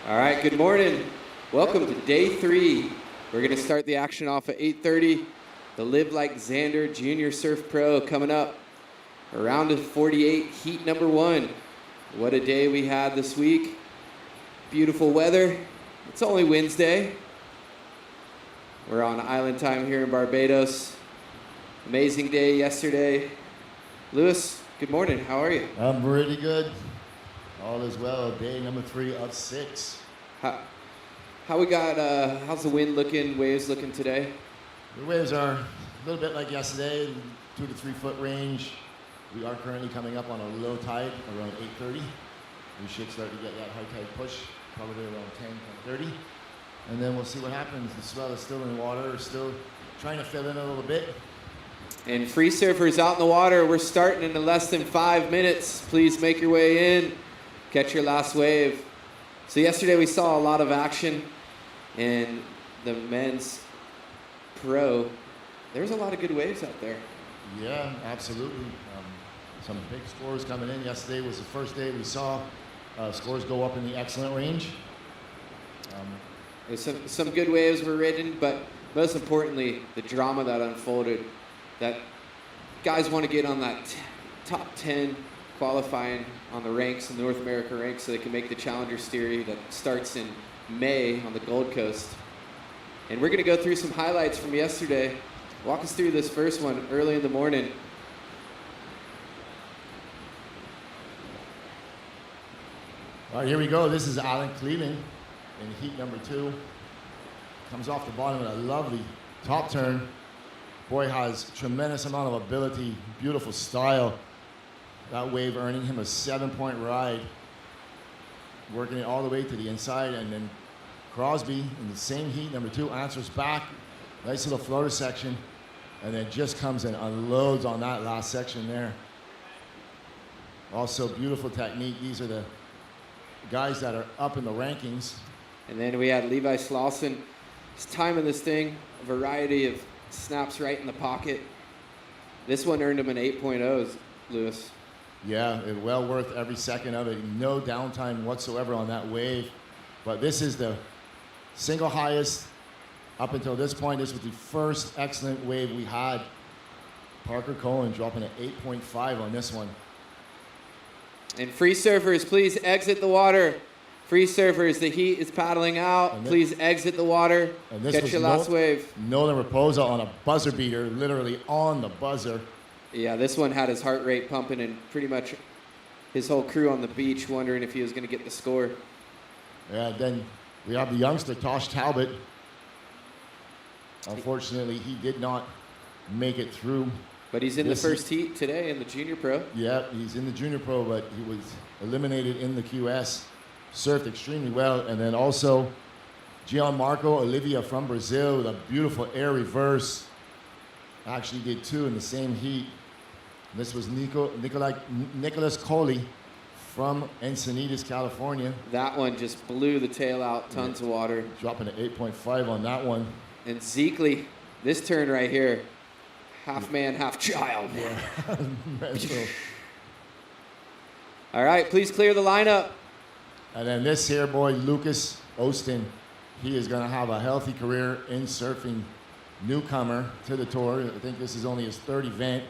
All right, good morning. Welcome to day 3. We're going to start the action off at 8:30. The Live Like Zander Junior Surf Pro coming up. A round of 48, heat number 1. What a day we had this week. Beautiful weather. It's only Wednesday. We're on island time here in Barbados. Amazing day yesterday. Lewis, good morning. How are you? I'm pretty good. All is well. Day number 3 of 6. How we got? How's the wind looking? Waves looking today? The waves are a little bit like yesterday, 2 to 3 foot range. We are currently coming up on a low tide around 8:30. We should start to get that high tide push probably around 10:30, and then we'll see what happens. The swell is still in the water. We're still trying to fill in a little bit. And free surfers out in the water, we're starting in less than 5 minutes. Please make your way in. Catch your last wave. So yesterday we saw a lot of action in the men's pro. There's a lot of good waves out there. Yeah, absolutely. Some big scores coming in. Yesterday was the first day we saw scores go up in the excellent range. There's some good waves were ridden, but most importantly, the drama that unfolded. That guys want to get on that top 10 qualifying on the ranks, the North America ranks, so they can make the Challenger Series that starts in May on the Gold Coast. And we're going to go through some highlights from yesterday. Walk us through this first one early in the morning. All right, here we go. This is Alan Cleveland in heat number 2. Comes off the bottom with a lovely top turn. Boy has tremendous amount of ability, beautiful style. That wave earning him a 7-point ride, working it all the way to the inside, and then Crosby in the same heat, number 2, answers back. Nice little floater section, and then just comes and unloads on that last section there. Also beautiful technique. These are the guys that are up in the rankings. And then we had Levi Slauson. He's timing this thing, a variety of snaps right in the pocket. This one earned him an 8.0, Lewis. Yeah, well worth every second of it. No downtime whatsoever on that wave. But this is the single highest up until this point. This was the first excellent wave we had. Parker Cohen dropping an 8.5 on this one. And free surfers, please exit the water. Free surfers, the heat is paddling out. Please exit the water. Catch your last wave. Nolan Raposa on a buzzer beater, literally on the buzzer. Yeah, this one had his heart rate pumping and pretty much his whole crew on the beach wondering if he was going to get the score. Yeah, then we have the youngster, Tosh Talbot. Unfortunately, he did not make it through. But he's in the first heat today in the Junior Pro. Yeah, he's in the Junior Pro, but he was eliminated in the QS. Surfed extremely well. And then also Gianmarco Olivia from Brazil with a beautiful air reverse. Actually did 2 in the same heat. This was Nicholas Coley from Encinitas, California. That one just blew the tail out, tons of water. Dropping an 8.5 on that one. And Zeekley, this turn right here, half man, half child. Yeah. All right, please clear the lineup. And then this here boy, Lucas Austin, he is going to have a healthy career in surfing. Newcomer to the tour. I think this is only his 3rd event.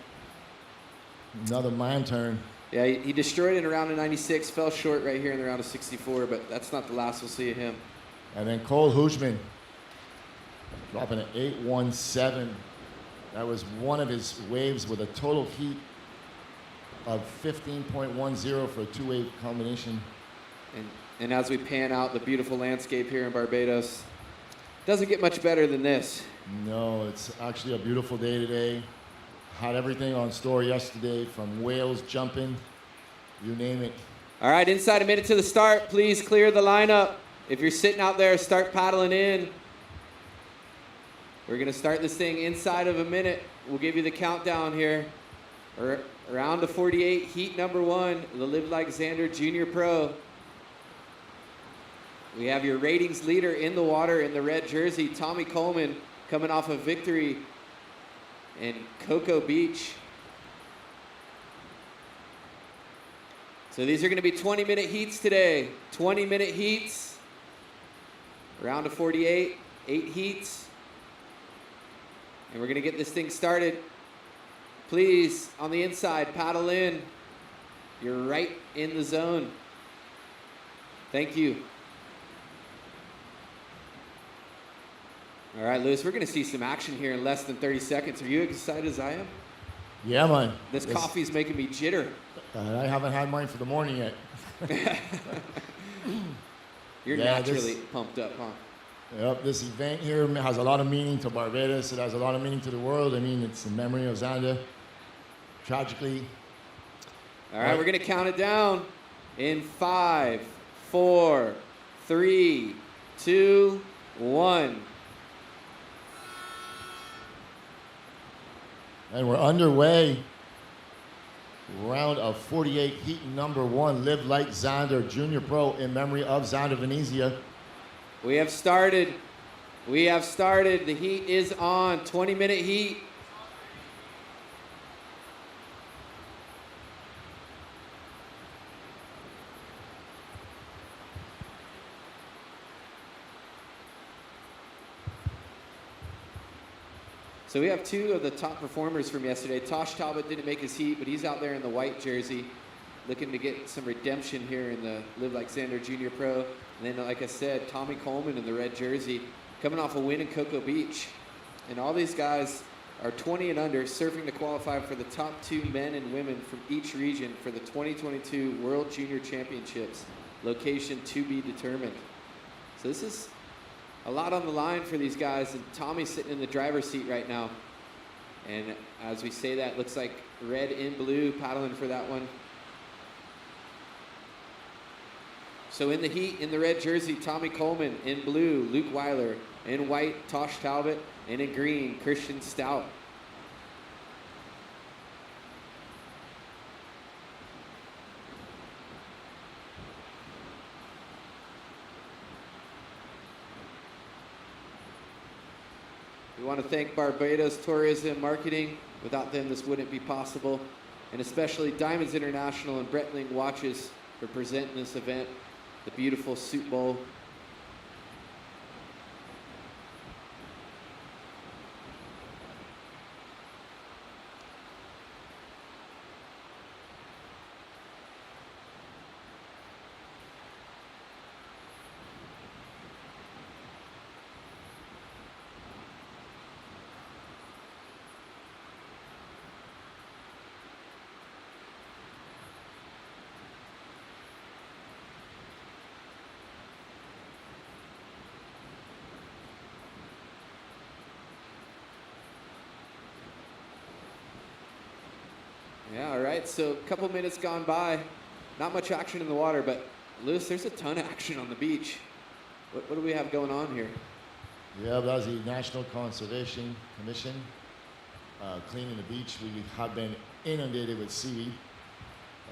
Another man turn. Yeah, he destroyed it in a round of 96, fell short right here in the round of 64, but that's not the last we'll see of him. And then Cole Hushman dropping an 8.17. That was one of his waves with a total heat of 15.10 for a 2-wave combination. And as we pan out the beautiful landscape here in Barbados, doesn't get much better than this. No, it's actually a beautiful day today. Had everything on store yesterday, from whales jumping, you name it. All right, inside a minute to the start, please clear the lineup. If you're sitting out there, start paddling in. We're going to start this thing inside of a minute. We'll give you the countdown here. Round of 48, heat number 1, the Live Like Zander Junior Pro. We have your ratings leader in the water in the red jersey, Tommy Coleman, coming off a victory in Cocoa Beach. So these are going to be 20-minute heats today. 20-minute heats. Round of 48, 8 heats. And we're going to get this thing started. Please, on the inside, paddle in. You're right in the zone. Thank you. All right, Lewis, we're going to see some action here in less than 30 seconds. Are you excited as I am? Yeah, man. This coffee's making me jitter. I haven't had mine for the morning yet. You're naturally pumped up, huh? Yep, this event here has a lot of meaning to Barbados. It has a lot of meaning to the world. I mean, it's in memory of Zander. Tragically. All right, we're going to count it down in 5, 4, 3, 2, 1. And we're underway. Round of 48, heat number 1, Live Like Zander, Junior Pro, in memory of Zander Venezia. We have started. We have started. The heat is on. 20-minute heat. So we have 2 of the top performers from yesterday. Tosh Talbot didn't make his heat, but he's out there in the white jersey looking to get some redemption here in the Live Like Zander Junior Pro. And then, like I said, Tommy Coleman in the red jersey coming off a win in Cocoa Beach. And all these guys are 20 and under, surfing to qualify for the top 2 men and women from each region for the 2022 World Junior Championships, location to be determined. So this is a lot on the line for these guys, and Tommy's sitting in the driver's seat right now. And as we say that, looks like red and blue paddling for that one. So in the heat, in the red jersey, Tommy Coleman. In blue, Luke Weiler. In white, Tosh Talbot. And in green, Christian Stout. We want to thank Barbados Tourism Marketing. Without them, this wouldn't be possible. And especially Diamonds International and Breitling Watches for presenting this event, the beautiful Soup Bowl. Yeah, all right, so a couple minutes gone by. Not much action in the water, but Lewis, there's a ton of action on the beach. What do we have going on here? Yeah, that's the National Conservation Commission cleaning the beach. We have been inundated with seaweed,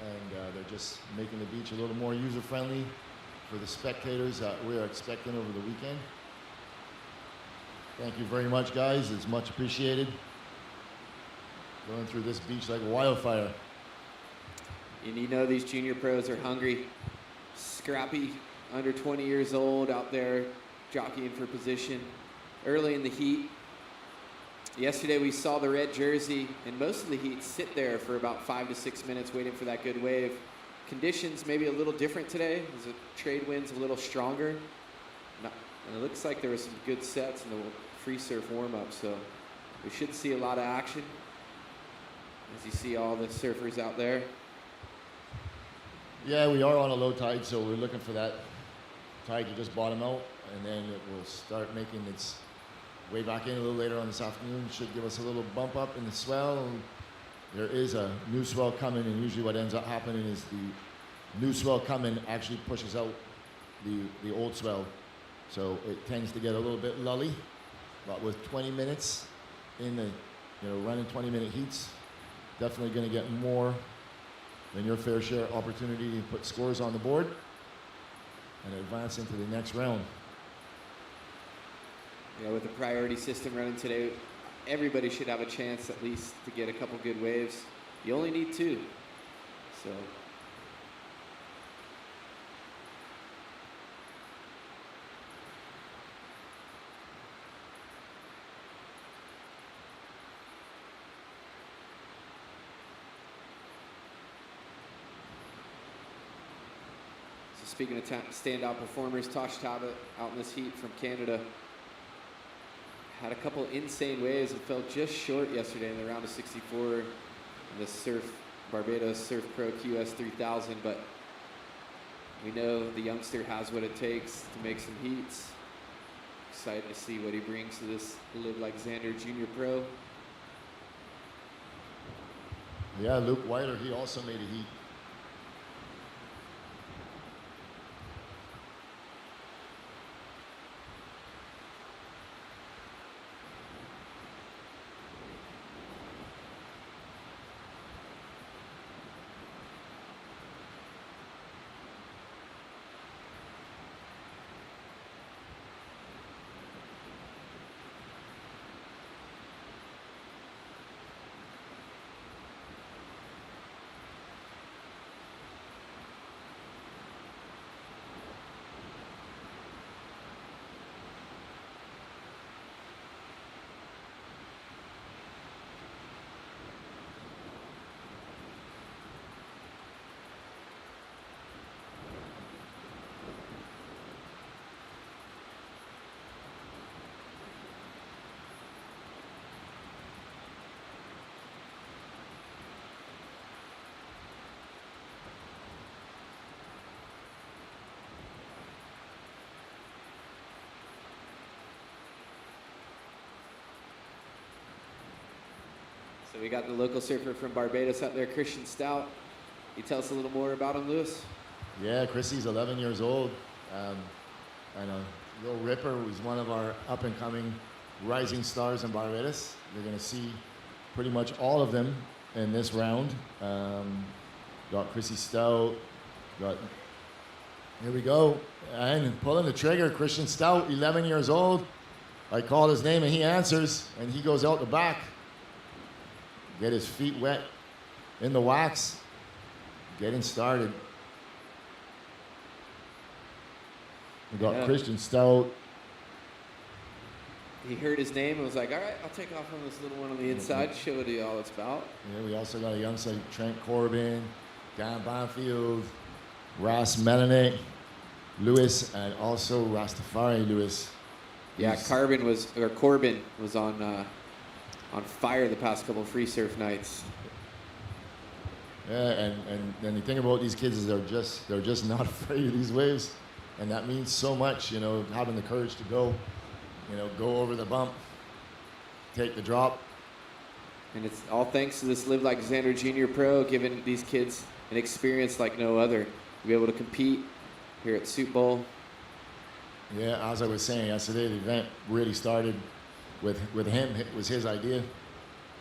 and they're just making the beach a little more user-friendly for the spectators that we're expecting over the weekend. Thank you very much, guys. It's much appreciated. Going through this beach like wildfire. And you know these junior pros are hungry, scrappy, under 20 years old, out there jockeying for position early in the heat. Yesterday we saw the red jersey and most of the heat sit there for about 5 to 6 minutes waiting for that good wave. Conditions maybe a little different today as the trade wind's a little stronger. And it looks like there were some good sets in the free surf warm-up, so we should see a lot of action. As you see all the surfers out there. Yeah, we are on a low tide, so we're looking for that tide to just bottom out, and then it will start making its way back in a little later on this afternoon. Should give us a little bump up in the swell. There is a new swell coming, and usually what ends up happening is the new swell coming actually pushes out the old swell. So it tends to get a little bit lully, but with 20 minutes in the, running 20-minute heats, definitely going to get more than your fair share opportunity to put scores on the board and advance into the next round. Yeah, with the priority system running today, everybody should have a chance at least to get a couple good waves. You only need 2. So Speaking of standout performers, Tosh Talbot out in this heat from Canada had a couple insane waves and fell just short yesterday in the round of 64 in the Barbados Surf Pro QS 3000, but we know the youngster has what it takes to make some heats. Excited to see what he brings to this Live Like Zander Junior Pro. Yeah, Luke Weiler, he also made a heat. So we got the local surfer from Barbados out there, Christian Stout. Can you tell us a little more about him, Lewis? Yeah, Chrissy's 11 years old. I know, Lil Ripper was one of our up-and-coming rising stars in Barbados. You're going to see pretty much all of them in this round. Got Chrissy Stout. Here we go. And pulling the trigger, Christian Stout, 11 years old. I call his name and he answers, and he goes out the back. Get his feet wet in the wax. Getting started. We got Christian Stout. He heard his name and was like, all right, I'll take off on this little one on the inside, show you all it's about. Yeah, we also got a young side, Trent Corbin, Dan Banfield, Ross Melanet, Lewis, and also Rastafari Lewis. Yeah, Corbin was on fire the past couple of free surf nights. Yeah, and the thing about these kids is they're just not afraid of these waves, and that means so much. You know, having the courage to go over the bump, take the drop. And it's all thanks to this Live Like Zander Junior Pro, giving these kids an experience like no other. To be able to compete here at Soup Bowl. Yeah, as I was saying yesterday, the event really started with him. It was his idea,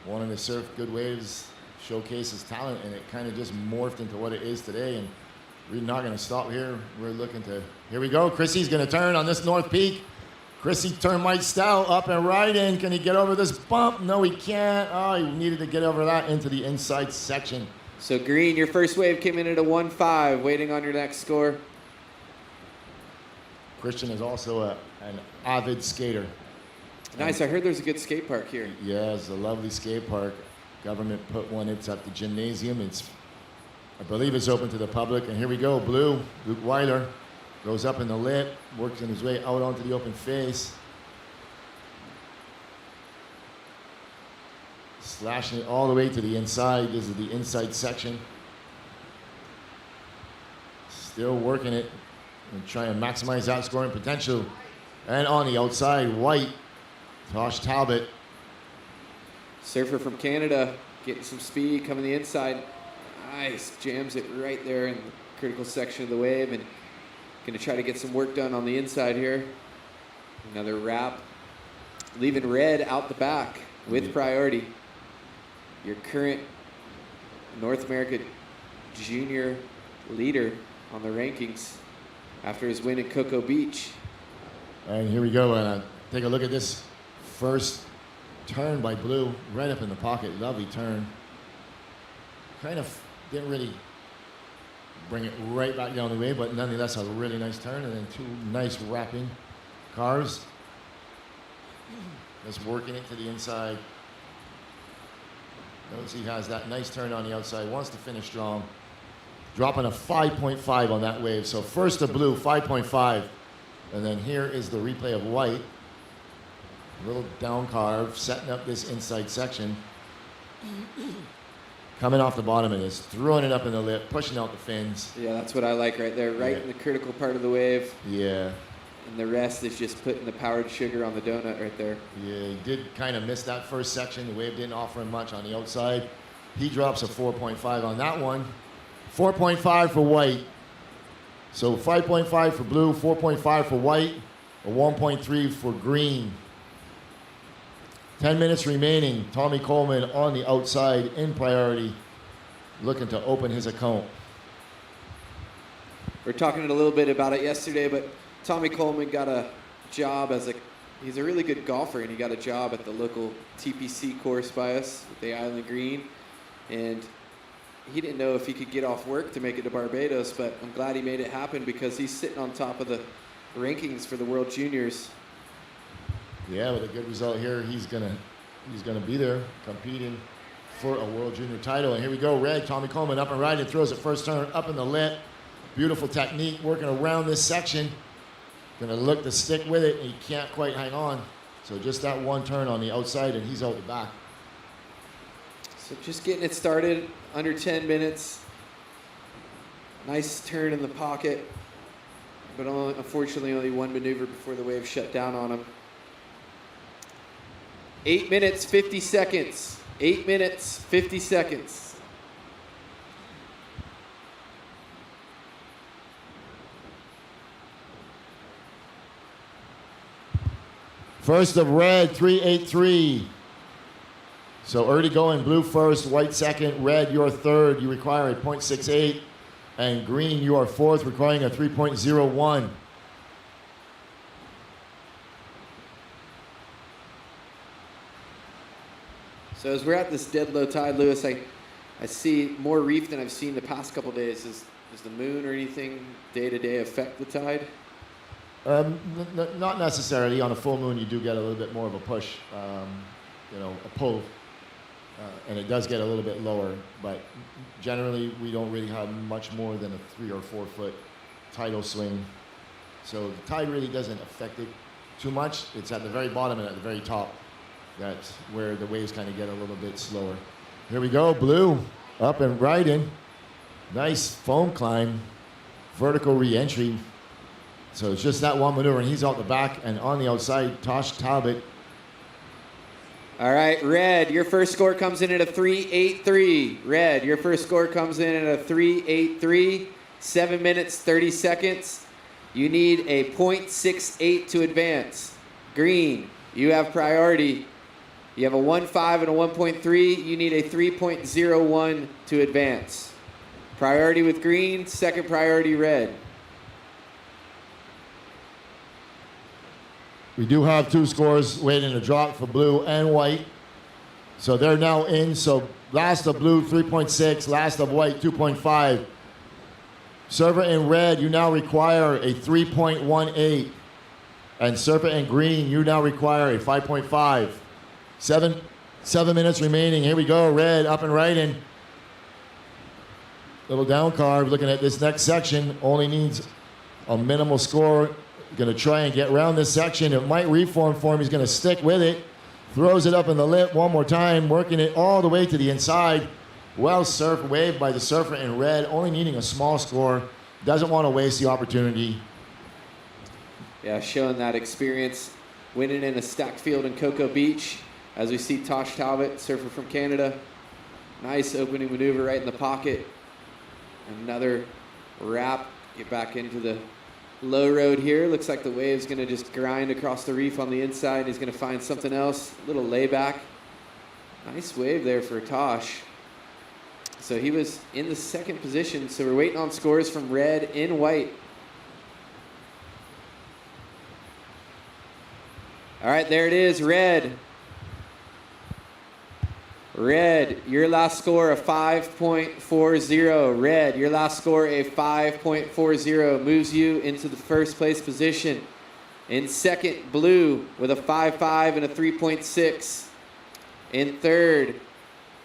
wanting to surf good waves, showcase his talent, and it kind of just morphed into what it is today. And we're not going to stop here. We're looking to, here we go. Chrissy's going to turn on this North Peak. Chrissy turned Mike Stout up and right in. Can he get over this bump? No, he can't. Oh, he needed to get over that into the inside section. So Green, your first wave came in at a 1.5, waiting on your next score. Christian is also an avid skater. Nice. I heard there's a good skate park here. Yeah, it's a lovely skate park. Government put one. It's at the gymnasium. I believe it's open to the public. And here we go. Blue, Luke Weiler, goes up in the lip, works in his way out onto the open face. Slashing it all the way to the inside. This is the inside section. Still working it and trying to maximize that scoring potential. And on the outside, White, Tosh Talbot. Surfer from Canada, getting some speed, coming the inside. Nice, jams it right there in the critical section of the wave, and gonna try to get some work done on the inside here. Another wrap, leaving red out the back with priority. Your current North America junior leader on the rankings after his win in Cocoa Beach. And here we go, and take a look at this first turn by Blue, right up in the pocket, lovely turn. Kind of didn't really bring it right back down the way, but nonetheless a really nice turn, and then two nice wrapping cars. Just working it to the inside. Notice he has that nice turn on the outside, wants to finish strong. dropping a 5.5 on that wave. So first the blue, 5.5. And then here is the replay of white. A little down carve, setting up this inside section. Coming off the bottom of this, throwing it up in the lip, pushing out the fins. Yeah, that's what I like right there, right in the critical part of the wave. Yeah. And the rest is just putting the powdered sugar on the donut right there. Yeah, he did kind of miss that first section. The wave didn't offer him much on the outside. He drops a 4.5 on that one. 4.5 for white. So 5.5 for blue, 4.5 for white, a 1.3 for green. 10 minutes remaining. Tommy Coleman on the outside in priority, looking to open his account. We were talking a little bit about it yesterday, but Tommy Coleman got a job he's a really good golfer, and he got a job at the local TPC course by us, the Island Green. And he didn't know if he could get off work to make it to Barbados, but I'm glad he made it happen because he's sitting on top of the rankings for the World Juniors. Yeah, with a good result here, he's gonna be there competing for a World Junior title. And here we go, red. Tommy Coleman up and right and throws it first turn up in the lip. Beautiful technique, working around this section. Gonna look to stick with it, and he can't quite hang on. So just that one turn on the outside, and he's out the back. So just getting it started, under 10 minutes. Nice turn in the pocket, but unfortunately only one maneuver before the wave shut down on him. 8 minutes, 50 seconds. 8 minutes, 50 seconds. First of red, 3.83. So early going, blue first, white second, red, you're third. You require a 0.68. And green, you are fourth, requiring a 3.01. So as we're at this dead low tide, Lewis, I see more reef than I've seen the past couple days. Does the moon or anything day to day affect the tide? Not necessarily. On a full moon, you do get a little bit more of a push, a pull, and it does get a little bit lower. But generally, we don't really have much more than a 3 or 4 foot tidal swing. So the tide really doesn't affect it too much. It's at the very bottom and at the very top. That's where the waves kind of get a little bit slower. Here we go, blue, up and riding. Nice foam climb, vertical re-entry. So it's just that one maneuver, and he's out the back, and on the outside, Tosh Talbot. All right, red, your first score comes in at a 3.83. Red, your first score comes in at a 3.83. 7 minutes, 30 seconds. You need a 0.68 to advance. Green, you have priority. You have a 1.5 and a 1.3. You need a 3.01 to advance. Priority with green, second priority red. We do have 2 scores waiting to drop for blue and white. So they're now in. So last of blue, 3.6. Last of white, 2.5. Server in red, you now require a 3.18. And server in green, you now require a 5.5. 7 minutes remaining. Here we go. Red up and right in. Little down carve. Looking at this next section. Only needs a minimal score. Going to try and get around this section. It might reform for him. He's going to stick with it. Throws it up in the lip one more time. Working it all the way to the inside. Well surfed. Waved by the surfer in red. Only needing a small score. Doesn't want to waste the opportunity. Yeah, showing that experience. Winning in a stacked field in Cocoa Beach. As we see Tosh Talbot, surfer from Canada. Nice opening maneuver right in the pocket. Another wrap. Get back into the low road here. Looks like the wave's going to just grind across the reef on the inside. He's going to find something else. Little layback. Nice wave there for Tosh. So he was in the second position. So we're waiting on scores from red and white. All right, there it is, red. Red, your last score a 5.40. Red, your last score a 5.40 moves you into the first place position. In second, blue with a 5.5 and a 3.6. In third,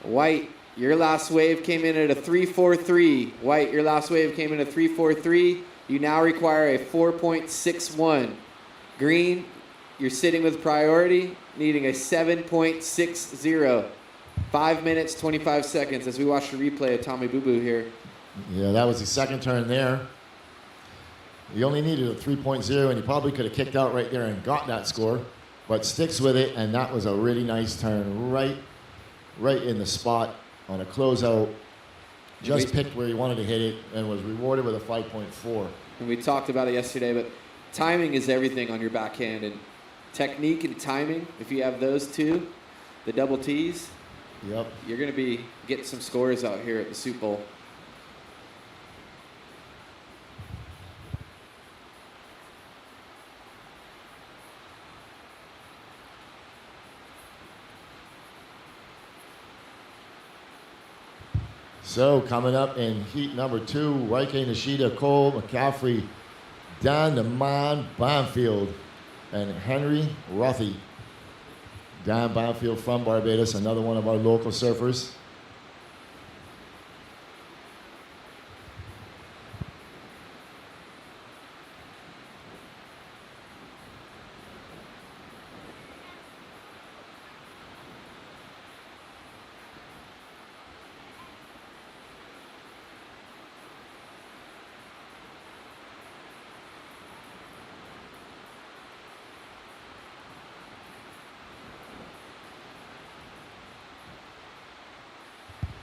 white Your last wave came in at a 3.43. White, your last wave came in at 3.43. You now require a 4.61. Green, you're sitting with priority, needing a 7.60. 5 minutes, 25 seconds as we watch the replay of Tommy Boo Boo here. Yeah, that was the second turn there. He only needed a 3.0, and he probably could have kicked out right there and got that score, but sticks with it, and that was a really nice turn right in the spot on a closeout. Just picked where he wanted to hit it and was rewarded with a 5.4. And we talked about it yesterday, but timing is everything on your backhand, and technique and timing, if you have those two, the double T's, yep, you're going to be getting some scores out here at the Soup Bowl. So coming up in heat number 2, Raike Nishida, Cole McCaffrey, Dan the Man Banfield, and Henry Rothy. Dan Banfield from Barbados, another one of our local surfers.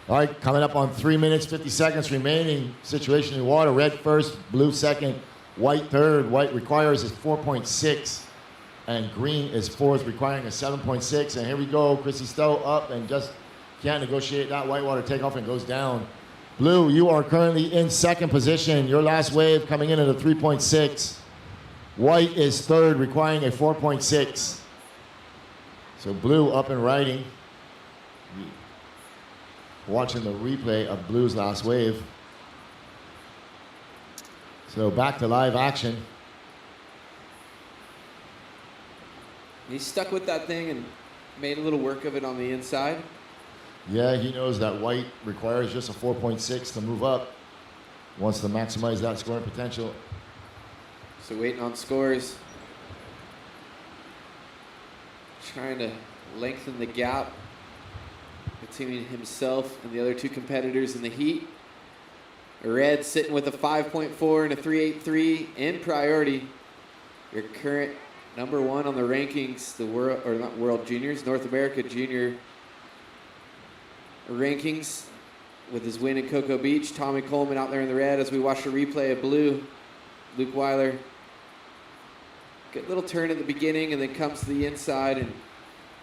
All right, coming up on 3 minutes, 50 seconds remaining. Situation in the water. Red first, blue second, white third. White requires is 4.6, and green is fourth, requiring a 7.6. And here we go. Chrissy Stowe up and just can't negotiate that whitewater takeoff and goes down. Blue, you are currently in second position. Your last wave coming in at a 3.6. White is third, requiring a 4.6. So blue up and riding. Watching the replay of Blue's last wave. So back to live action. He stuck with that thing and made a little work of it on the inside. Yeah, he knows that white requires just a 4.6 to move up. Wants to maximize that scoring potential. So waiting on scores. Trying to lengthen the gap between himself and the other two competitors in the heat. Red sitting with a 5.4 and a 3.83 in priority. Your current number one on the rankings, the world, or not World Juniors, North America Junior rankings with his win in Cocoa Beach. Tommy Coleman out there in the red as we watch the replay of blue. Luke Weiler. Good little turn at the beginning and then comes to the inside and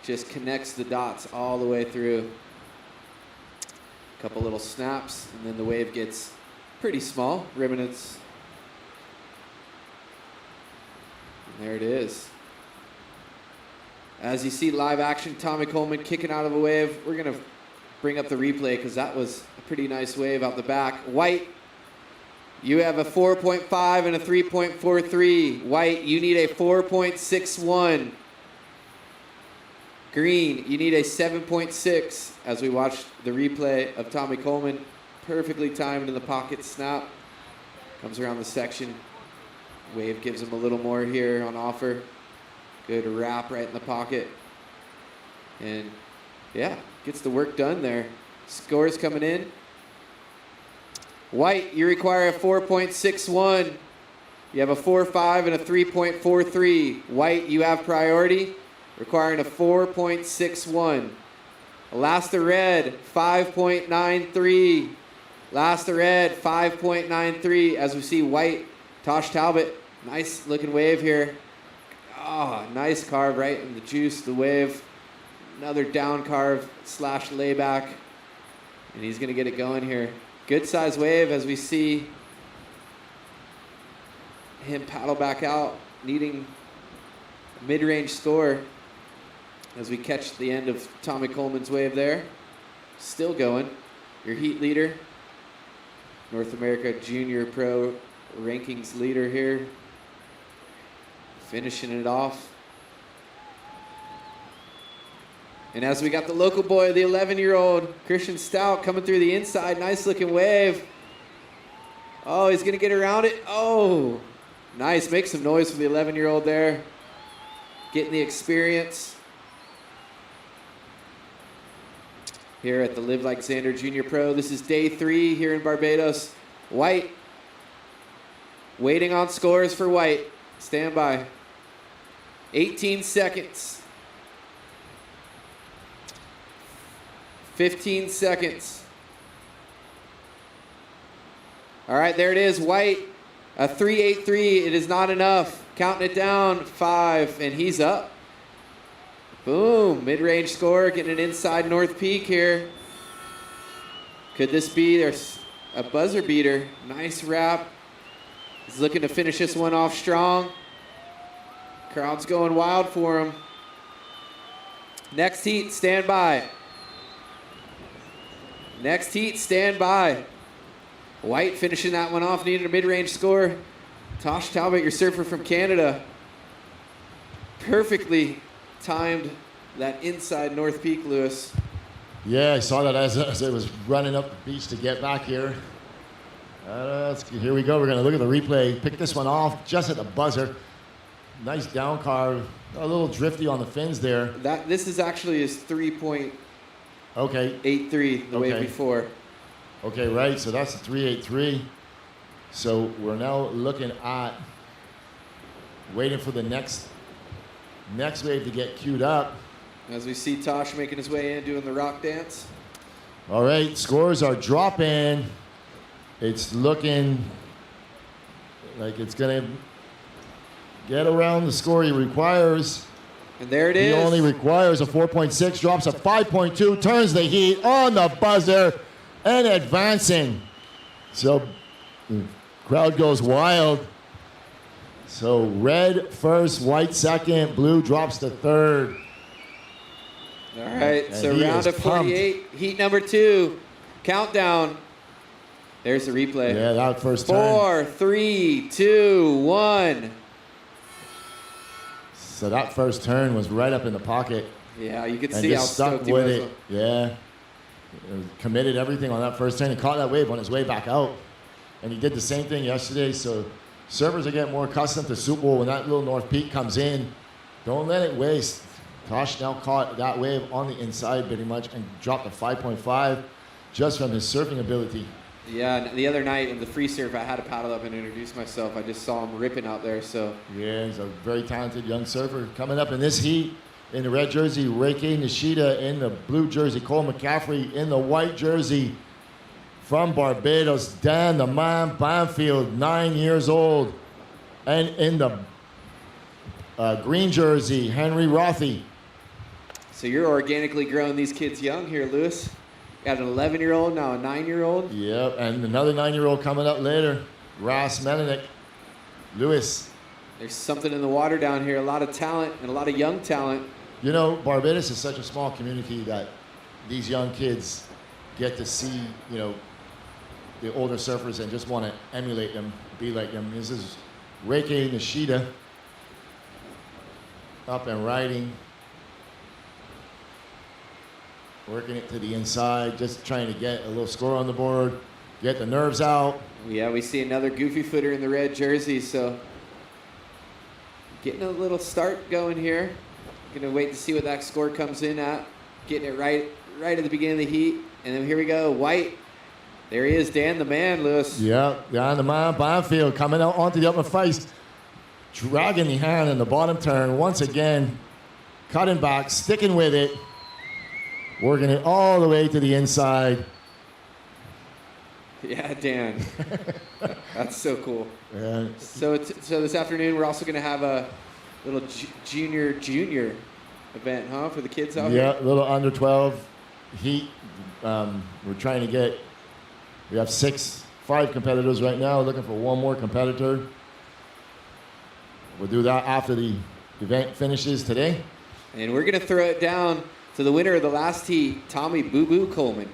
just connects the dots all the way through. Couple little snaps, and then the wave gets pretty small. Remnants. And there it is. As you see live action, Tommy Coleman kicking out of a wave. We're going to bring up the replay because that was a pretty nice wave out the back. White, you have a 4.5 and a 3.43. White, you need a 4.61. Green, you need a 7.6 as we watch the replay of Tommy Coleman. Perfectly timed in the pocket snap. Comes around the section. Wave gives him a little more here on offer. Good wrap right in the pocket. And yeah, gets the work done there. Scores coming in. White, you require a 4.61. You have a 4.5 and a 3.43. White, you have priority, requiring a 4.61. Alasta Red, 5.93. Alasta Red, 5.93. As we see White, Tosh Talbot, nice looking wave here. Oh, nice carve right in the juice, the wave. Another down carve / layback. And he's gonna get it going here. Good size wave as we see him paddle back out, needing a mid-range score as we catch the end of Tommy Coleman's wave there. Still going. Your heat leader, North America Junior Pro rankings leader here. Finishing it off. And as we got the local boy, the 11-year-old Christian Stout coming through the inside. Nice looking wave. Oh, he's going to get around it. Oh, nice. Make some noise for the 11-year-old there. Getting the experience here at the Live Like Zander Junior Pro. This is day 3 here in Barbados. White. Waiting on scores for White. Stand by. 18 seconds. 15 seconds. All right, there it is. White, a 3.83. It is not enough. Counting it down. 5, and he's up. Boom. Mid-range score, getting an inside North Peak here. Could this be there's a buzzer beater? Nice wrap. He's looking to finish this one off strong. Crowd's going wild for him. Next heat, stand by. Next heat, stand by. White finishing that one off, needed a mid-range score. Tosh Talbot, your surfer from Canada. Perfectly timed that inside North Peak, Lewis. Yeah, I saw that as it was running up the beach to get back here. Here we go. We're going to look at the replay. Pick this one off just at the buzzer. Nice down carve. A little drifty on the fins there. This is actually his 3.83 Okay. the way before. Okay, right. So that's the 3.83. So we're now looking at waiting for the next wave to get queued up. As we see Tosh making his way in, doing the rock dance. All right, scores are dropping. It's looking like it's going to get around the score he requires. And there it is. He only requires a 4.6, drops a 5.2, turns the heat on the buzzer, and advancing. So the crowd goes wild. So red first, white second, blue drops to third. All right, And so he round is of 48, heat number 2, countdown. There's the replay. Yeah, that first turn. 4, 3, 2, 1. So that first turn was right up in the pocket. Yeah, you can And see how just stuck stoked he with was. it. Yeah. Committed everything on that first turn. He caught that wave on his way back out. And he did the same thing yesterday. So surfers are getting more accustomed to Super Bowl when that little North Peak comes in. Don't let it waste. Tosh now caught that wave on the inside pretty much and dropped a 5.5 just from his surfing ability. Yeah, and the other night in the free surf, I had to paddle up and introduce myself. I just saw him ripping out there, so. Yeah, he's a very talented young surfer. Coming up in this heat, in the red jersey, Reiki Nishida. In the blue jersey, Cole McCaffrey. In the white jersey, from Barbados, Dan the Man Banfield, 9 years old. And in the green jersey, Henry Rothy. So you're organically growing these kids young here, Lewis. Got an 11-year-old, now a 9-year-old. Yep, and another 9-year-old coming up later, Ras Melinek. Lewis. There's something in the water down here, a lot of talent and a lot of young talent. You know, Barbados is such a small community that these young kids get to see, you know, the older surfers and just want to emulate them, be like them. This is Reiki Nishida up and riding. Working it to the inside, just trying to get a little score on the board, get the nerves out. Yeah, we see another goofy footer in the red jersey, so getting a little start going here. Gonna wait to see what that score comes in at. Getting it right at the beginning of the heat. And then here we go, White. There he is, Dan the Man, Lewis. Yeah, Dan the Man Banfield coming out onto the upper face, dragging the hand in the bottom turn once again, cutting back, sticking with it. Working it all the way to the inside. Yeah, Dan. That's so cool. Yeah. So this afternoon, we're also going to have a little junior event, huh, for the kids out here? Yeah, a little under 12 heat. We're trying to get, we have 5 competitors right now, looking for one more competitor. We'll do that after the event finishes today. And we're going to throw it down to the winner of the last heat, Tommy Boo Boo Coleman.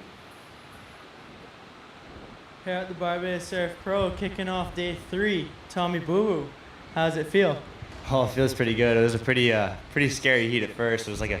Here at the Barbados Surf Pro, kicking off day 3. Tommy Boo Boo, how does it feel? Oh, it feels pretty good. It was a pretty scary heat at first. It was like a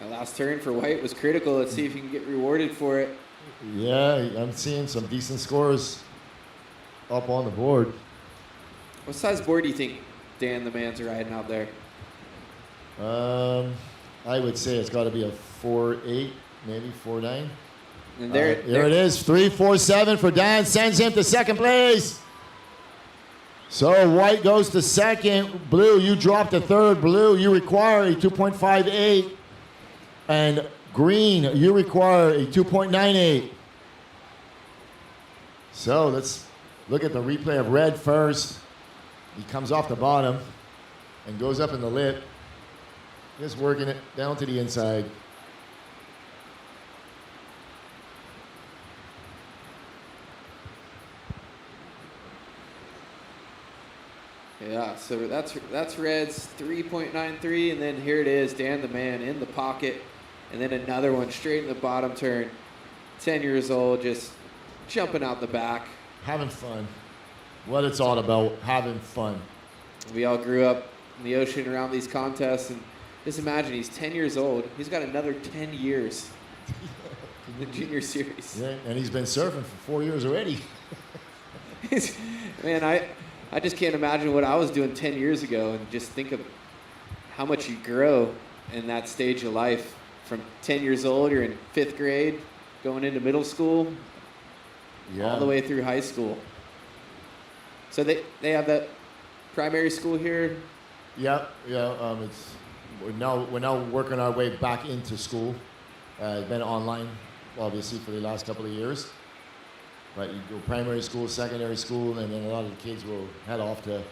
That last turn for White was critical. Let's see if he can get rewarded for it. Yeah, I'm seeing some decent scores up on the board. What size board do you think Dan the man's riding out there? I would say it's got to be a 4.8, maybe 4.9. And there it is, 3.47 for Dan, sends him to second place. So White goes to second. Blue, you drop to third. Blue, you require a 2.58. And Green, you require a 2.98. So let's look at the replay of Red first. He comes off the bottom and goes up in the lip. Just working it down to the inside. Yeah, so that's Red's 3.93, and then here it is, Dan the man in the pocket, and then another one straight in the bottom turn. 10 years old, just jumping out the back. Having fun. What it's all about, having fun. We all grew up in the ocean around these contests, and just imagine he's 10 years old. He's got another 10 years in the junior series. Yeah, and he's been surfing for 4 years already. Man, I just can't imagine what I was doing 10 years ago, and just think of how much you grow in that stage of life. From 10 years old, you're in 5th grade, going into middle school, all the way through high school. So they have that primary school here? Yeah. We're now working our way back into school. It's been online, obviously, for the last couple of years. But you go primary school, secondary school, and then a lot of the kids will head off to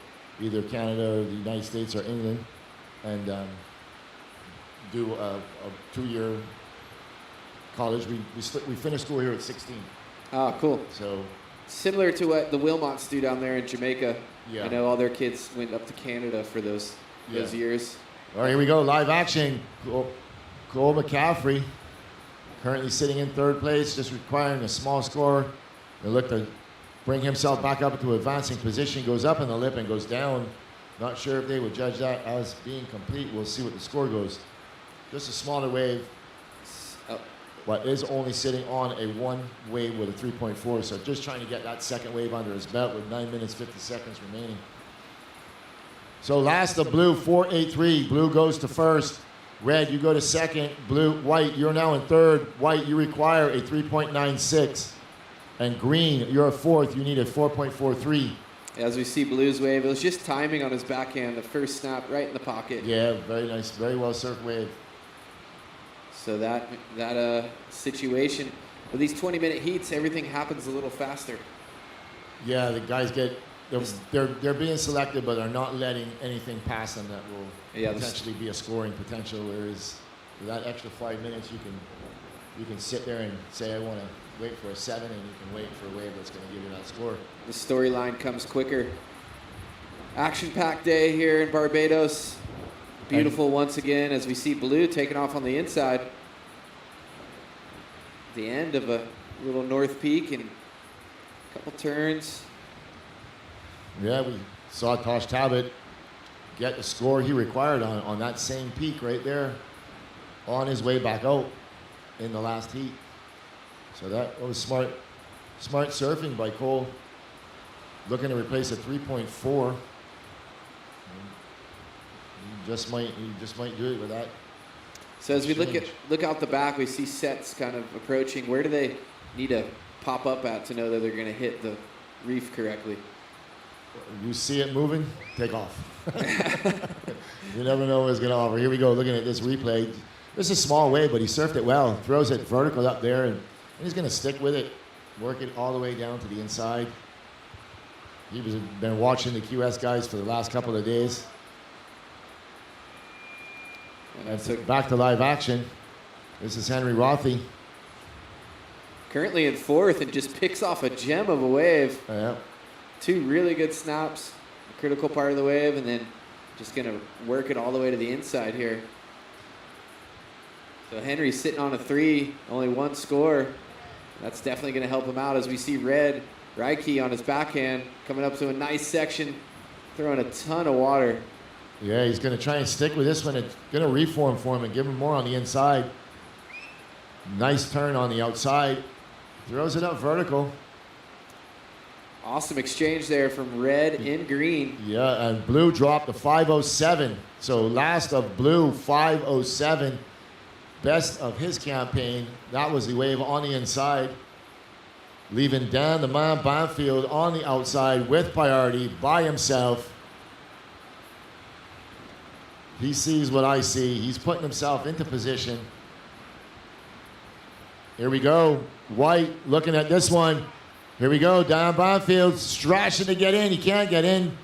either Canada or the United States or England and do a 2-year college. We finished school here at 16. Ah, cool. So similar to what the Wilmots do down there in Jamaica. Yeah. I know all their kids went up to Canada for those years. All right, here we go. Live action. Cole McCaffrey currently sitting in third place, just requiring a small score. He'll look to bring himself back up into advancing position. Goes up in the lip and goes down. Not sure if they would judge that as being complete. We'll see what the score goes. Just a smaller wave. But is only sitting on a 1 wave with a 3.4. So just trying to get that second wave under his belt with 9 minutes, 50 seconds remaining. So last of Blue, 4.83. Blue goes to first. Red, you go to second. White, you're now in third. White, you require a 3.96. And Green, you're a fourth. You need a 4.43. As we see Blue's wave, it was just timing on his backhand. The first snap right in the pocket. Yeah, very nice. Very well surfed wave. So that situation, with these 20-minute heats, everything happens a little faster. Yeah, the guys they're being selected, but they're not letting anything pass them that will potentially be a scoring potential. Whereas with that extra 5 minutes, you can sit there and say, I want to wait for a 7, and you can wait for a wave that's going to give you that score. The storyline comes quicker. Action-packed day here in Barbados. Beautiful once again as we see Blue taking off on the inside. The end of a little north peak and a couple turns. Yeah, we saw Tosh Talbot get the score he required on that same peak right there on his way back out in the last heat. So that was smart surfing by Cole. Looking to replace a 3.4. He just might do it with that. So as we look out the back, we see sets kind of approaching. Where do they need to pop up at to know that they're going to hit the reef correctly? You see it moving, take off. You never know what it's going to offer. Here we go, looking at this replay. This is a small wave, but he surfed it well. Throws it vertical up there, and he's going to stick with it, work it all the way down to the inside. He's been watching the QS guys for the last couple of days. And so back to live action. This is Henry Rothy. Currently in fourth and just picks off a gem of a wave. Yeah. 2 really good snaps, a critical part of the wave, and then just going to work it all the way to the inside here. So Henry's sitting on a 3, only 1 score. That's definitely going to help him out as we see Red Reiki on his backhand coming up to a nice section, throwing a ton of water. Yeah, he's going to try and stick with this one. It's going to reform for him and give him more on the inside. Nice turn on the outside. Throws it up vertical. Awesome exchange there from red and green. Yeah, and blue dropped to 507. So last of blue, 507. Best of his campaign. That was the wave on the inside. Leaving Dan the man Banfield on the outside with priority by himself. He sees what I see. He's putting himself into position. Here we go. White looking at this one. Here we go. Dan Banfield strashing to get in. He can't get in.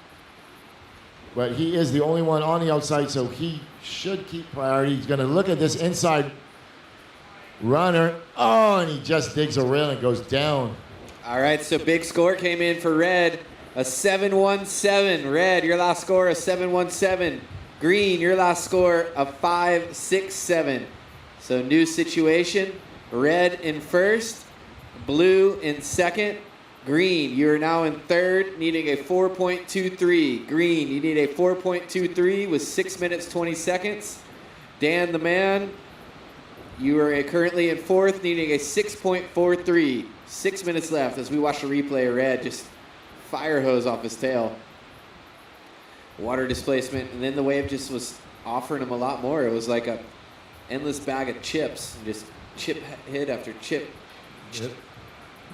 But he is the only one on the outside, so he should keep priority. He's going to look at this inside runner. Oh, and he just digs a rail and goes down. All right, so big score came in for red. A 717. Red, your last score, a 717. Green, your last score, a 567. So new situation. Red in first. Blue in second. Green, you are now in third, needing a 4.23. Green, you need a 4.23 with 6 minutes, 20 seconds. Dan the man, you are currently in fourth, needing a 6.43. 6 minutes left as we watch the replay of red just fire hose off his tail. Water displacement, and then the wave just was offering him a lot more. It was like a endless bag of chips, just chip hit after chip. Yep.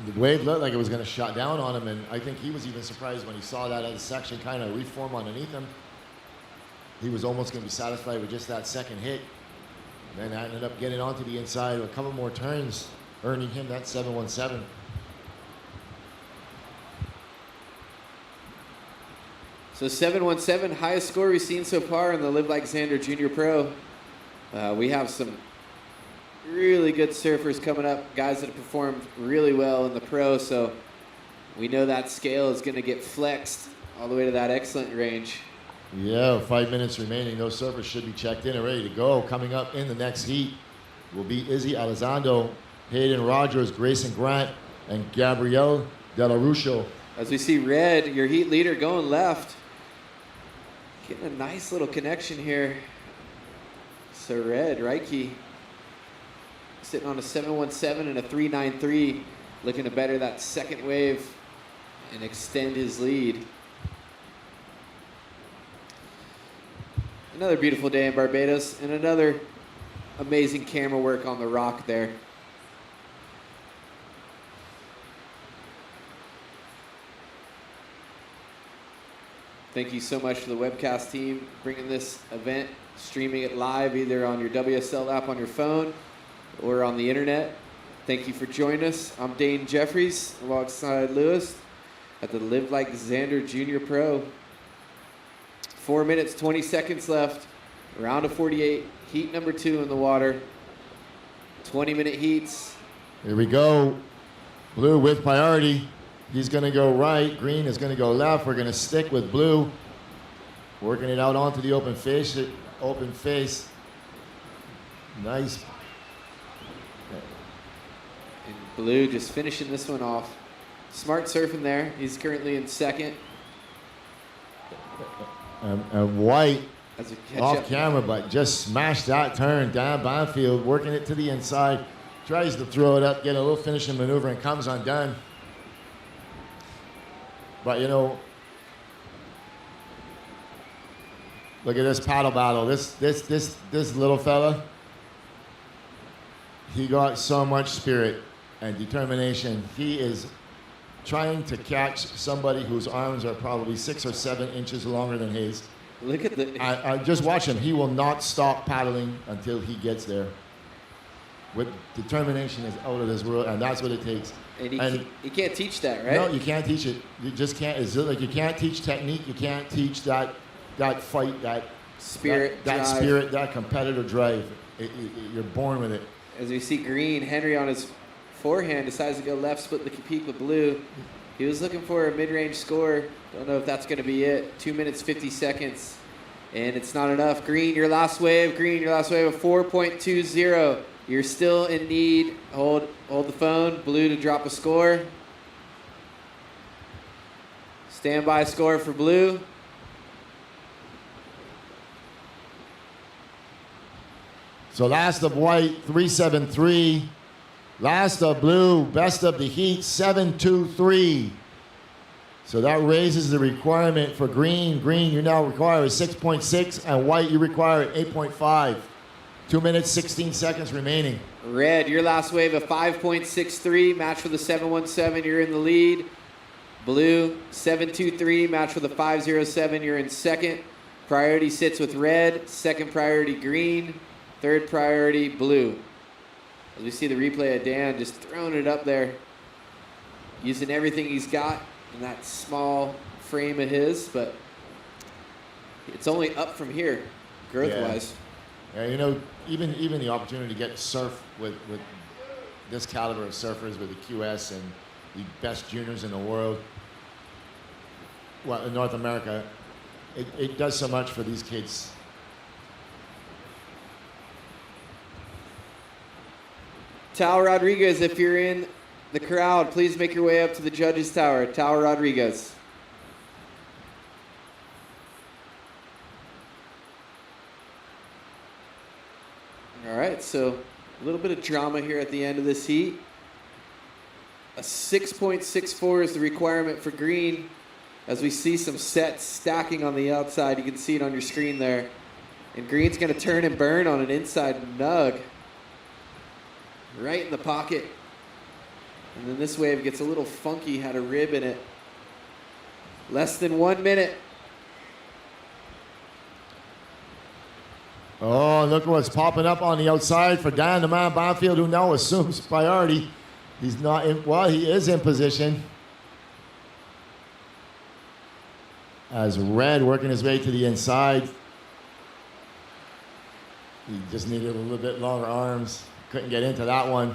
The wave looked like it was going to shut down on him, and I think he was even surprised when he saw that other section kind of reform underneath him. He was almost going to be satisfied with just that second hit. Then I ended up getting onto the inside with a couple more turns, earning him that 717. So 717, highest score we've seen so far in the Live Like Zander Junior Pro. We have some really good surfers coming up, guys that have performed really well in the pro, so we know that scale is going to get flexed all the way to that excellent range. Yeah, 5 minutes remaining. Those surfers should be checked in and ready to go. Coming up in the next heat will be Izzy Elizondo, Hayden Rogers, Grayson Grant, and Gabrielle Delarusso. As we see red, your heat leader going left. Getting a nice little connection here. So red, Reiki, sitting on a 717 and a 393, looking to better that second wave and extend his lead. Another beautiful day in Barbados and another amazing camera work on the rock there. Thank you so much to the webcast team bringing this event, streaming it live either on your WSL app on your phone or on the internet. Thank you for joining us. I'm Dane Jeffries alongside Lewis at the Live Like Zander Junior Pro. 4 minutes, 20 seconds left. Round of 48, heat number 2 in the water. 20-minute heats. Here we go. Blue with priority. He's going to go right. Green is going to go left. We're going to stick with blue. Working it out onto the open face. Open face. Nice. And blue just finishing this one off. Smart surfing there. He's currently in second. And White As we catch off up. camera, but just smashed that turn. Dan Banfield working it to the inside. Tries to throw it up, get a little finishing maneuver, and comes undone. But you know, look at this paddle battle. This little fella, he got so much spirit and determination. He is trying to catch somebody whose arms are probably 6 or 7 inches longer than his. Look at the... I just watch him. He will not stop paddling until he gets there. With determination is out of this world, and that's what it takes. And you can't teach that, right? No, you can't teach it. You just can't. It's like you can't teach technique. You can't teach that fight, that Spirit, that drive. spirit, that competitive drive. You're born with it. As we see green, Henry on his forehand decides to go left, split the peak with blue. He was looking for a mid-range score. Don't know if that's going to be it. 2 minutes, 50 seconds. And it's not enough. Green, your last wave. Green, your last wave of 4.20. You're still in need. Hold the phone. Blue to drop a score. Standby score for blue. So last of white, 3.73. Last of blue, best of the heat, 7.23. So that raises the requirement for green. Green, you now require a 6.6, and white, you require 8.5. 2 minutes, 16 seconds remaining. Red, your last wave of 5.63, match with a 7.17, you're in the lead. Blue, 7.23, match with a 5.07, you're in second. Priority sits with red, second priority green, third priority blue. As we see the replay of Dan just throwing it up there, using everything he's got in that small frame of his, but it's only up from here, growth-wise. Yeah, you know, even the opportunity to get to surf with this caliber of surfers, with the QS and the best juniors in the world, well, in North America, it does so much for these kids. Tal Rodriguez, if you're in the crowd, please make your way up to the judges' tower. Tal Rodriguez. All right, so a little bit of drama here at the end of this heat. A 6.64 is the requirement for green. As we see some sets stacking on the outside, you can see it on your screen there. And green's going to turn and burn on an inside nug. Right in the pocket. And then this wave gets a little funky, had a rib in it. Less than 1 minute. Oh, look what's popping up on the outside for Dan, the man Banfield, who now assumes priority. He's not in, well, he is in position. As red working his way to the inside. He just needed a little bit longer arms. Couldn't get into that one.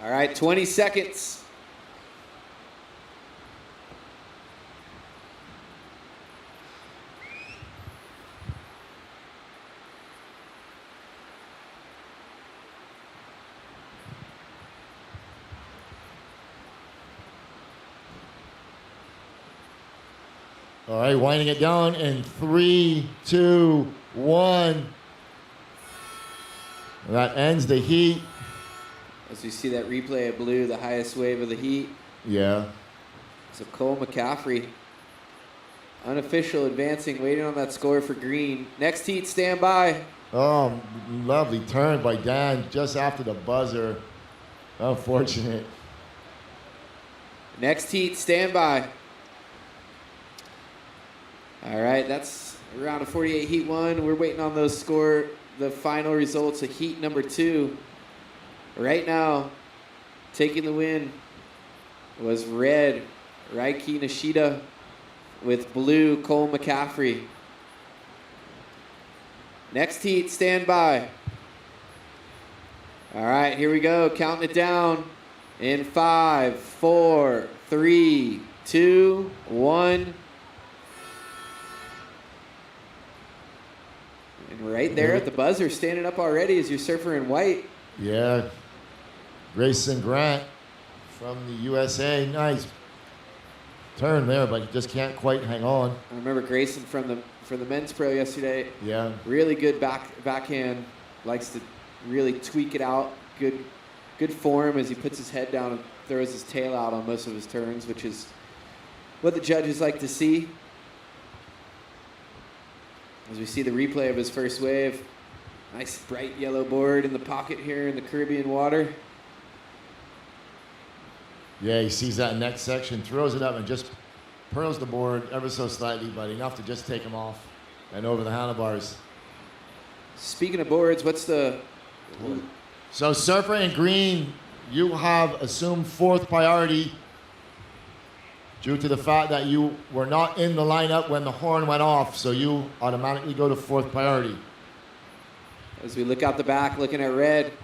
All right, 20 seconds. All right, winding it down in 3, 2, 1. That ends the heat. As we see that replay of blue, the highest wave of the heat. Yeah. So Cole McCaffrey, unofficial advancing, waiting on that score for green. Next heat, stand by. Oh, lovely turn by Dan just after the buzzer. Unfortunate. Next heat, stand by. All right, that's around a 48 heat one. We're waiting on those the final results of heat number 2. Right now, taking the win was red, Raiki Nishida, with blue, Cole McCaffrey. Next heat, stand by. All right, here we go, counting it down in 5, 4, 3, 2, 1. And right there at the buzzer, standing up already is your surfer in white. Yeah. Grayson Grant from the USA. Nice turn there, but he just can't quite hang on. I remember Grayson from the men's pro yesterday. Yeah. Really good backhand. Likes to really tweak it out. Good form as he puts his head down and throws his tail out on most of his turns, which is what the judges like to see. As we see the replay of his first wave. Nice bright yellow board in the pocket here in the Caribbean water. Yeah, he sees that next section, throws it up, and just pearls the board ever so slightly, but enough to just take him off and over the handlebars. Speaking of boards, what's the... So surfer in green, you have assumed 4th priority due to the fact that you were not in the lineup when the horn went off, so you automatically go to 4th priority. As we look out the back, looking at red.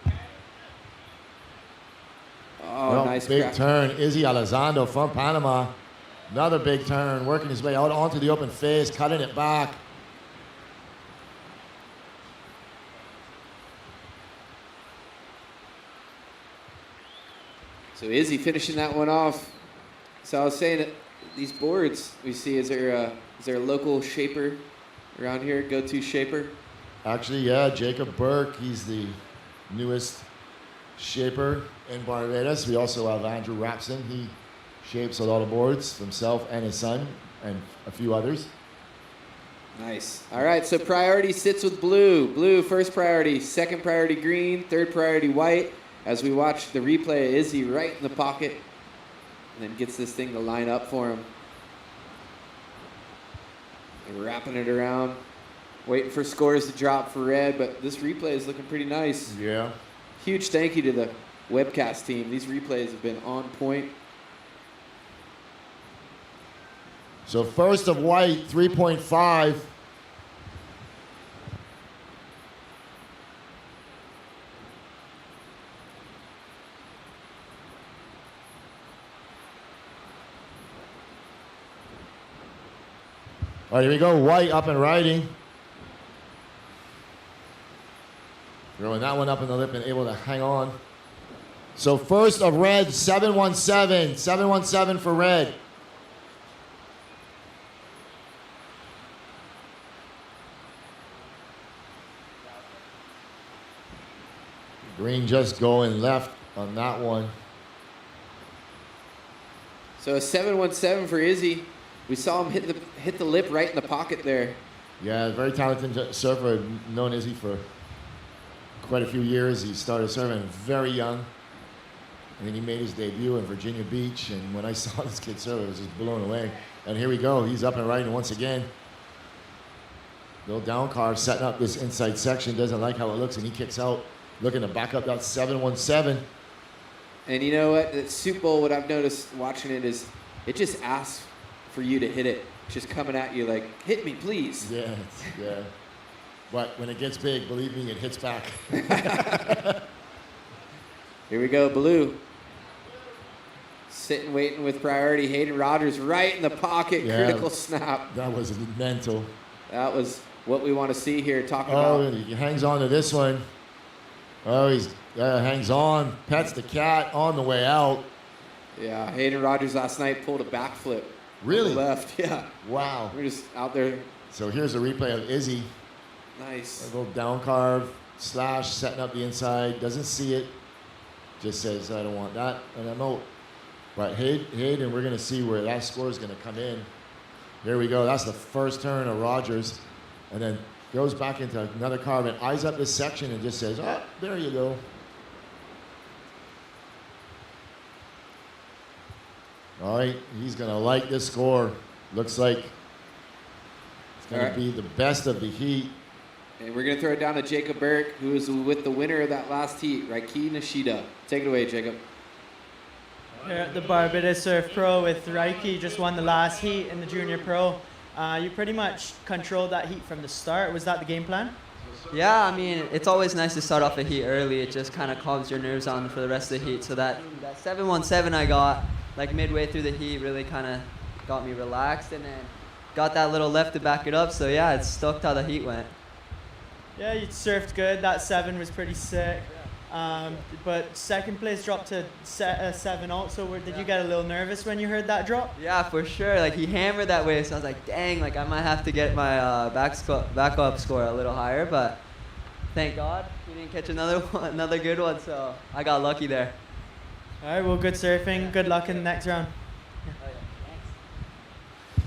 Oh, well, nice big crack. turn. Izzy Elizondo from Panama. Another big turn, working his way out onto the open face, cutting it back. So Izzy finishing that one off. So I was saying that these boards we see, is there a local shaper around here, go-to shaper? Actually, yeah, Jacob Burke, he's the newest shaper in Barbados. We also have Andrew Rapson. He shapes a lot of boards himself and his son and a few others. Nice. All right, so priority sits with blue. Blue, first priority. Second priority, green. Third priority, white. As we watch the replay of Izzy right in the pocket and then gets this thing to line up for him. And wrapping it around. Waiting for scores to drop for red, but this replay is looking pretty nice. Yeah. Huge thank you to the webcast team. These replays have been on point. So first of white, 3.5. All right, here we go. White up and riding. Throwing that one up in the lip and able to hang on. So first of red, 717. 717 for red. Green just going left on that one. So a 717 for Izzy. We saw him hit the lip right in the pocket there. Yeah, very talented surfer. I've known Izzy for quite a few years. He started surfing very young. And then he made his debut in Virginia Beach. And when I saw this kid surf, I was just blown away. And here we go. He's up and riding once again. Little down car setting up this inside section. Doesn't like how it looks, and he kicks out. Looking to back up that 717. And you know what? At Soup Bowl, what I've noticed watching it is it just asks for you to hit it. Just coming at you like, hit me, please. Yeah, yeah. But when it gets big, believe me, it hits back. Here we go, blue. Sitting, waiting with priority. Hayden Rogers right in the pocket. Yeah, critical snap. That was mental. That was what we want to see here. Talking Oh, about. he hangs on to this one. Oh, he's hangs on, pets the cat on the way out. Yeah, Hayden Rogers last night pulled a backflip. Really? Left, yeah. Wow. We're just out there. So here's a replay of Izzy. Nice. A little down carve, slash, setting up the inside. Doesn't see it. Just says, I don't want that, and I'm out. But Hayden, we're going to see where that score is going to come in. There we go. That's the first turn of Rogers. And then goes back into another carve and eyes up this section and just says, oh, there you go. All right, he's going to like this score. Looks like it's going to be the best of the heat. And we're going to throw it down to Jacob Burke, who is with the winner of that last heat, Raiki Nishida. Take it away, Jacob. Here at the Barbados Surf Pro with Raiki, just won the last heat in the Junior Pro. You pretty much controlled that heat from the start. Was that the game plan? Yeah, I mean, it's always nice to start off a heat early. It just kind of calms your nerves down for the rest of the heat. So that 717 I got, like midway through the heat, really kind of got me relaxed, and then got that little left to back it up. So yeah, it's stoked how the heat went. Yeah, you surfed good. That 7 was pretty sick. But second place dropped to 7 also. Did you get a little nervous when you heard that drop? Yeah, for sure. Like he hammered that wave, so I was like, dang, like I might have to get my backup score a little higher. But thank God he didn't catch another good one, so I got lucky there. All right, well, good surfing. Good luck in the next round.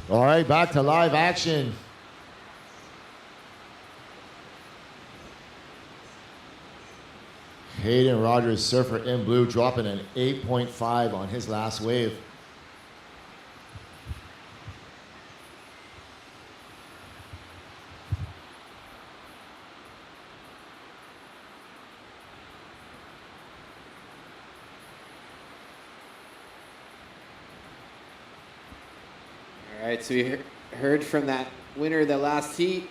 All right, back to live action. Hayden Rogers, surfer in blue, dropping an 8.5 on his last wave. All right, so we heard from that winner of the last heat,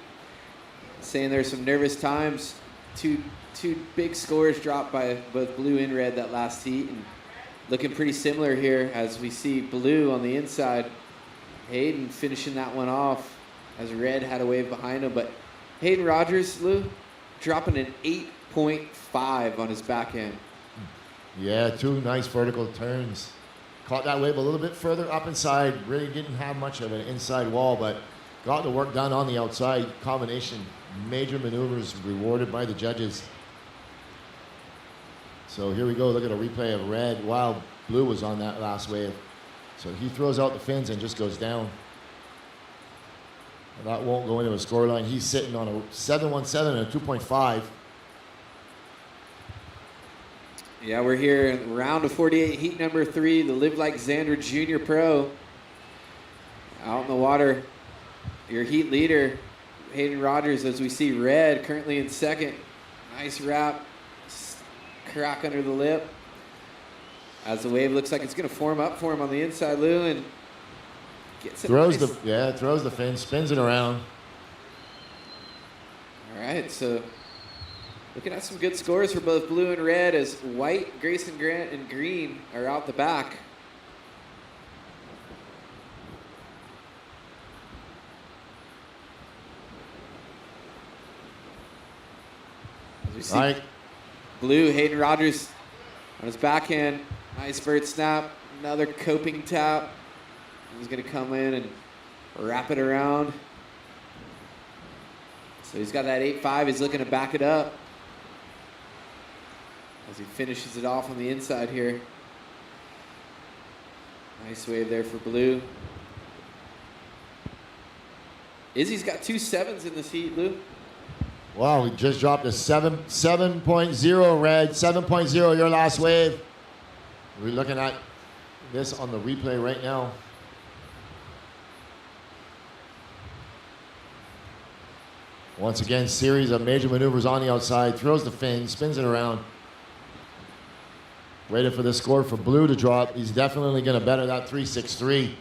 saying there's some nervous times. Two big scores dropped by both blue and red that last heat, and looking pretty similar here as we see blue on the inside. Hayden finishing that one off as red had a wave behind him, but Hayden Rogers, Lou, dropping an 8.5 on his backhand. Yeah, two nice vertical turns. Caught that wave a little bit further up inside. Really didn't have much of an inside wall, but got the work done on the outside. Combination, major maneuvers rewarded by the judges. So here we go. Look at a replay of red. Wow, blue was on that last wave. So he throws out the fins and just goes down. That won't go into a scoreline. He's sitting on a 7.17 and a 2.5. Yeah, we're here in round of 48, heat number 3, the Live Like Zander Junior Pro. Out in the water, your heat leader, Hayden Rogers, as we see red currently in second. Nice wrap, crack under the lip. As the wave looks like it's going to form up for him on the inside, Lou, and gets it. Throws nice. throws the fin, spins it around. All right, so looking at some good scores for both blue and red as white, Grayson Grant, and green are out the back. As we see blue, Hayden Rogers on his backhand. Nice bird snap, another coping tap. He's going to come in and wrap it around. So he's got that 8.5. He's looking to back it up as he finishes it off on the inside here. Nice wave there for blue. Izzy's got 2 7s in this heat, Lou. Wow, we just dropped a 7.0 red, 7.0 your last wave. We're looking at this on the replay right now. Once again, series of major maneuvers on the outside, throws the fin, spins it around. Waited for the score for blue to drop. He's definitely going to better that 3.63.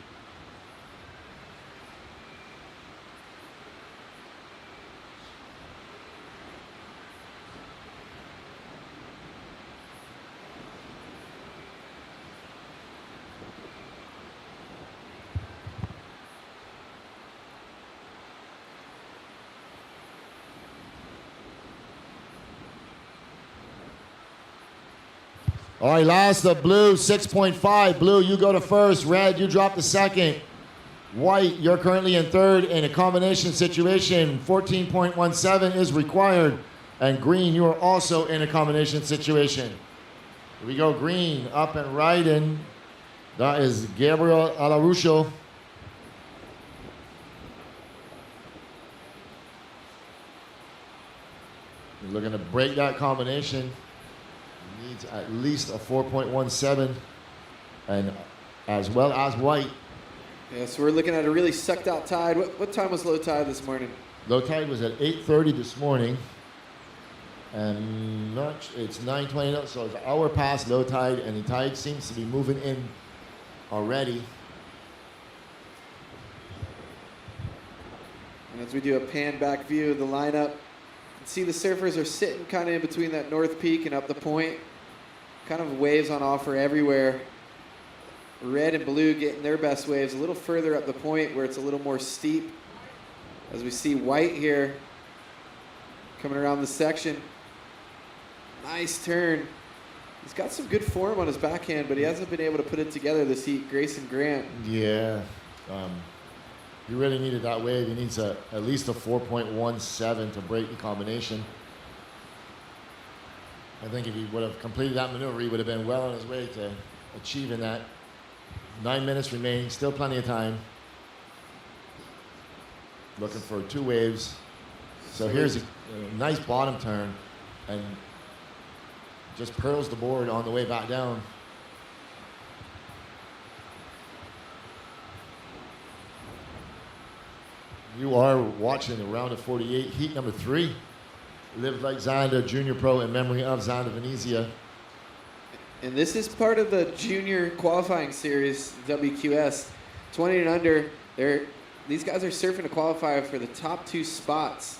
All right, last of blue, 6.5. Blue, you go to first. Red, you drop to second. White, you're currently in third in a combination situation. 14.17 is required. And green, you are also in a combination situation. Here we go, green, up and riding. That is Gabriel Alarucho. You're looking to break that combination. Needs at least a 4.17, and as well as white. Yeah, so we're looking at a really sucked out tide. What time was low tide this morning? Low tide was at 8:30 this morning, and it's 9:20 now, so it's an hour past low tide, and the tide seems to be moving in already. And as we do a pan back view of the lineup, see the surfers are sitting kind of in between that north peak and up the point. Kind of waves on offer everywhere. Red and blue getting their best waves a little further up the point where it's a little more steep. As we see white here coming around the section. Nice turn. He's got some good form on his backhand, but he hasn't been able to put it together this heat. Grayson Grant. Yeah. He really needed that wave. He needs at least a 4.17 to break the combination. I think if he would have completed that maneuver, he would have been well on his way to achieving that. 9 minutes remaining, still plenty of time. Looking for 2 waves. So here's a nice bottom turn and just pearls the board on the way back down. You are watching the round of 48, heat number 3. Live Like Zander Junior Pro in memory of Zander Venezia. And this is part of the junior qualifying series, WQS. 20 and under, these guys are surfing to qualify for the top 2 spots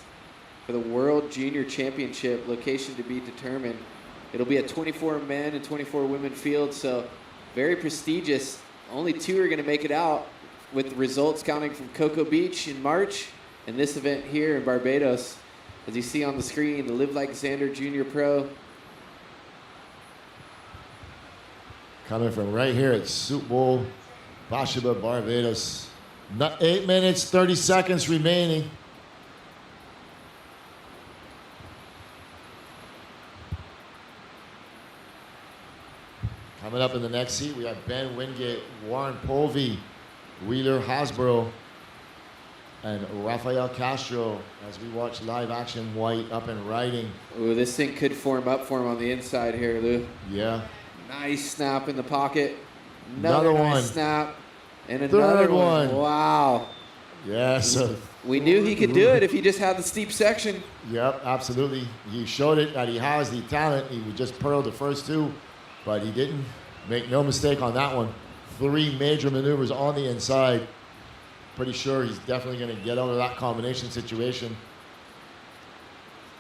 for the World Junior Championship, location to be determined. It'll be a 24 men and 24 women field, so very prestigious. Only 2 are going to make it out, with results counting from Cocoa Beach in March and this event here in Barbados. As you see on the screen, the Live Like Zander Junior Pro. Coming from right here at Soup Bowl, Bashaba, Barbados. 8 minutes, 30 seconds remaining. Coming up in the next heat, we have Ben Wingate, Warren Povey, Wheeler Hasbro, and Rafael Castro as we watch live action White up and riding. Ooh, this thing could form up for him on the inside here, Lou. Yeah. Nice snap in the pocket. Another nice one. Snap. And Third another one. Wow. Yeah, so. We knew he could do it if he just had the steep section. Yep, absolutely. He showed it that he has the talent. He would just pearl the first two, but he didn't. Make no mistake on that one. 3 major maneuvers on the inside. Pretty sure he's definitely going to get out of that combination situation.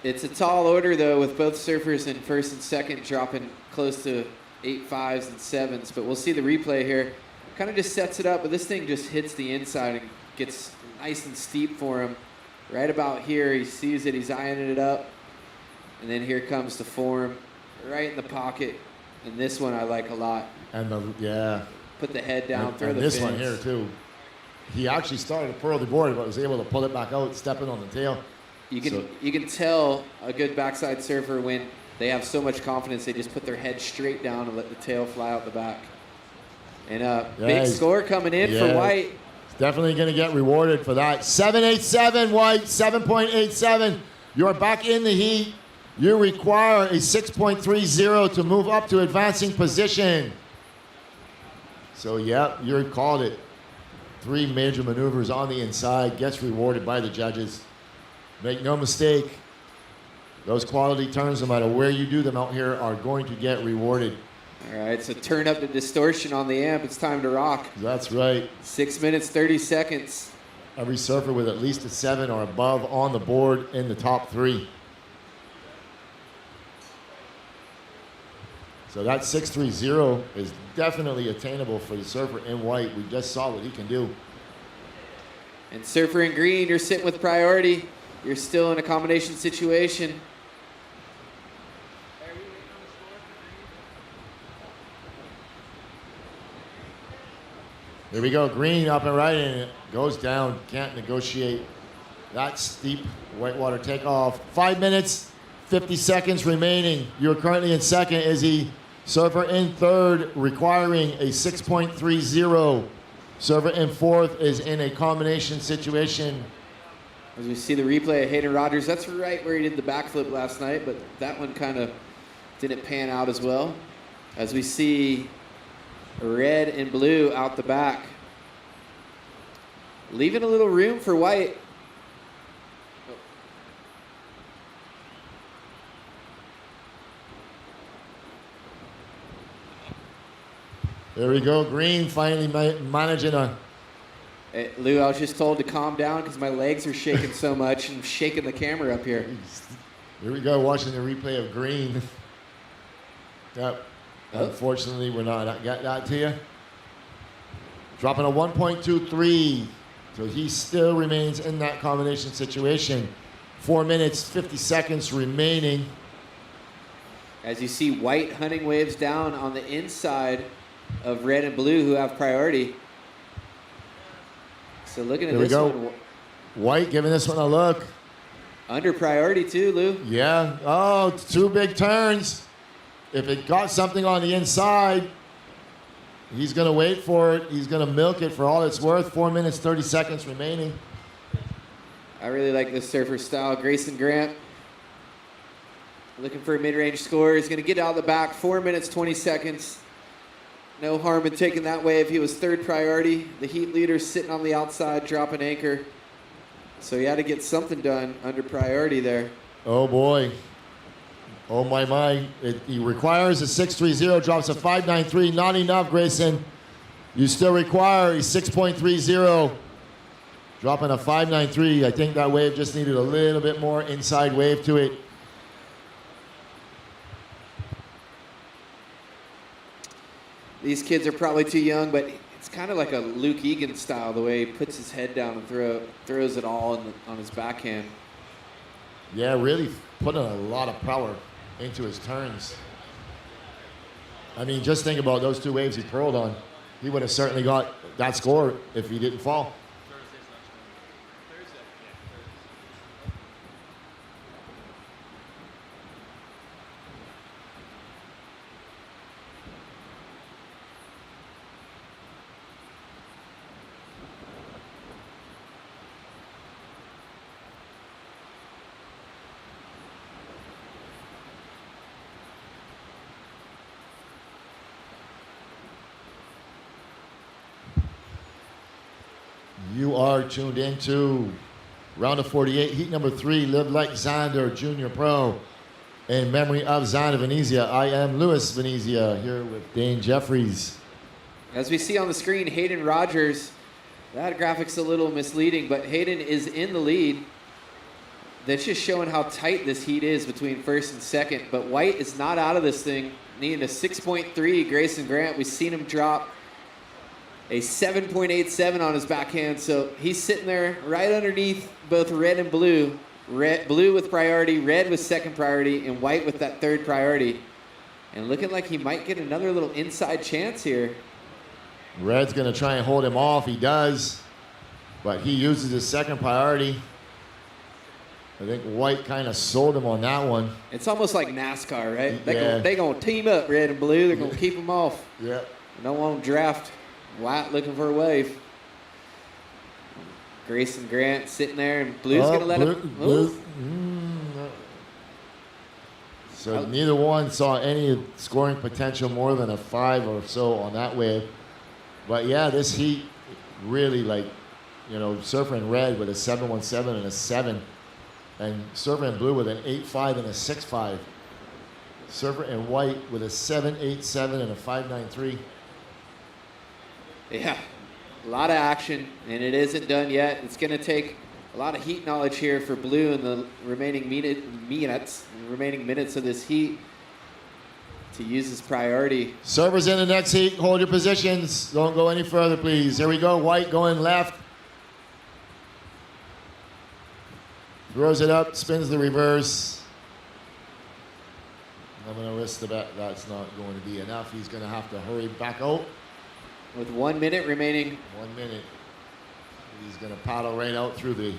It's a tall order, though, with both surfers in first and second dropping close to 8 5s and 7s. But we'll see the replay here. Kind of just sets it up, but this thing just hits the inside and gets nice and steep for him. Right about here, he sees it, he's eyeing it up. And then here comes the form, right in the pocket. And this one I like a lot. And Put the head down, throw and the this fins. one here too. He actually started to pearl the board, but was able to pull it back out, stepping on the tail. You can tell a good backside surfer when they have so much confidence they just put their head straight down and let the tail fly out the back. And big score coming in for White. He's definitely going to get rewarded for that. 7.87 White, 7.87. You're back in the heat. You require a 6.30 to move up to advancing position. So, yeah, you called it. 3 major maneuvers on the inside, gets rewarded by the judges. Make no mistake, those quality turns, no matter where you do them out here, are going to get rewarded. All right, so turn up the distortion on the amp. It's time to rock. That's right. 6 minutes, 30 seconds. Every surfer with at least a 7 or above on the board in the top 3. So that 6.30 is definitely attainable for the surfer in White. We just saw what he can do. And surfer in green, you're sitting with priority. You're still in a combination situation. Here we go, green up and right, and it goes down. Can't negotiate that steep whitewater takeoff. 5 minutes, 50 seconds remaining. You're currently in second, Izzy. Surfer in third, requiring a 6.30. Surfer in fourth is in a combination situation. As we see the replay of Hayden Rogers, that's right where he did the backflip last night, but that one kind of didn't pan out as well. As we see red and blue out the back, leaving a little room for White. There we go, green finally managing a... Hey, Lou, I was just told to calm down because my legs are shaking so much and shaking the camera up here. Here we go, watching the replay of green. Yep. Unfortunately, we're not got that to you. Dropping a 1.23. So he still remains in that combination situation. 4 minutes, 50 seconds remaining. As you see White hunting waves down on the inside of red and blue who have priority. So looking at this one. White giving this one a look. Under priority too, Lou. Yeah. Oh, 2 big turns. If it got something on the inside, he's going to wait for it. He's going to milk it for all it's worth. 4 minutes, 30 seconds remaining. I really like this surfer style. Grayson Grant looking for a mid-range score. He's going to get out of the back. 4 minutes, 20 seconds. No harm in taking that wave. He was third priority. The heat leader sitting on the outside, dropping anchor. So he had to get something done under priority there. Oh, boy. Oh, my. He requires a 6.30, drops a 5.93. Not enough, Grayson. You still require a 6.30. Dropping a 5.93. I think that wave just needed a little bit more inside wave to it. These kids are probably too young, but it's kind of like a Luke Egan style, the way he puts his head down and throws it all on his backhand. Yeah, really putting a lot of power into his turns. I mean, just think about those 2 waves he pearled on. He would have certainly got that score if he didn't fall. You are tuned into round of 48, heat number 3, Live Like Zander, Junior Pro. In memory of Zander Venezia, I am Louis Venezia, here with Dane Jeffries. As we see on the screen, Hayden Rogers, that graphic's a little misleading, but Hayden is in the lead. That's just showing how tight this heat is between first and second. But White is not out of this thing, needing a 6.3. Grayson Grant, we've seen him drop a 7.87 on his backhand. So he's sitting there right underneath both red and blue. Blue with priority, red with second priority, and White with that third priority. And looking like he might get another little inside chance here. Red's going to try and hold him off. He does, but he uses his second priority. I think White kind of sold him on that one. It's almost like NASCAR, right? Yeah. They're going to team up, red and blue. They're going to keep them off. Yeah. No one draft. White looking for a wave. Grayson Grant sitting there, and Blue's going to let him move. So neither one saw any scoring potential more than a 5 or so on that wave. But yeah, this heat really, like, you know, Surfer in red with a 7.17 and a 7. And Surfer in blue with an 8.5 and a 6.5. Surfer in white with a 7.87 and a 5.93. Yeah, a lot of action, and it isn't done yet. It's going to take a lot of heat knowledge here for Blue in the remaining minutes of this heat to use his priority. Servers in the next heat. Hold your positions. Don't go any further, please. Here we go. White going left. Throws it up, spins the reverse. I'm going to risk the bet that's not going to be enough. He's going to have to hurry back out. With 1 minute remaining. 1 minute. He's going to paddle right out through the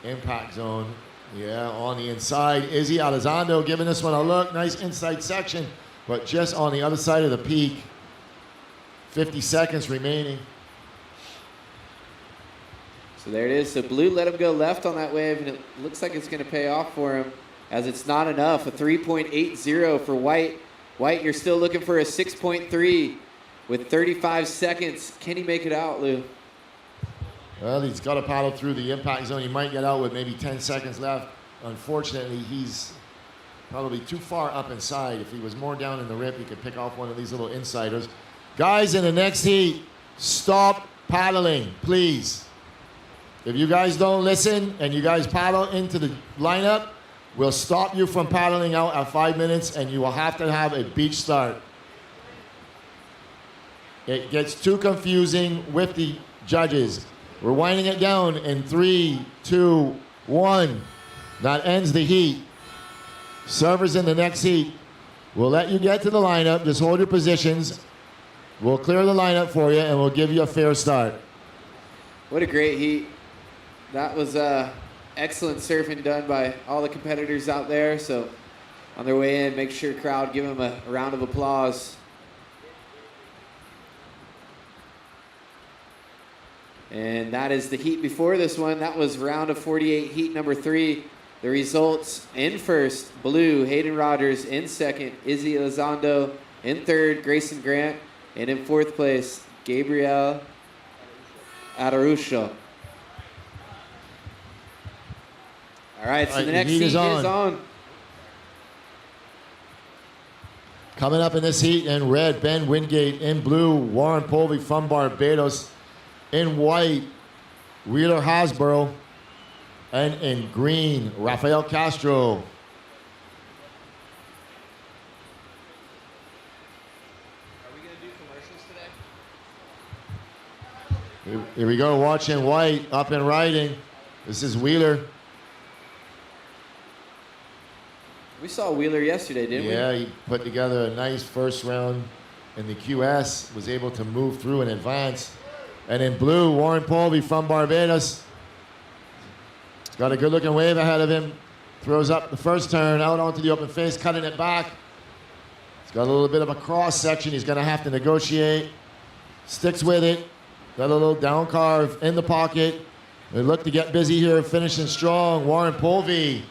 impact zone. Yeah, on the inside. Izzy Elizondo giving this one a look. Nice inside section, but just on the other side of the peak. 50 seconds remaining. So there it is. So Blue let him go left on that wave, and it looks like it's going to pay off for him, as it's not enough. A 3.80 for White. White, you're still looking for a 6.3 with 35 seconds. Can he make it out, Lou? Well, he's got to paddle through the impact zone. He might get out with maybe 10 seconds left. Unfortunately, he's probably too far up inside. If he was more down in the rip, he could pick off one of these little insiders. Guys, in the next heat, stop paddling, please. If you guys don't listen and you guys paddle into the lineup, we'll stop you from paddling out at 5 minutes, and you will have to have a beach start. It gets too confusing with the judges. We're winding it down in 3, 2, 1. That ends the heat. Servers in the next heat. We'll let you get to the lineup. Just hold your positions. We'll clear the lineup for you, and we'll give you a fair start. What a great heat. That was excellent surfing done by all the competitors out there. So on their way in, make sure crowd give them a round of applause. And that is the heat before this one. That was round of 48, heat number 3. The results: in first, Blue, Hayden Rogers; in second, Izzy Elizondo; in third, Grayson Grant; and in fourth place, Gabriel Araujo. All right, so the next heat is on. Coming up in this heat, in red, Ben Wingate; in blue, Warren Povey from Barbados; in white, Wheeler Hasbro; and in green, Rafael Castro. Are we going to do commercials today? Here we go, watching white, up and riding. This is Wheeler. We saw Wheeler yesterday, didn't we? Yeah, he put together a nice first round in the QS, was able to move through and advance. And in blue, Warren Povey from Barbados. He's got a good looking wave ahead of him. Throws up the first turn, out onto the open face, cutting it back. He's got a little bit of a cross section. He's going to have to negotiate. Sticks with it. Got a little down carve in the pocket. They look to get busy here, finishing strong. Warren Povey.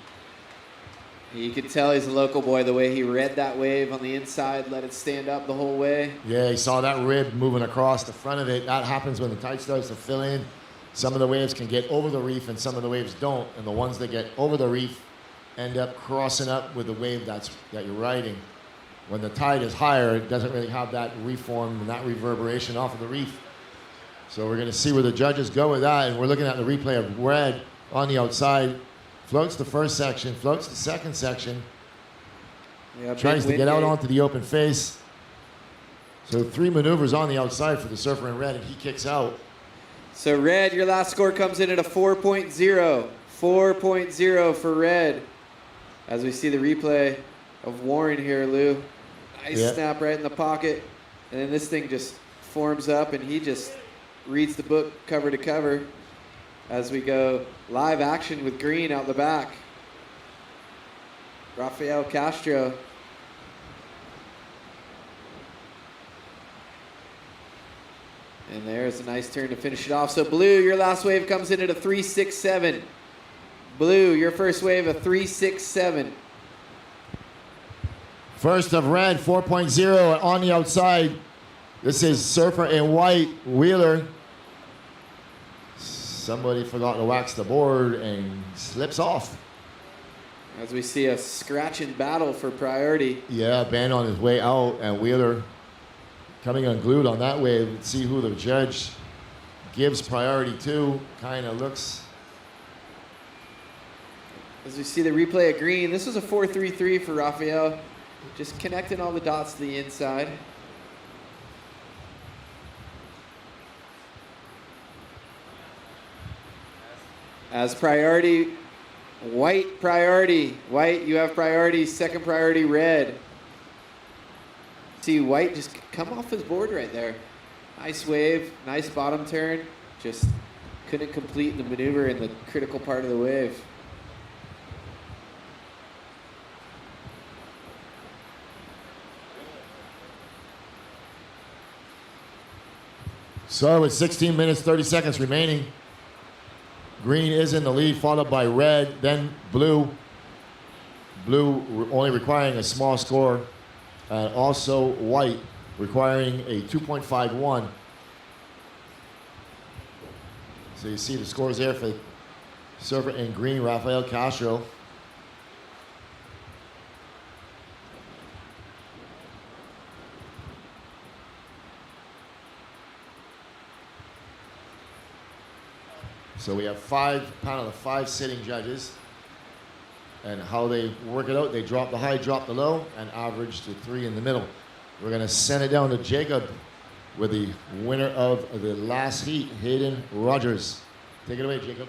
You could tell he's a local boy, the way he read that wave on the inside, let it stand up the whole way. Yeah, he saw that rib moving across the front of it. That happens when the tide starts to fill in. Some of the waves can get over the reef and some of the waves don't. And the ones that get over the reef end up crossing up with the wave that you're riding. When the tide is higher, it doesn't really have that reform and that reverberation off of the reef. So we're going to see where the judges go with that. And we're looking at the replay of Red on the outside. Floats the first section, floats the second section. Yeah, tries to get out onto the open face. So 3 maneuvers on the outside for the surfer in red, and he kicks out. So Red, your last score comes in at a 4.0. 4.0 for Red. As we see the replay of Warren here, Lou. Nice snap right in the pocket. And then this thing just forms up, and he just reads the book cover to cover as we go live action with Green out the back. Rafael Castro. And there's a nice turn to finish it off. So Blue, your last wave comes in at a 3.67. Blue, your first wave, a 3.67. First of Red, 4.0 on the outside. This is surfer in white, Wheeler. Somebody forgot to wax the board and slips off. As we see a scratch and battle for priority. Yeah, Ben on his way out, and Wheeler coming unglued on that wave. Let's see who the judge gives priority to. Kind of looks. As we see the replay of Green, this was a 4.33 for Rafael. Just connecting all the dots to the inside. As priority, White priority. White, you have priority. Second priority, Red. See White just come off his board right there. Nice wave, nice bottom turn. Just couldn't complete the maneuver in the critical part of the wave. So with 16 minutes, 30 seconds remaining, Green is in the lead, followed by Red, then Blue. Blue only requiring a small score, and also White requiring a 2.51. So you see the scores there for server in Green, Rafael Castro. So we have panel of five sitting judges, and how they work it out, they drop the high, drop the low, and average to 3 in the middle. We're gonna send it down to Jacob with the winner of the last heat, Hayden Rogers. Take it away, Jacob.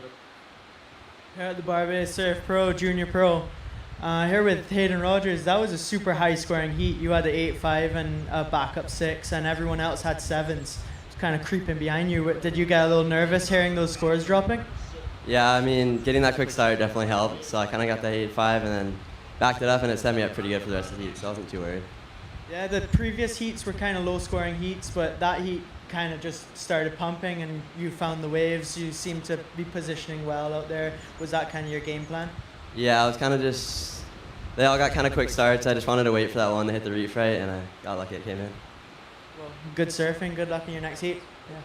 Here at the Barbados Surf Pro, Junior Pro. Here with Hayden Rogers, that was a super high scoring heat. You had the 8.5 and a backup 6, and everyone else had 7s. Kind of creeping behind you. Did you get a little nervous hearing those scores dropping? Yeah, I mean, getting that quick start definitely helped. So I kind of got the 8.5 and then backed it up, and it set me up pretty good for the rest of the heat, so I wasn't too worried. Yeah, the previous heats were kind of low-scoring heats, but that heat kind of just started pumping, and you found the waves. You seemed to be positioning well out there. Was that kind of your game plan? Yeah, I was kind of just... They all got kind of quick starts. I just wanted to wait for that one to hit the reef right, and I got lucky it came in. Well, good surfing. Good luck in your next heat. Yeah.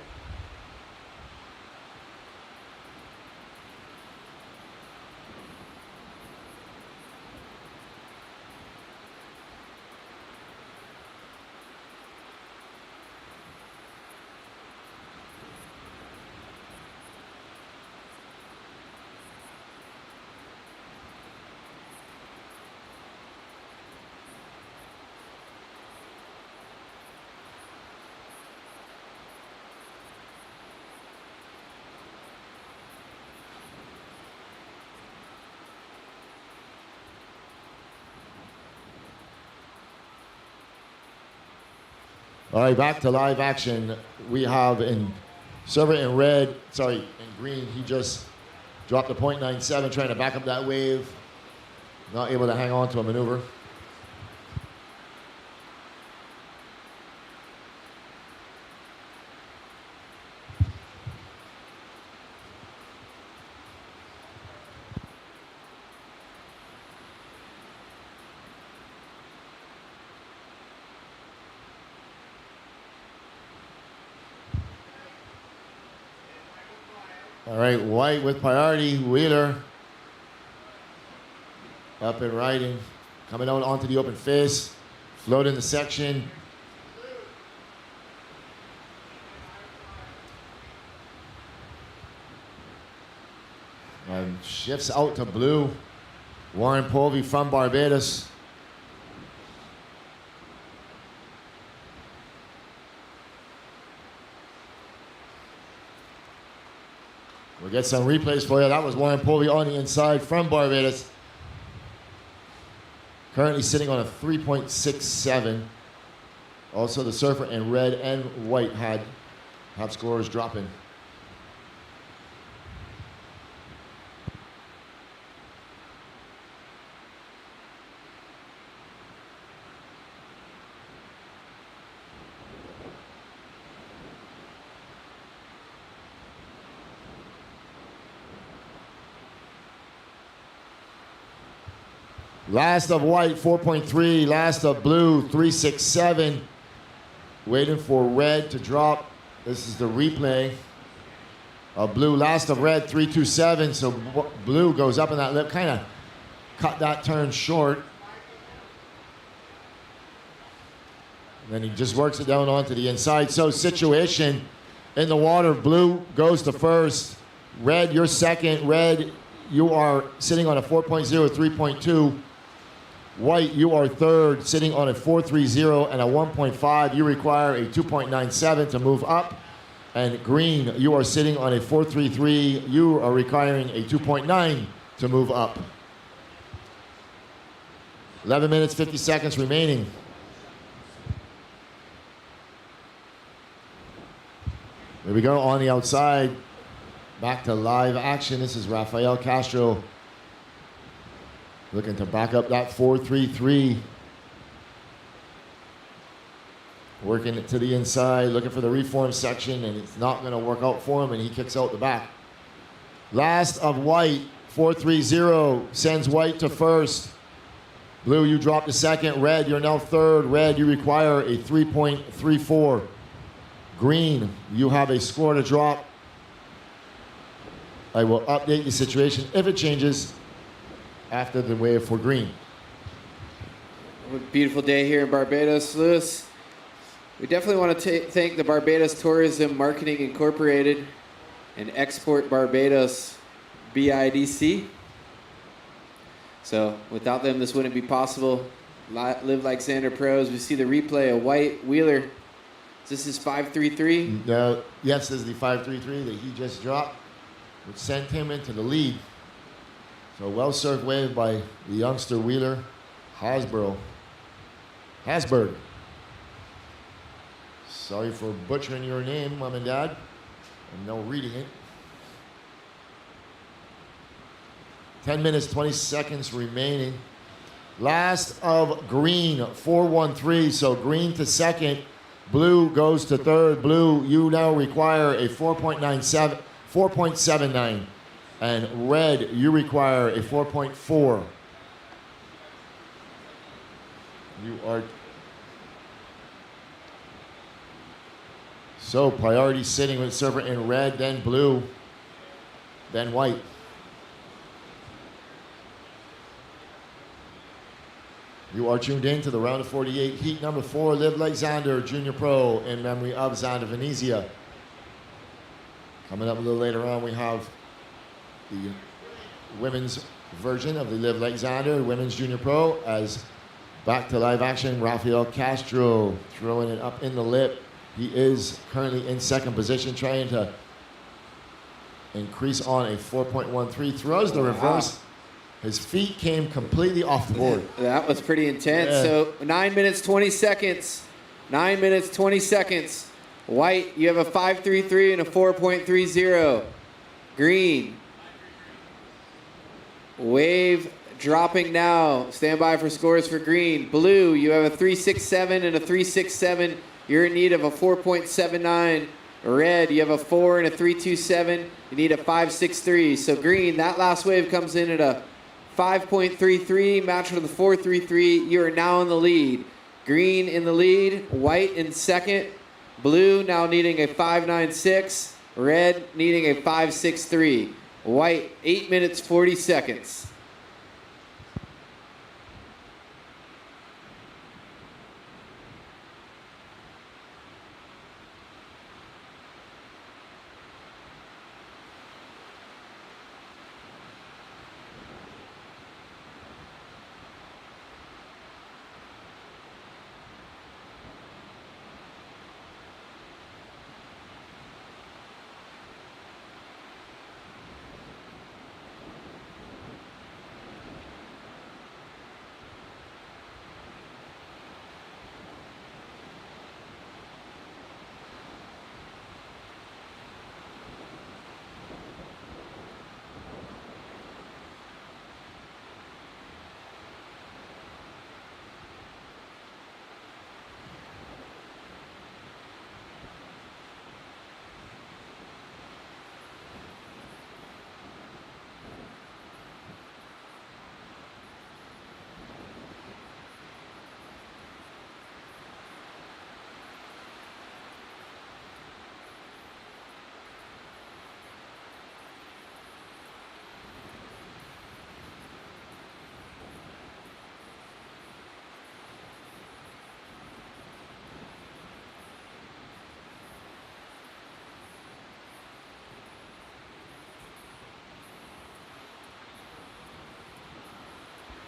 All right, back to live action. We have in server in red, in green, he just dropped a .97 trying to back up that wave. Not able to hang on to a maneuver. All right, white with priority. Wheeler up and riding. Coming out onto the open face. Float in the section. And shifts out to blue. Warren Povey from Barbados. We'll get some replays for you. That was Warren Povey on the inside from Barbados. Currently sitting on a 3.67. Also, the surfer in red and white have scores dropping. Last of white, 4.3. Last of blue, 3.67. Waiting for red to drop. This is the replay of blue. Last of red, 3.27. So blue goes up in that lip, kind of cut that turn short. And then he just works it down onto the inside. So situation in the water, blue goes to first. Red, you're second. Red, you are sitting on a 4.0, 3.2. White, you are third, sitting on a 4.30 and a 1.5. You require a 2.97 to move up. And green, you are sitting on a 4.33. You are requiring a 2.9 to move up. 11 minutes, 50 seconds remaining. Here we go on the outside. Back to live action. This is Rafael Castro looking to back up that 4.33. Working it to the inside, looking for the reform section, and it's not going to work out for him, and he kicks out the back. Last of white, 4.30, sends white to first. Blue, you drop to second. Red, you're now third. Red, you require a 3.34. Green, you have a score to drop. I will update the situation if it changes after the wave for green. What a beautiful day here in Barbados, Lewis. We definitely want to thank the Barbados Tourism Marketing Incorporated and Export Barbados BIDC. So without them, this wouldn't be possible. Live Like Zander Pros. We see the replay of White Wheeler. This is 5.33. Yes, this is the 5.33 that he just dropped, which sent him into the lead. So well-served wave by the youngster Wheeler Hasberg. Sorry for butchering your name, Mom and Dad. I'm now reading it. 10 minutes, 20 seconds remaining. Last of green, 4.13. So green to second. Blue goes to third. Blue, you now require a 4.79. And red, you require a 4.4. You are... So priority sitting with server in red, then blue, then white. You are tuned in to the round of 48, heat number 4, Live Like Zander, Junior Pro, in memory of Zander Venezia. Coming up a little later on, we have the women's version of the Live Like Zander, Women's Junior Pro, as back to live action, Rafael Castro throwing it up in the lip. He is currently in second position, trying to increase on a 4.13. Throws the reverse. Wow. His feet came completely off the board. That was pretty intense. Yeah. So 9 minutes, 20 seconds. 9 minutes, 20 seconds. White, you have a 5.33 and a 4.30. Green. Wave dropping now. Stand by for scores for green. Blue, you have a 3.67 and a 3.67. You're in need of a 4.79. Red, you have a 4 and a 3.27. You need a 5.63. So green, that last wave comes in at a 5.33, matched with a 4.33. You are now in the lead. Green in the lead, white in second. Blue now needing a 5.96. Red needing a 5.63. White, 8 minutes, 40 seconds.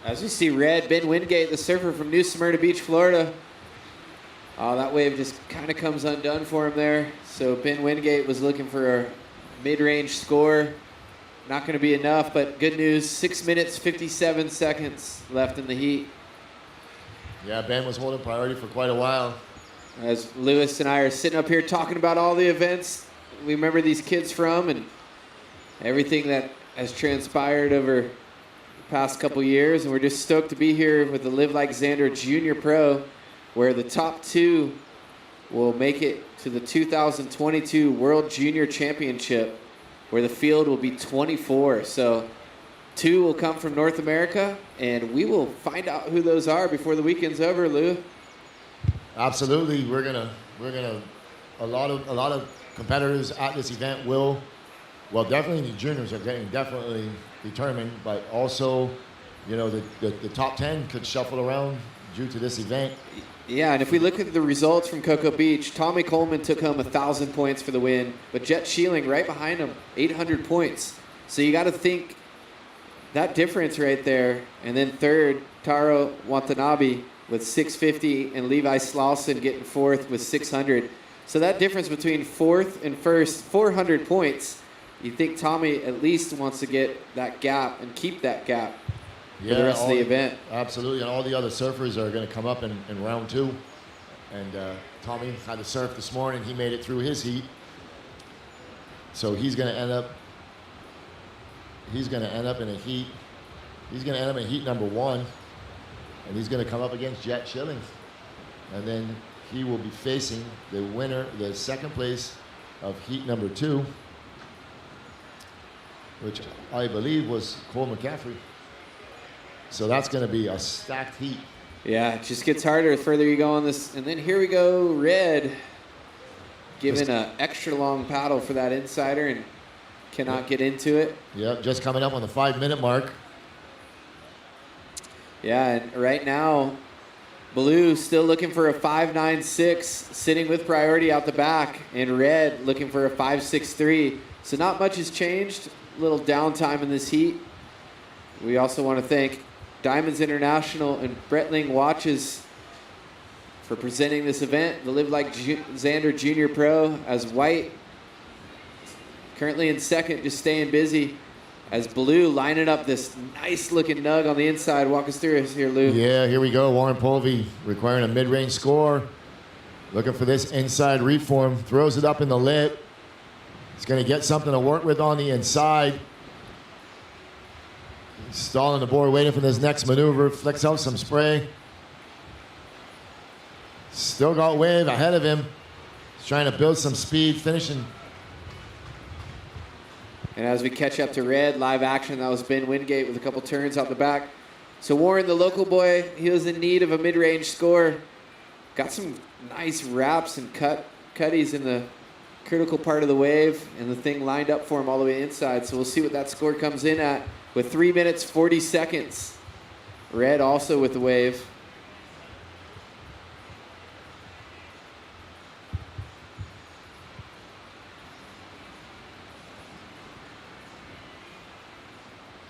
As we see red, Ben Wingate, the surfer from New Smyrna Beach, Florida. Oh, that wave just kind of comes undone for him there. So Ben Wingate was looking for a mid-range score. Not going to be enough, but good news, 6 minutes, 57 seconds left in the heat. Yeah, Ben was holding priority for quite a while. As Lewis and I are sitting up here talking about all the events we remember these kids from and everything that has transpired over past couple years, and we're just stoked to be here with the Live Like Zander Junior Pro, where the top two will make it to the 2022 World Junior Championship, where the field will be 24. So 2 will come from North America, and we will find out who those are before the weekend's over, Lou. Absolutely, we're gonna a lot of competitors at this event will, well, definitely the juniors are getting definitely determined, but also, you know, the top 10 could shuffle around due to this event. Yeah, and if we look at the results from Cocoa Beach, Tommy Coleman took home 1,000 points for the win, but Jet Sheeling right behind him, 800 points. So you got to think that difference right there. And then third, Taro Watanabe with 650 and Levi Slauson getting fourth with 600. So that difference between fourth and first, 400 points. You think Tommy at least wants to get that gap and keep that gap for the rest of the event. Absolutely, and all the other surfers are going to come up in round 2. And Tommy had to surf this morning. He made it through his heat. So he's going to end up in a heat. He's going to end up in heat number 1. And he's going to come up against Jet Shilling. And then he will be facing the winner, the second place of heat number 2, which I believe was Cole McCaffrey. So that's going to be a stacked heat. Yeah, it just gets harder the further you go on this. And then here we go, red, giving an extra long paddle for that insider and cannot get into it. Yep, just coming up on the 5-minute mark. Yeah, and right now, blue still looking for a 5.96, sitting with priority out the back, and red looking for a 5.63. So not much has changed. A little downtime in this heat. We also want to thank Diamonds International and Breitling Watches for presenting this event, the Live Like Zander Junior Pro, as white currently in second, just staying busy, as blue lining up this nice looking nug on the inside. Walk us through this here, Lou. Yeah, here we go. Warren Povey requiring a mid-range score. Looking for this inside reform. Throws it up in the lip. He's going to get something to work with on the inside. Stalling the board, waiting for this next maneuver. Flicks out some spray. Still got wave ahead of him. He's trying to build some speed, finishing. And as we catch up to red, live action, that was Ben Wingate with a couple turns out the back. So Warren, the local boy, he was in need of a mid-range score. Got some nice wraps and cutties in the critical part of the wave, and the thing lined up for him all the way inside. So we'll see what that score comes in at with 3 minutes, 40 seconds. Red also with the wave.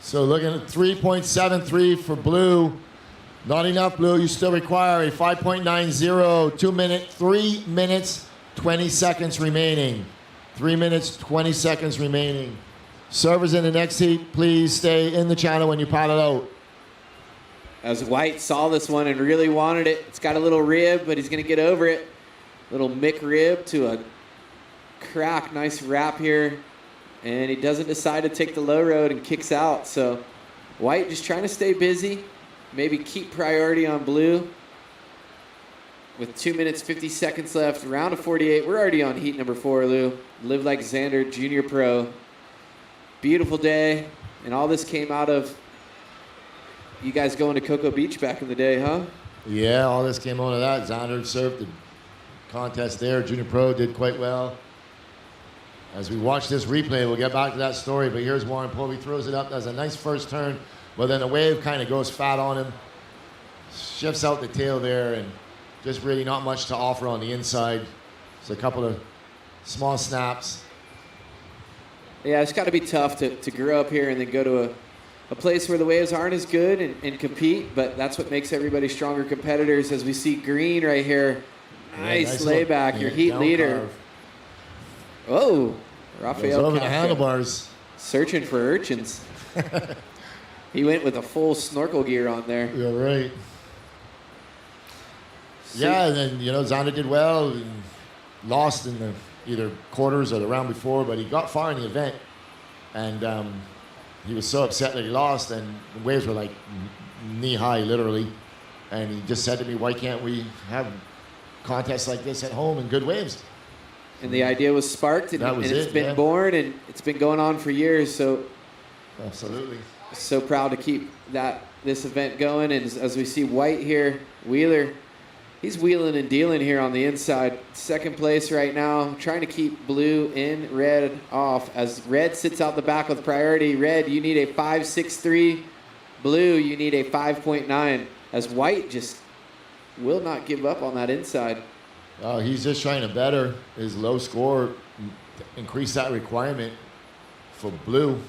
So looking at 3.73 for blue. Not enough, blue. You still require a 5.90, 3 minutes, 20 seconds remaining. 3 minutes, 20 seconds remaining. Servers in the next heat, please stay in the channel when you paddle out. As White saw this one and really wanted it. It's got a little rib, but he's going to get over it. Little Mick rib to a crack. Nice wrap here. And he doesn't decide to take the low road and kicks out. So White just trying to stay busy. Maybe keep priority on blue. With 2 minutes, 50 seconds left. Round of 48. We're already on heat number 4, Lou. Live Like Zander, Junior Pro. Beautiful day. And all this came out of you guys going to Cocoa Beach back in the day, huh? Yeah, all this came out of that. Zander served the contest there. Junior Pro did quite well. As we watch this replay, we'll get back to that story, but here's Warren Pope. He throws it up, does a nice first turn, but then the wave kind of goes fat on him, shifts out the tail there, and just really not much to offer on the inside. Just a couple of small snaps. Yeah, it's got to be tough to grow up here and then go to a place where the waves aren't as good and compete, but that's what makes everybody stronger competitors. As we see green right here, nice layback, your heat leader. Carve. Oh, Rafael over the Castro. handlebars. Searching for urchins. He went with a full snorkel gear on there. You're right. Yeah, and then, Zander did well and lost in the either quarters or the round before, but he got far in the event. And he was so upset that he lost, and the waves were like knee-high, literally. And he just said to me, why can't we have contests like this at home in good waves? And the idea was sparked, and, it's been yeah. born, and it's been going on for years. So, Absolutely. so proud to keep this event going. And as we see White here, Wheeler, he's wheeling and dealing here on the inside. Second place right now, trying to keep blue in, red off. As red sits out the back with priority. Red, you need a 5.63. Blue, you need a 5.9. As White just will not give up on that inside. Oh, he's just trying to better his low score, increase that requirement for blue.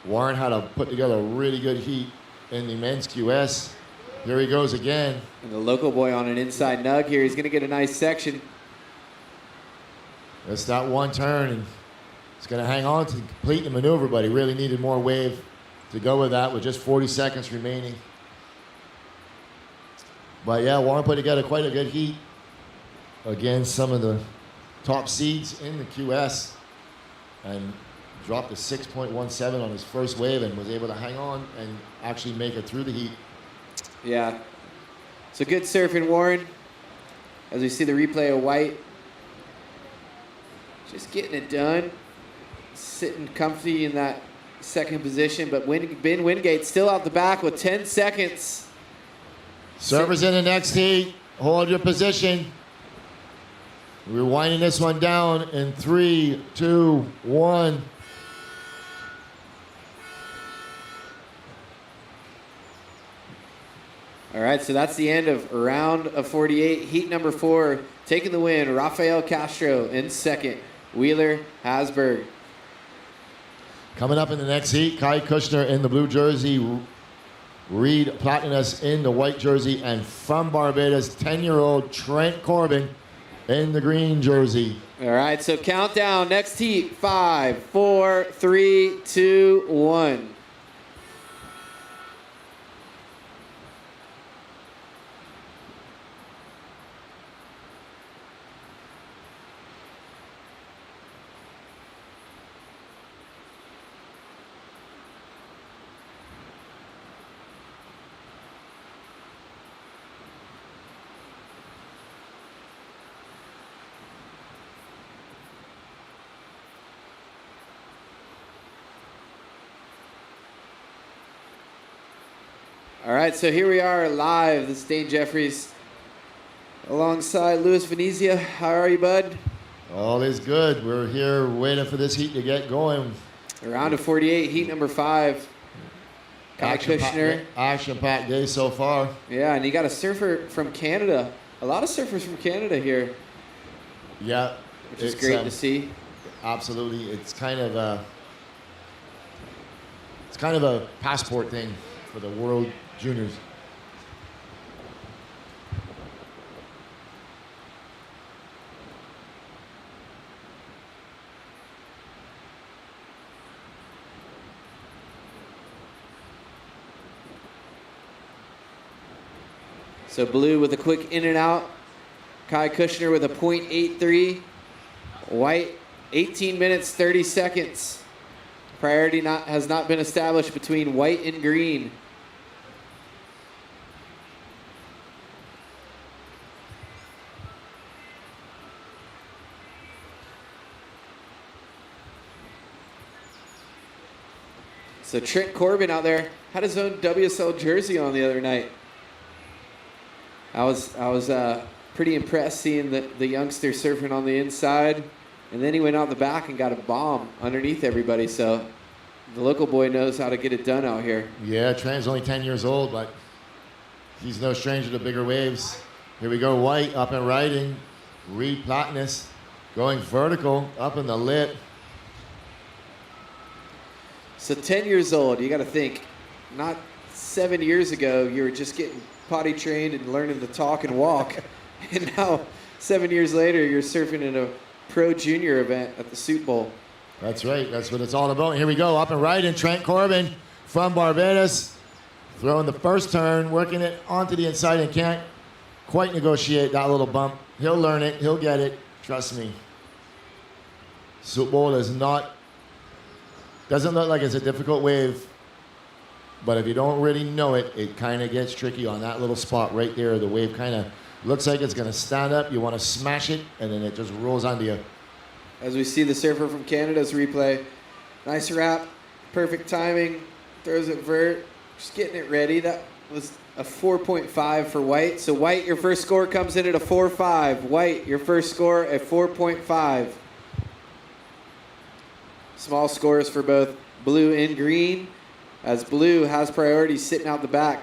Warren had to put together a really good heat in the men's QS. Here he goes again. And the local boy on an inside nug here. He's going to get a nice section. That's that one turn, and he's going to hang on to complete the maneuver, but he really needed more wave to go with that with just 40 seconds remaining. But yeah, Warren put together quite a good heat against some of the top seeds in the QS and dropped a 6.17 on his first wave and was able to hang on and actually make it through the heat. Yeah. So good surfing, Warren. As we see the replay of White. Just getting it done. Sitting comfy in that second position, but Ben Wingate still out the back with 10 seconds. Servers in the next heat. Hold your position. We're winding this one down in 3, 2, 1. All right, so that's the end of round of 48. Heat number 4, taking the win, Rafael Castro in second, Wheeler Hasberg. Coming up in the next heat, Kai Kushner in the blue jersey, Reed Platinas in the white jersey, and from Barbados, 10-year-old Trent Corbin in the green jersey. All right, so countdown. Next heat, 5, 4, 3, 2, 1. All right, so here we are live. This is Dane Jeffries alongside Louis Venezia. How are you, bud? All is good. We're here waiting for this heat to get going. Round of 48, heat number 5. Kai Kushner. Action-packed day so far. Yeah, and you got a surfer from Canada. A lot of surfers from Canada here, Yeah. which is great to see. Absolutely. It's kind of a passport thing for the World Juniors. So Blue with a quick in and out. Kai Kushner with a .83. White, 18 minutes, 30 seconds. Priority has not been established between white and green. So Trent Corbin out there had his own WSL jersey on the other night. I was pretty impressed seeing the youngster surfing on the inside, and then he went out the back and got a bomb underneath everybody. So the local boy knows how to get it done out here. Yeah, Trent's only 10 years old, but he's no stranger to bigger waves. Here we go, White up and riding. Reed Platnus going vertical up in the lip. So 10 years old, you got to think, not 7 years ago, you were just getting potty trained and learning to talk and walk. And now, 7 years later, you're surfing in a pro junior event at the Suit Bowl. That's right. That's what it's all about. Here we go. Up and riding. Trent Corbin from Barbados. Throwing the first turn, working it onto the inside and can't quite negotiate that little bump. He'll learn it. He'll get it. Trust me. Suit Bowl doesn't look like it's a difficult wave. But if you don't really know it, it kind of gets tricky on that little spot right there. The wave kind of looks like it's going to stand up. You want to smash it, and then it just rolls onto you. As we see the surfer from Canada's replay. Nice wrap, perfect timing, throws it vert, just getting it ready. That was a 4.5 for White. So White, your first score comes in at a 4.5. White, your first score at 4.5. Small scores for both Blue and Green, as Blue has priority sitting out the back.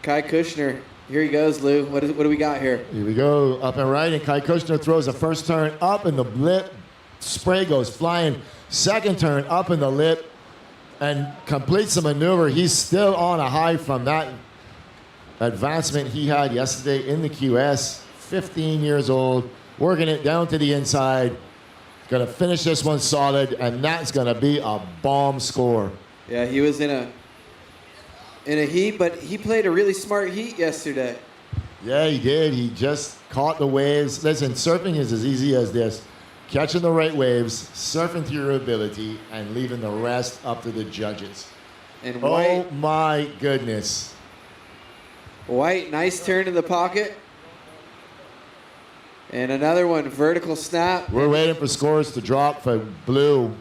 Kai Kushner, here he goes, Lou. What do we got here? Here we go, up and right, and Kai Kushner throws the first turn up in the lip. Spray goes flying. Second turn up in the lip and completes the maneuver. He's still on a high from that advancement he had yesterday in the QS. 15 years old, working it down to the inside. Gonna finish this one solid, and that's gonna be a bomb score. Yeah, he was in a heat, but he played a really smart heat yesterday. Yeah, he did. He just caught the waves. Listen, surfing is as easy as this. Catching the right waves, surfing to your ability, and leaving the rest up to the judges. And White, oh my goodness. White, nice turn in the pocket. And another one, vertical snap. We're waiting for scores to drop for Blue.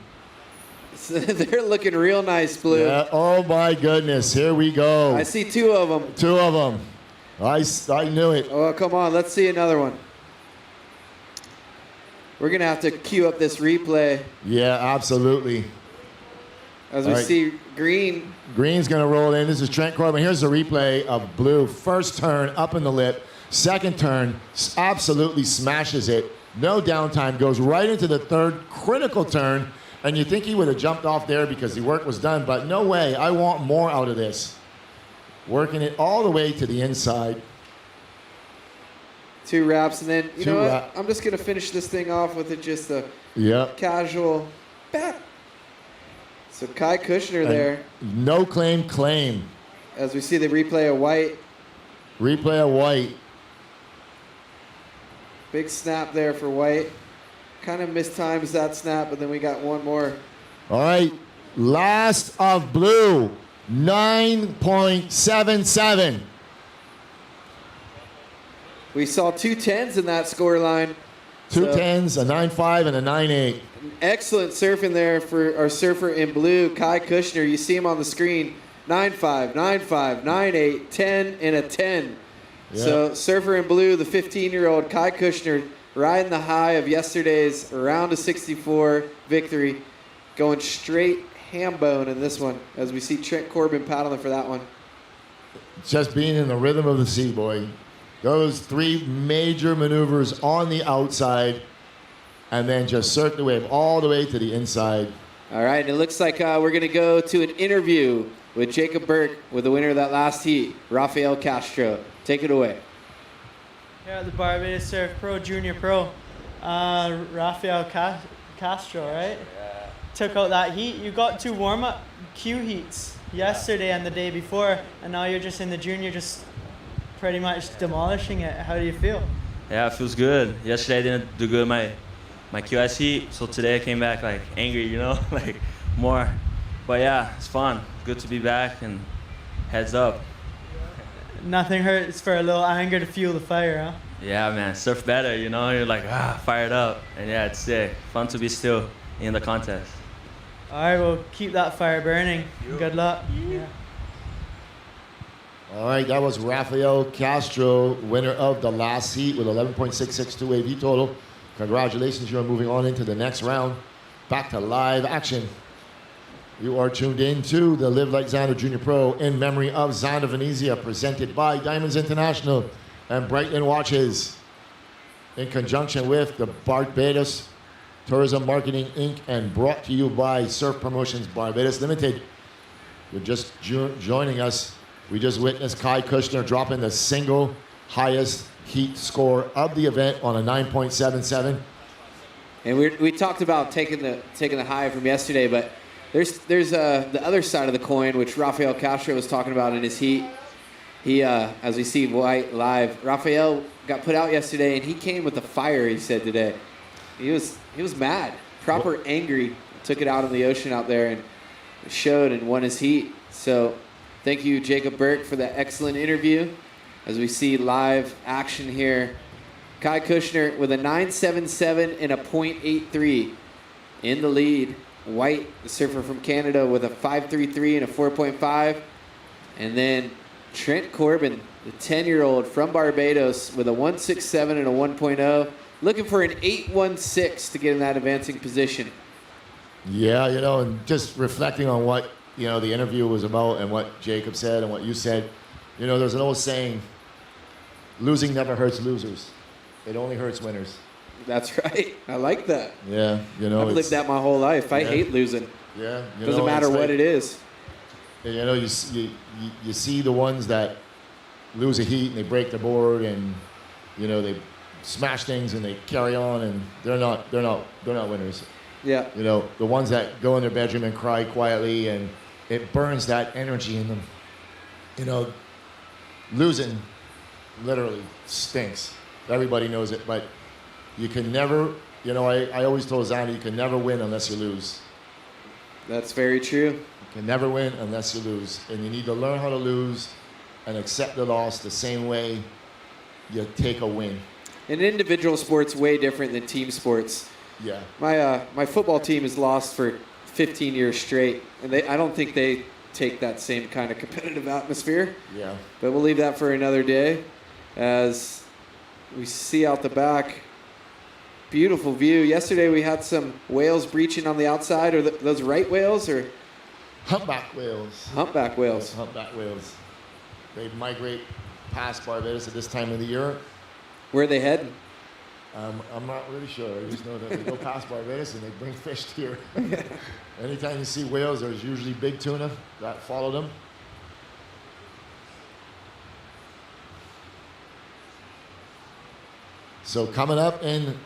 They're looking real nice, Blue. Yeah, oh my goodness, here we go. I see two of them. Two of them. I knew it. Oh, come on, let's see another one. We're going to have to queue up this replay. Yeah, absolutely. As we see Green. Green's going to roll in. This is Trent Corbin. Here's the replay of Blue. First turn up in the lip. Second turn, absolutely smashes it. No downtime. Goes right into the third critical turn. And you think he would have jumped off there because the work was done. But no way. I want more out of this. Working it all the way to the inside. Two wraps, and then, you know what? I'm just going to finish this thing off with just a casual bat. So Kai Kushner there. No claim. As we see the replay of White. Replay of White. Big snap there for White. Kind of mistimes that snap, but then we got one more. All right. Last of Blue. 9.77. We saw two 10s in that score line. Two 10s, a 9.5, and a 9.8. Excellent surfing there for our surfer in blue, Kai Kushner. You see him on the screen. 9.5, 9.5, 9.8, 10, and a 10. Yeah. So surfer in blue, the 15-year-old Kai Kushner, riding the high of yesterday's round of 64 victory, going straight ham bone in this one as we see Trent Corbin paddling for that one. Just being in the rhythm of the sea, boy. Those 3 major maneuvers on the outside, and then just circle the wave all the way to the inside. All right, and it looks like we're going to go to an interview with Jacob Burke with the winner of that last heat, Rafael Castro. Take it away. Here at the Barbados Surf Pro Junior Pro, Rafael Castro, right? Yeah. Took out that heat. You got 2 warm-up Q heats yesterday and the day before, and now you're just in the junior, just pretty much demolishing it. How do you feel? Yeah, it feels good. Yesterday I didn't do good my QS heat, so today I came back like angry, you know, like more. But yeah, it's fun. Good to be back and heads up. Nothing hurts for a little anger to fuel the fire, huh? Yeah, man, surf better, you know. You're like fired up, and yeah, it's sick. Fun to be still in the contest. All right, well, keep that fire burning. Good luck. Yeah. All right, that was Rafael Castro, winner of the last heat with 11.662 AV total. Congratulations, you're moving on into the next round. Back to live action. You are tuned in to the Live Like Zander Junior Pro in memory of Zander Venezia, presented by Diamonds International and Breitling Watches, in conjunction with the Barbados Tourism Marketing Inc. and brought to you by Surf Promotions Barbados Limited. You're just joining us. We just witnessed Kai Kushner dropping the single highest heat score of the event on a 9.77. And we talked about taking the high from yesterday, but there's the other side of the coin, which Rafael Castro was talking about in his heat. He, as we see White live, Rafael got put out yesterday, and he came with the fire. He said today, he was mad, proper angry. Took it out in the ocean out there and showed and won his heat. So, thank you, Jacob Burke, for that excellent interview. As we see live action here, Kai Kushner with a 9.77 and a .83 in the lead. White, the surfer from Canada, with a 5.33 and a 4.5. And then Trent Corbin, the 10-year-old from Barbados, with a 1.67 and a 1.0. Looking for an 8.16 to get in that advancing position. Yeah, you know, and just reflecting on what, you know, the interview was about and what Jacob said and what you said, you know, there's an old saying, losing never hurts losers. It only hurts winners. That's right. I like that. Yeah, you know. I've lived that my whole life. I hate losing. Yeah. Doesn't matter what it is. You know, you see the ones that lose a heat and they break the board and, you know, they smash things and they carry on and they're not winners. Yeah. You know, the ones that go in their bedroom and cry quietly and it burns that energy in them. You know, losing literally stinks. Everybody knows it, but you can never, you know, I always told Zander, you can never win unless you lose. That's very true. You can never win unless you lose. And you need to learn how to lose and accept the loss the same way you take a win. In individual sports, way different than team sports. Yeah. My football team has lost for 15 years straight, and I don't think they take that same kind of competitive atmosphere. Yeah. But we'll leave that for another day. As we see out the back, beautiful view. Yesterday we had some whales breaching on the outside. Are those right whales or? Humpback whales. Humpback whales. Yeah, humpback whales. They migrate past Barbados at this time of the year. Where are they heading? I'm not really sure. I just know that they go past Barbados and they bring fish here. Anytime you see whales, there's usually big tuna that follow them. So coming up in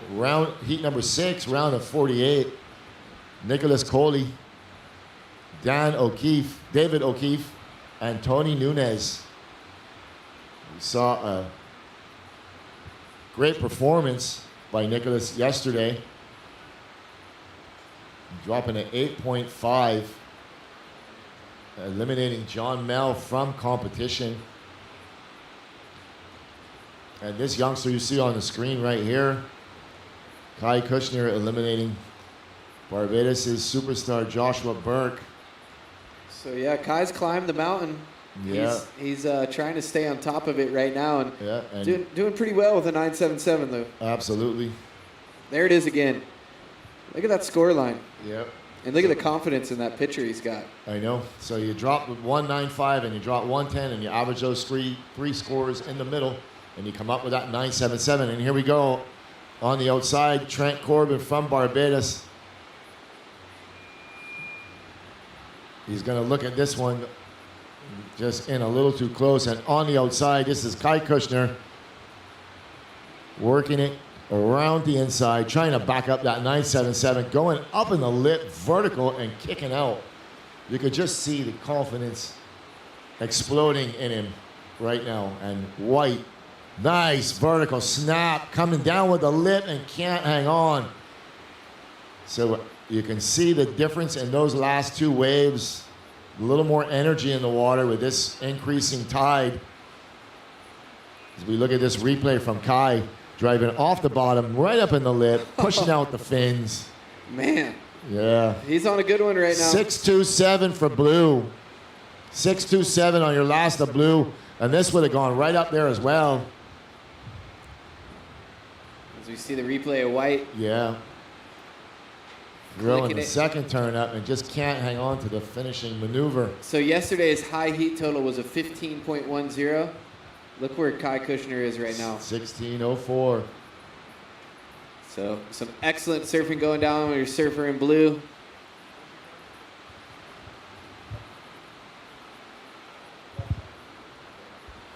heat number 6, round of 48, Nicholas Coley, David O'Keefe, and Tony Nunez. We saw a great performance by Nicholas yesterday, dropping an 8.5, eliminating John Mel from competition. And this youngster you see on the screen right here, Kai Kushner, eliminating Barbados' superstar Joshua Burke. So yeah, Kai's climbed the mountain. Yeah. He's trying to stay on top of it right now and, Yeah, and doing pretty well with a 9.77 though. absolutely. There it is again. Look at that score line. Yep. And look at the confidence in that pitcher he's got. I know. So you drop 195 and you drop 110 and you average those three scores in the middle and you come up with that 977. And here we go on the outside, Trent Corbin from Barbados. He's going to look at this one just in a little too close. And on the outside, this is Kai Kushner working it around the inside, trying to back up that 977, going up in the lip, vertical, and kicking out. You could just see the confidence exploding in him right now. And White, nice vertical snap, coming down with the lip and can't hang on. So you can see the difference in those last two waves. A little more energy in the water with this increasing tide. As we look at this replay from Kai, driving off the bottom, right up in the lip, pushing out the fins. Man. Yeah. He's on a good one right now. 627 for blue. 627 on your last of blue. And this would have gone right up there as well. As we see the replay of White. Yeah. Throwing Clicking the it. second turn up and just can't hang on to the finishing maneuver. So yesterday's high heat total was a 15.10. Look where Kai Kushner is right now. 1604. So some excellent surfing going down with your surfer in blue.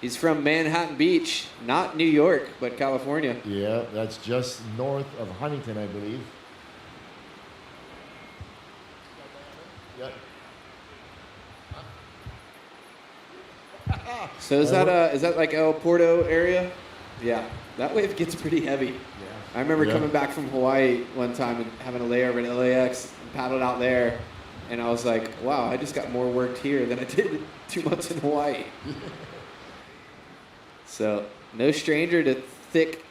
He's from Manhattan Beach, not New York, but California. Yeah, that's just north of Huntington, I believe. Yep. So is that like El Porto area? Yeah, that wave gets pretty heavy. Yeah. I remember Yeah. coming back from Hawaii one time and having a layover at LAX and paddled out there, and I was like, wow, I just got more worked here than I did 2 months in Hawaii. So no stranger to thick,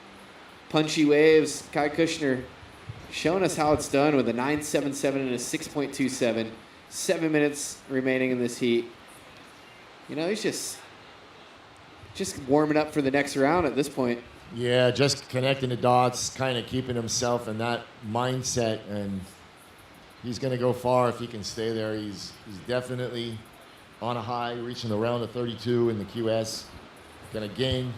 punchy waves. Kai Kushner showing us how it's done with a 9.77 and a 6.27. 7 minutes remaining in this heat. You know, he's just warming up for the next round at this point. Yeah, just connecting the dots, kind of keeping himself in that mindset, and he's going to go far if he can stay there. He's definitely on a high, reaching the round of 32 in the QS. Going to gain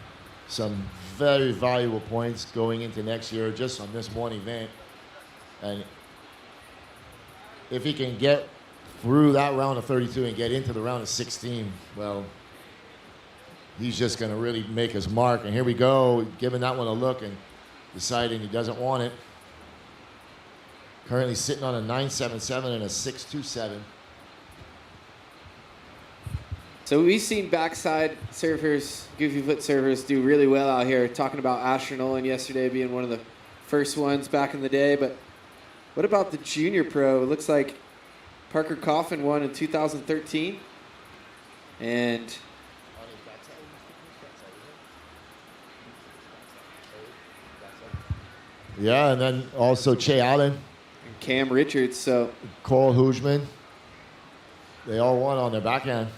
some very valuable points going into next year just on this one event. And if he can get through that round of 32 and get into the round of 16, well, he's just going to really make his mark. And here we go, giving that one a look and deciding he doesn't want it. Currently sitting on a 9.77 and a 6.27. So we've seen backside surfers, goofy foot surfers, do really well out here. Talking about Asher Nolan yesterday being one of the first ones back in the day. But what about the junior pro? It looks like Parker Coffin won in 2013. And Yeah, and then also Che Allen, Cam Richards. So Cole Hoojman. They all won on their backhand.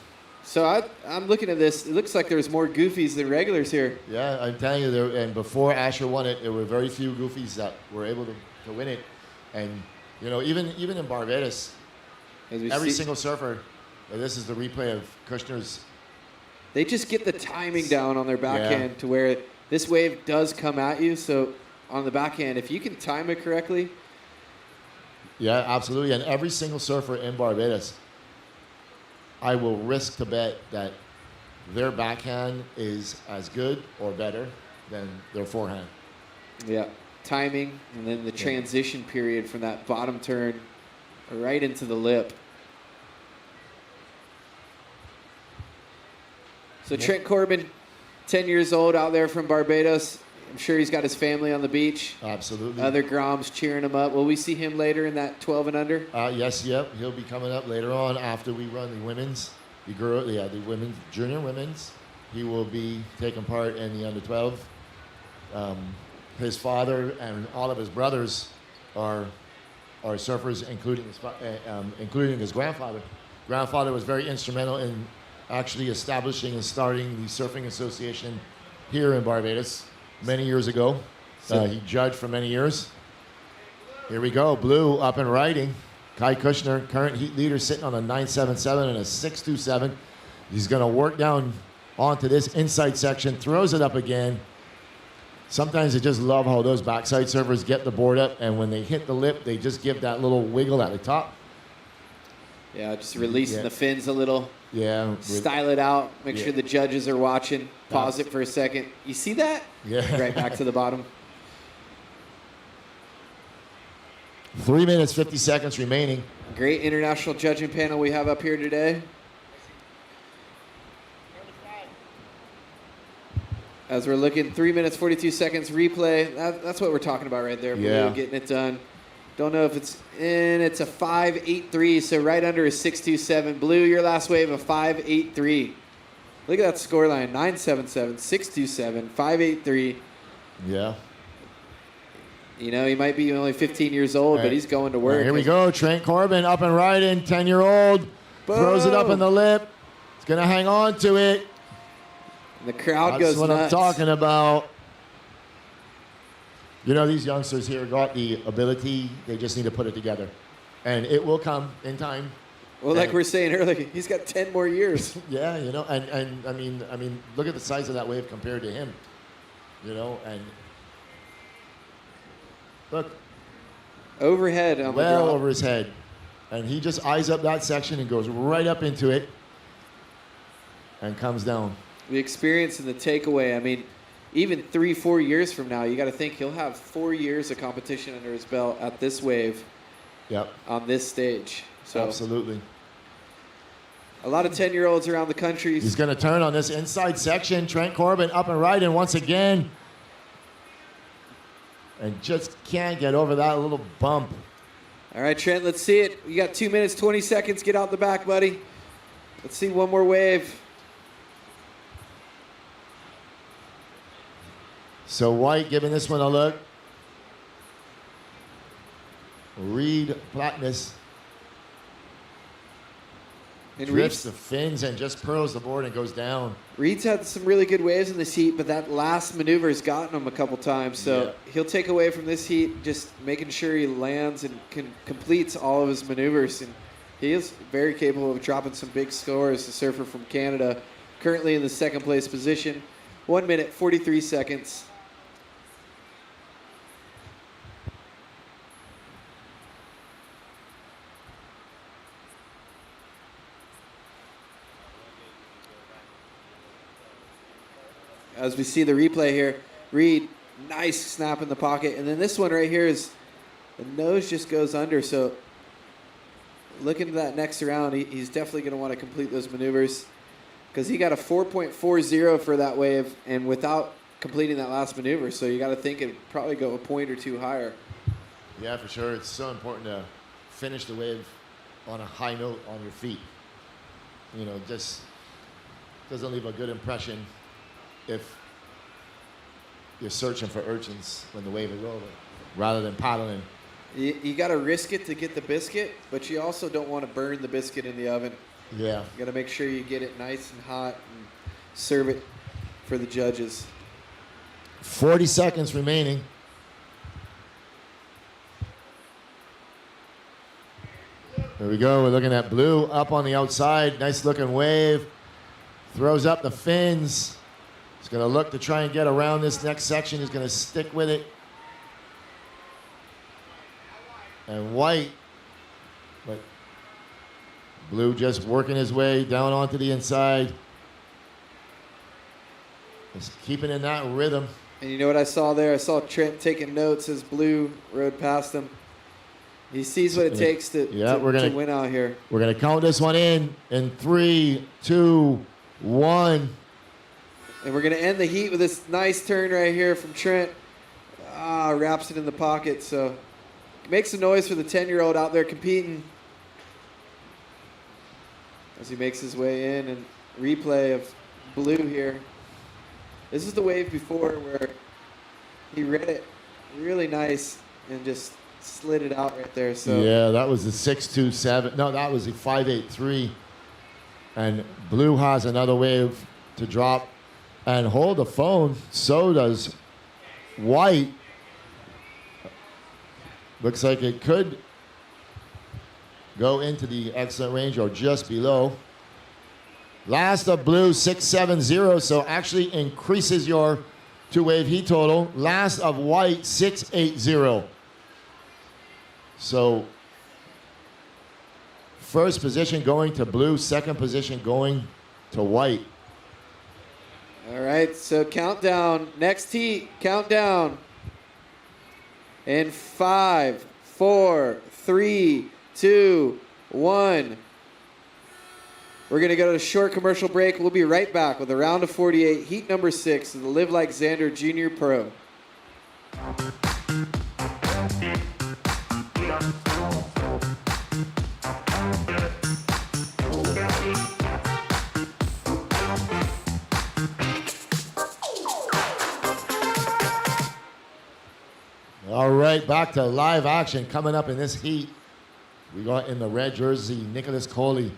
I'm looking at this. It looks like there's more goofies than regulars here. Yeah, I'm telling you, and before Asher won it, there were very few goofies that were able to win it. And, you know, even in Barbados, every single surfer, and this is the replay of Kushner's. They just get the timing down on their backhand to where this wave does come at you. So on the backhand, if you can time it correctly. Yeah, absolutely. And every single surfer in Barbados, I will risk to bet that their backhand is as good or better than their forehand. Yeah, timing, and then the transition period from that bottom turn right into the lip. So Trent Corbin, 10 years old, out there from Barbados. I'm sure he's got his family on the beach. Absolutely. Other Groms cheering him up. Will we see him later in that 12 and under? Yes, yep. He'll be coming up later on after we run the women's, the women's, junior women's. He will be taking part in the under 12. His father and all of his brothers are surfers, including his grandfather. Grandfather was very instrumental in actually establishing and starting the Surfing Association here in Barbados many years ago. He judged for many years. Here we go, Blue up and riding. Kai Kushner, current heat leader, sitting on a 977 and a 627. He's going to work down onto this inside section, throws it up again. Sometimes I just love how those backside surfers get the board up, and when they hit the lip, they just give that little wiggle at the top. Yeah, just releasing the fins a little. Yeah. Style it out. Make sure the judges are watching. Pause it for a second. You see that? Yeah. Right back to the bottom. 3 minutes, 50 seconds remaining. Great international judging panel we have up here today. As we're looking, 3 minutes, 42 seconds replay. That's what we're talking about right there. Yeah. Blue getting it done. Don't know if it's in. It's a 5.83, so right under a 6.27. Blue, your last wave, a 5.83. Look at that score line, 9.77, 6.27, 5.83. Yeah. You know, he might be only 15 years old, but he's going to work. Here we go. Trent Corbin up and riding, 10-year-old. Throws it up in the lip. He's going to hang on to it. And the crowd goes nuts. That's what nuts. I'm talking about. You know, these youngsters here got the ability. They just need to put it together. And it will come in time. Well, like we're saying earlier, he's got 10 more years. Yeah, you know, and I mean, look at the size of that wave compared to him. You know, and look. Overhead on the well drop. over his head. And he just eyes up that section and goes right up into it and comes down. The experience and the takeaway, I mean, even 3-4 years from now, you got to think he'll have 4 years of competition under his belt at this wave. Yep. On this stage. So absolutely. A lot of 10-year-olds around the country. He's going to turn on this inside section. Trent Corbin up and riding once again. And just can't get over that little bump. All right, Trent, let's see it. You got 2 minutes, 20 seconds. Get out the back, buddy. Let's see one more wave. So White giving this one a look. Reed Platness And drifts the fins and just pearls the board and goes down. Reed's had some really good waves in this heat, but that last maneuver has gotten him a couple times. So he'll take away from this heat just making sure he lands and completes all of his maneuvers. And he is very capable of dropping some big scores. The surfer from Canada, currently in the second place position. 1 minute, 43 seconds. As we see the replay here, Reed, nice snap in the pocket. And then this one right here is, the nose just goes under. So looking at that next round, he's definitely going to want to complete those maneuvers because he got a 4.40 for that wave and without completing that last maneuver. So you got to think it'd probably go a point or two higher. Yeah, for sure. It's so important to finish the wave on a high note on your feet. You know, just doesn't leave a good impression if you're searching for urchins when the wave is over, rather than paddling. You got to risk it to get the biscuit, but you also don't want to burn the biscuit in the oven. Yeah. You got to make sure you get it nice and hot and serve it for the judges. 40 seconds remaining. There we go. We're looking at Blue up on the outside. Nice looking wave. Throws up the fins. He's going to look to try and get around this next section. He's going to stick with it. And White, but Blue just working his way down onto the inside. Just keeping in that rhythm. And you know what I saw there? I saw Trent taking notes as Blue rode past him. He sees what it takes to win out here. We're going to count this one in 3, 2, 1. And we're going to end the heat with this nice turn right here from Trent. Wraps it in the pocket. So make some noise for the 10-year-old out there competing as he makes his way in. And replay of Blue here. This is the wave before where he read it really nice and just slid it out right there. So yeah, that was the 6.27. No, that was the 5.83. And blue has another wave to drop and hold the phone. So does white. Looks like it could go into the excellent range or just below. Last of blue, 670, so actually increases your two-wave heat total. Last of white, 680. So first position going to blue, second position going to white. All right, so countdown. Next heat, countdown. In 5, 4, 3, 2, 1. We're going to go to a short commercial break. We'll be right back with a round of 48, heat number 6 of the Live Like Zander Junior Pro. All right, back to live action. Coming up in this heat, we got in the red jersey, Nicholas Coley.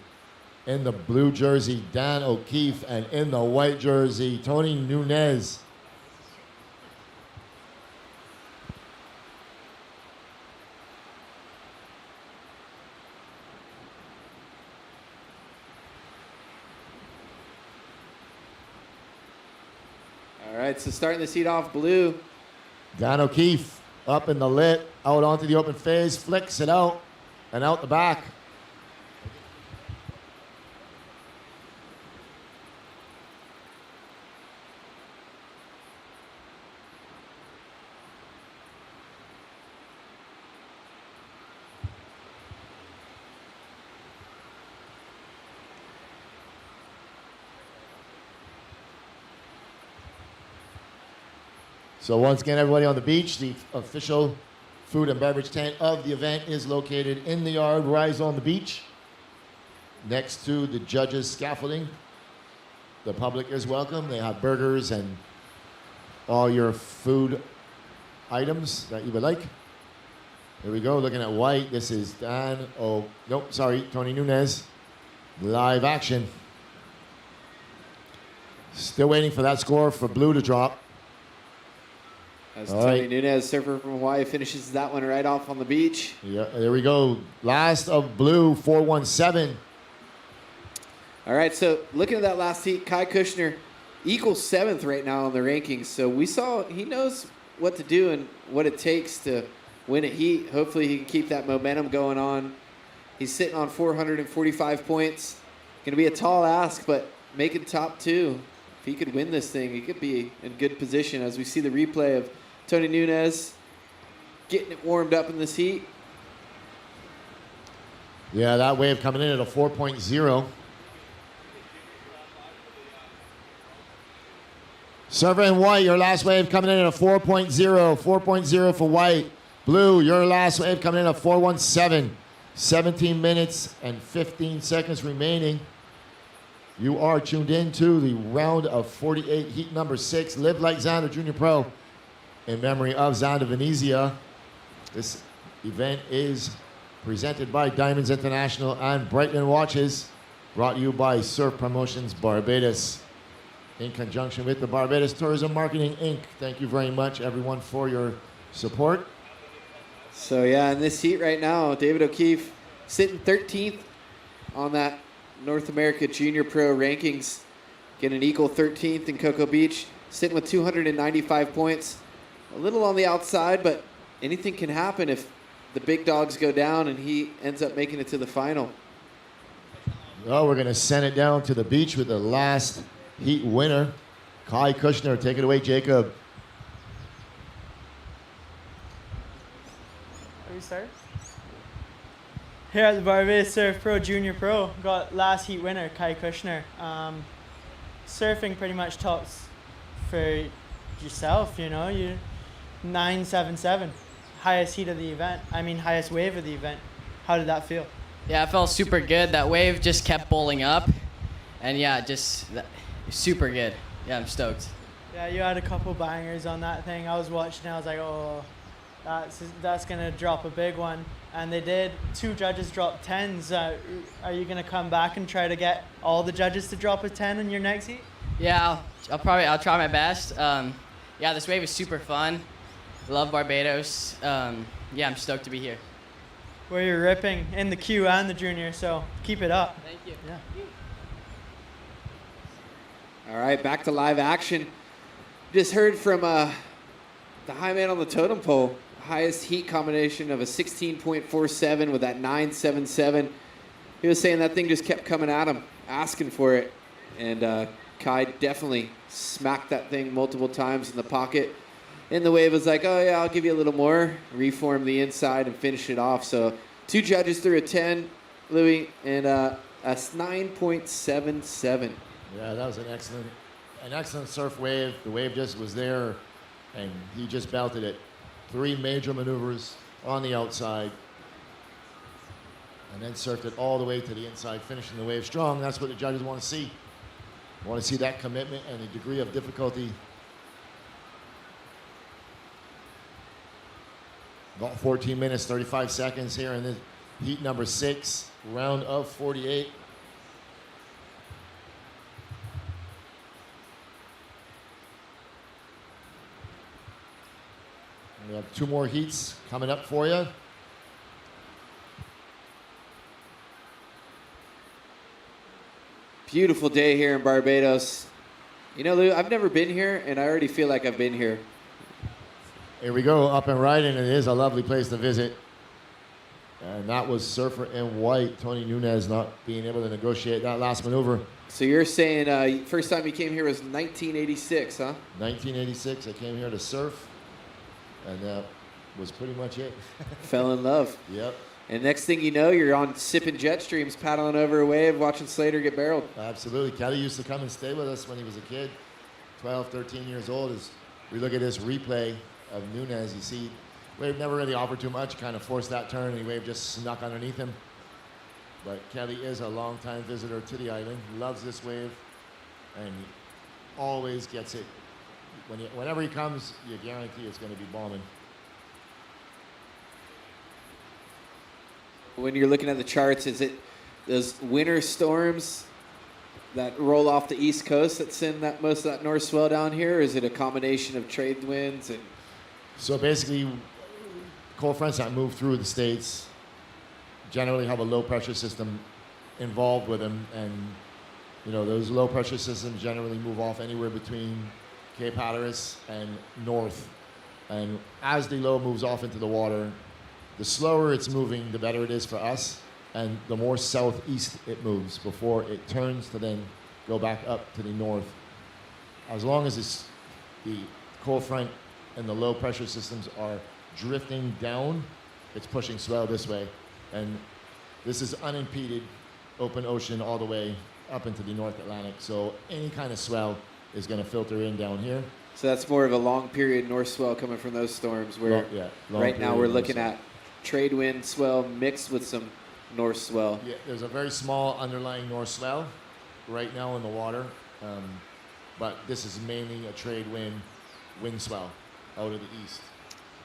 In the blue jersey, Dan O'Keefe. And in the white jersey, Tony Nunez. All right, so starting this heat off, blue. Dan O'Keefe up in the lit, out onto the open phase, flicks it out, and out the back. So once again, everybody on the beach, the official food and beverage tent of the event is located in the yard, Rise on the beach, next to the judges' scaffolding. The public is welcome. They have burgers and all your food items that you would like. Here we go, looking at white. This is Tony Nunez. Live action. Still waiting for that score for blue to drop. As Tony Nunez, surfer from Hawaii, finishes that one right off on the beach. Yeah, there we go. Last of blue, 417. All right, so looking at that last heat, Kai Kushner equals 7th right now on the rankings. So we saw he knows what to do and what it takes to win a heat. Hopefully he can keep that momentum going on. He's sitting on 445 points. Going to be a tall ask, but making top 2. If he could win this thing, he could be in good position as we see the replay of Tony Nunez getting it warmed up in this heat. Yeah, that wave coming in at a 4.0. Server in white, your last wave coming in at a 4.0. 4.0 for white. Blue, your last wave coming in at 417. 17 minutes and 15 seconds remaining. You are tuned in to the round of 48, heat number 6, Live Like Zander Junior Pro. In memory of Zander Venezia, this event is presented by Diamonds International and Brightland Watches, brought to you by Surf Promotions Barbados, in conjunction with the Barbados Tourism Marketing, Inc. Thank you very much, everyone, for your support. So, yeah, in this heat right now, David O'Keefe sitting 13th on that North America Junior Pro rankings. Getting an equal 13th in Cocoa Beach, sitting with 295 points. A little on the outside, but anything can happen if the big dogs go down and he ends up making it to the final. Well, we're going to send it down to the beach with the last heat winner, Kai Kushner. Take it away, Jacob. Are we start? Here at the Barbados Surf Pro Junior Pro, got last heat winner, Kai Kushner. Surfing pretty much talks for yourself, you know. You 977, highest heat of the event. Highest wave of the event. How did that feel? Yeah, it felt super good. That wave just kept bowling up, and yeah, super good. Yeah, I'm stoked. Yeah, you had a couple bangers on that thing. I was watching, I was like, oh, that's gonna drop a big one. and they did. 2 judges dropped 10s. Are you going to come back and try to get all the judges to drop a 10 in your next heat? Yeah, I'll try my best. Yeah, this wave is super fun. Love Barbados. Yeah, I'm stoked to be here. Where you're ripping in the Q and the junior, so keep it up. Thank you. Yeah. All right, back to live action. Just heard from the high man on the totem pole. Highest heat combination of a 16.47 with that 9.77. He was saying that thing just kept coming at him, asking for it. And Kai definitely smacked that thing multiple times in the pocket. And the wave was like, oh yeah, I'll give you a little more. Reform the inside and finish it off. So 2 judges threw a 10, Louis, and a 9.77. Yeah, that was an excellent surf wave. The wave just was there, and he just belted it. 3 major maneuvers on the outside, and then surfed it all the way to the inside, finishing the wave strong. That's what the judges want to see. Want to see that commitment and the degree of difficulty. About 14 minutes, 35 seconds here in the heat number 6, round of 48. We have 2 more heats coming up for you. Beautiful day here in Barbados. You know, Lou, I've never been here, and I already feel like I've been here. Here we go, up and riding. It is a lovely place to visit. And that was surfer in white. Tony Nunez not being able to negotiate that last maneuver. So you're saying first time you came here was 1986, huh? 1986, I came here to surf. And that was pretty much it. Fell in love. Yep. And next thing you know, you're on sipping jet streams, paddling over a wave, watching Slater get barreled. Absolutely. Kelly used to come and stay with us when he was a kid, 12, 13 years old. As we look at this replay of Nunez, you see wave never really offered too much, kind of forced that turn, and the wave just snuck underneath him. But Kelly is a long-time visitor to the island, loves this wave, and he always gets it. Whenever he comes, you guarantee it's going to be bombing. When you're looking at the charts, is it those winter storms that roll off the East Coast that send that most of that north swell down here, or is it a combination of trade winds? And So basically, cold fronts that move through the states generally have a low pressure system involved with them, and you know those low pressure systems generally move off anywhere between Cape Hatteras and north. And as the low moves off into the water, the slower it's moving, the better it is for us, and the more southeast it moves before it turns to then go back up to the north. As long as it's the cold front and the low pressure systems are drifting down, it's pushing swell this way. And this is unimpeded open ocean all the way up into the North Atlantic. So any kind of swell is going to filter in down here. so that's more of a long period north swell coming from those storms, where Long right now period we're north looking swell. at trade wind swell mixed with some north swell. Yeah, there's a very small underlying north swell right now in the water, but this is mainly a trade wind swell out of the east.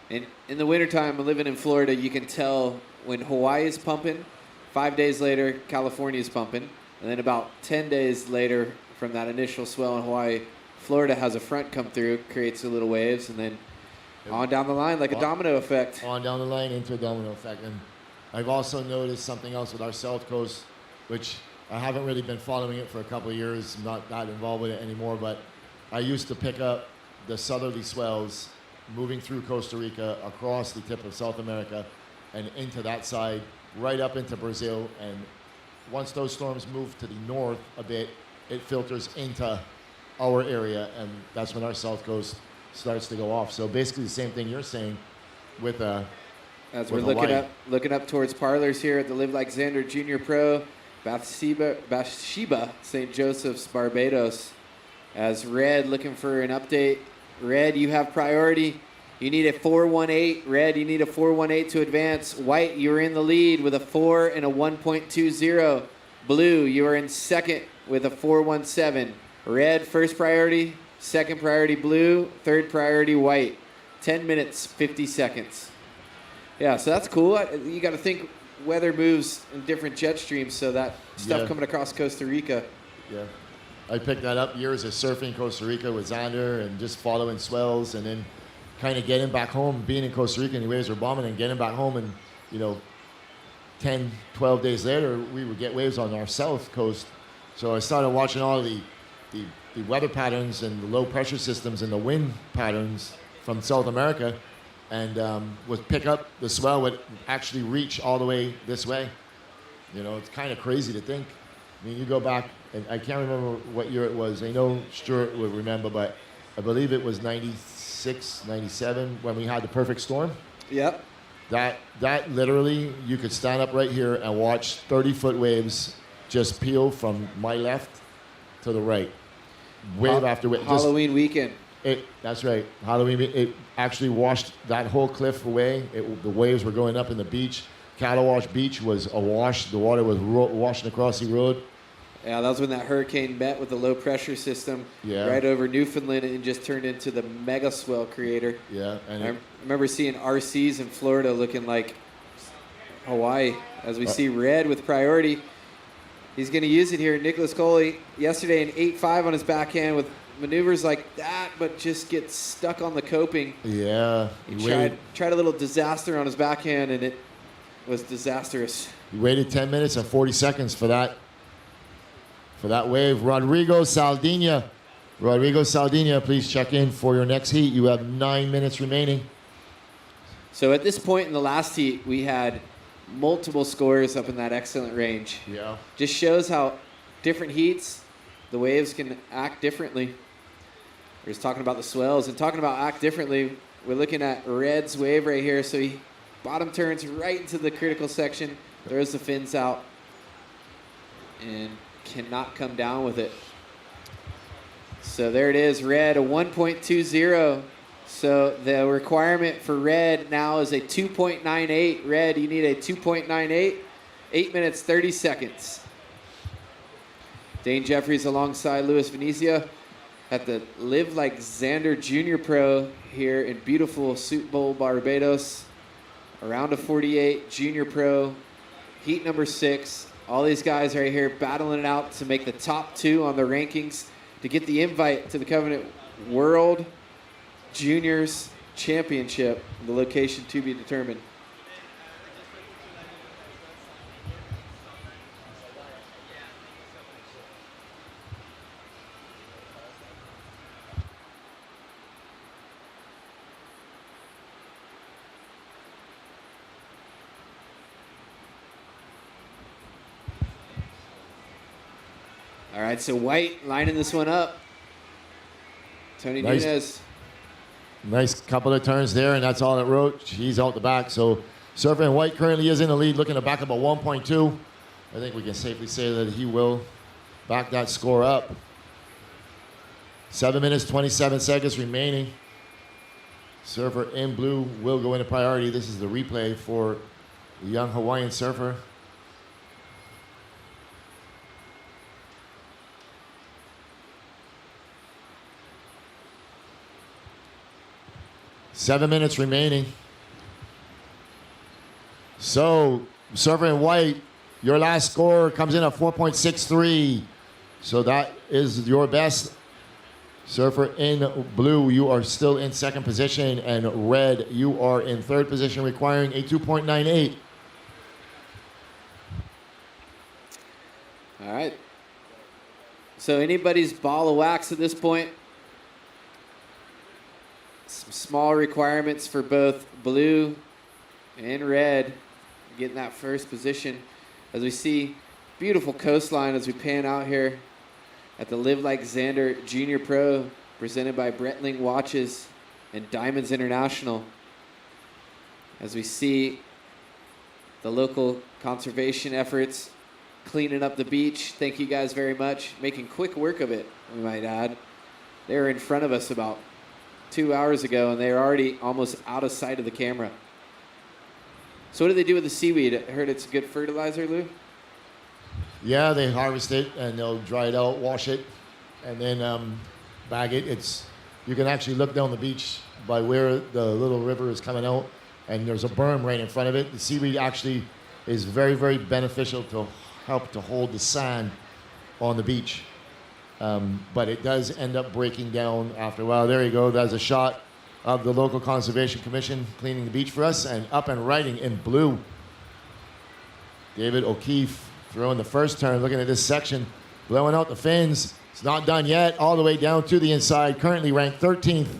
And in the wintertime, living in Florida, you can tell when Hawaii is pumping, 5 days later, California is pumping. And then about 10 days later from that initial swell in Hawaii, Florida has a front come through, creates a little waves, and then on down the line like a domino effect. On down the line into a domino effect. And I've also noticed something else with our South Coast, which I haven't really been following it for a couple of years. I'm not that involved with it anymore, but I used to pick up the southerly swells moving through Costa Rica, across the tip of South America, and into that side, right up into Brazil. And once those storms move to the north a bit, it filters into our area, and that's when our South Coast starts to go off. So basically the same thing you're saying with As with we're Hawaii. looking up towards parlors here at the Live Like Zander Junior Pro, Bathsheba, St. Joseph's, Barbados. As Red looking for an update. Red, you have priority. You need a 418. Red, you need a 418 to advance. White, you're in the lead with a 4 and a 1.20. Blue, you are in second with a 417. Red, first priority. Second priority, blue. Third priority, white. 10 minutes, 50 seconds. Yeah, so that's cool. You got to think weather moves in different jet streams, so that stuff Yeah. coming across Costa Rica. Yeah. I picked that up years of surfing Costa Rica with Zander and just following swells and then kind of getting back home, being in Costa Rica and the waves were bombing and getting back home and, 10, 12 days later, we would get waves on our south coast. So I started watching all the weather patterns and the low pressure systems and the wind patterns from South America and would pick up the swell would actually reach all the way this way. It's kind of crazy to think. I mean, you go back, and I can't remember what year it was. I know Stuart would remember, but I believe it was 96, 97 when we had the perfect storm. Yep. That literally, you could stand up right here and watch 30-foot waves just peel from my left to the right. Wave after wave. Halloween weekend. That's right. Halloween, it actually washed that whole cliff away. The waves were going up in the beach. Calawash Beach was awash. The water was washing across the road. Yeah, that was when that hurricane met with the low pressure system right over Newfoundland and just turned into the mega swell creator. Yeah, and I remember seeing RCs in Florida looking like Hawaii. As we see Red with priority, he's going to use it here. Nicholas Coley yesterday an 8.5 on his backhand with maneuvers like that, but just gets stuck on the coping. Yeah, He tried a little disaster on his backhand, and it was disastrous. He waited 10 minutes and 40 seconds for that wave. Rodrigo Saldina, please check in for your next heat. You have 9 minutes remaining. So at this point in the last heat, we had multiple scores up in that excellent range. Yeah. Just shows how different heats, the waves can act differently. We're just talking about the swells and talking about act differently. We're looking at Red's wave right here. So he bottom turns right into the critical section, throws the fins out, and cannot come down with it. So there it is, Red, a 1.20. So the requirement for Red now is a 2.98. Red, you need a 2.98, 8 minutes, 30 seconds. Dane Jeffries alongside Luis Venezia at the Live Like Zander Junior Pro here in beautiful Soup Bowl, Barbados. Around a 48, Junior Pro, heat number 6. All these guys right here battling it out to make the top 2 on the rankings to get the invite to the Covenant World Juniors Championship, the location to be determined. All right, so White lining this one up. Tony Nunez. Nice couple of turns there, and that's all it wrote. He's out the back. So Surfer and White currently is in the lead, looking to back up a 1.2. I think we can safely say that he will back that score up. 7 minutes, 27 seconds remaining. Surfer in blue will go into priority. This is the replay for the young Hawaiian surfer. Seven minutes remaining. So, Surfer in White, your last score comes in at 4.63. So that is your best. Surfer in blue, you are still in second position. And Red, you are in third position, requiring a 2.98. All right. So anybody's ball of wax at this point. Some small requirements for both blue and red getting that first position. As we see beautiful coastline as we pan out here at the Live Like Zander Junior Pro presented by Breitling Watches and Diamonds International. As we see the local conservation efforts cleaning up the beach. Thank you guys very much. Making quick work of it, we might add. They were in front of us about 2 hours ago, and they're already almost out of sight of the camera. So what do they do with the seaweed? I heard it's good fertilizer, Lou? Yeah, they harvest it, and they'll dry it out, wash it, and then bag it. You can actually look down the beach by where the little river is coming out, and there's a berm right in front of it. The seaweed actually is very, very beneficial to help to hold the sand on the beach. But it does end up breaking down after a while. There you go. That's a shot of the local conservation commission cleaning the beach for us, and up and riding in blue. David O'Keefe throwing the first turn, looking at this section, blowing out the fins. It's not done yet, all the way down to the inside, currently ranked 13th.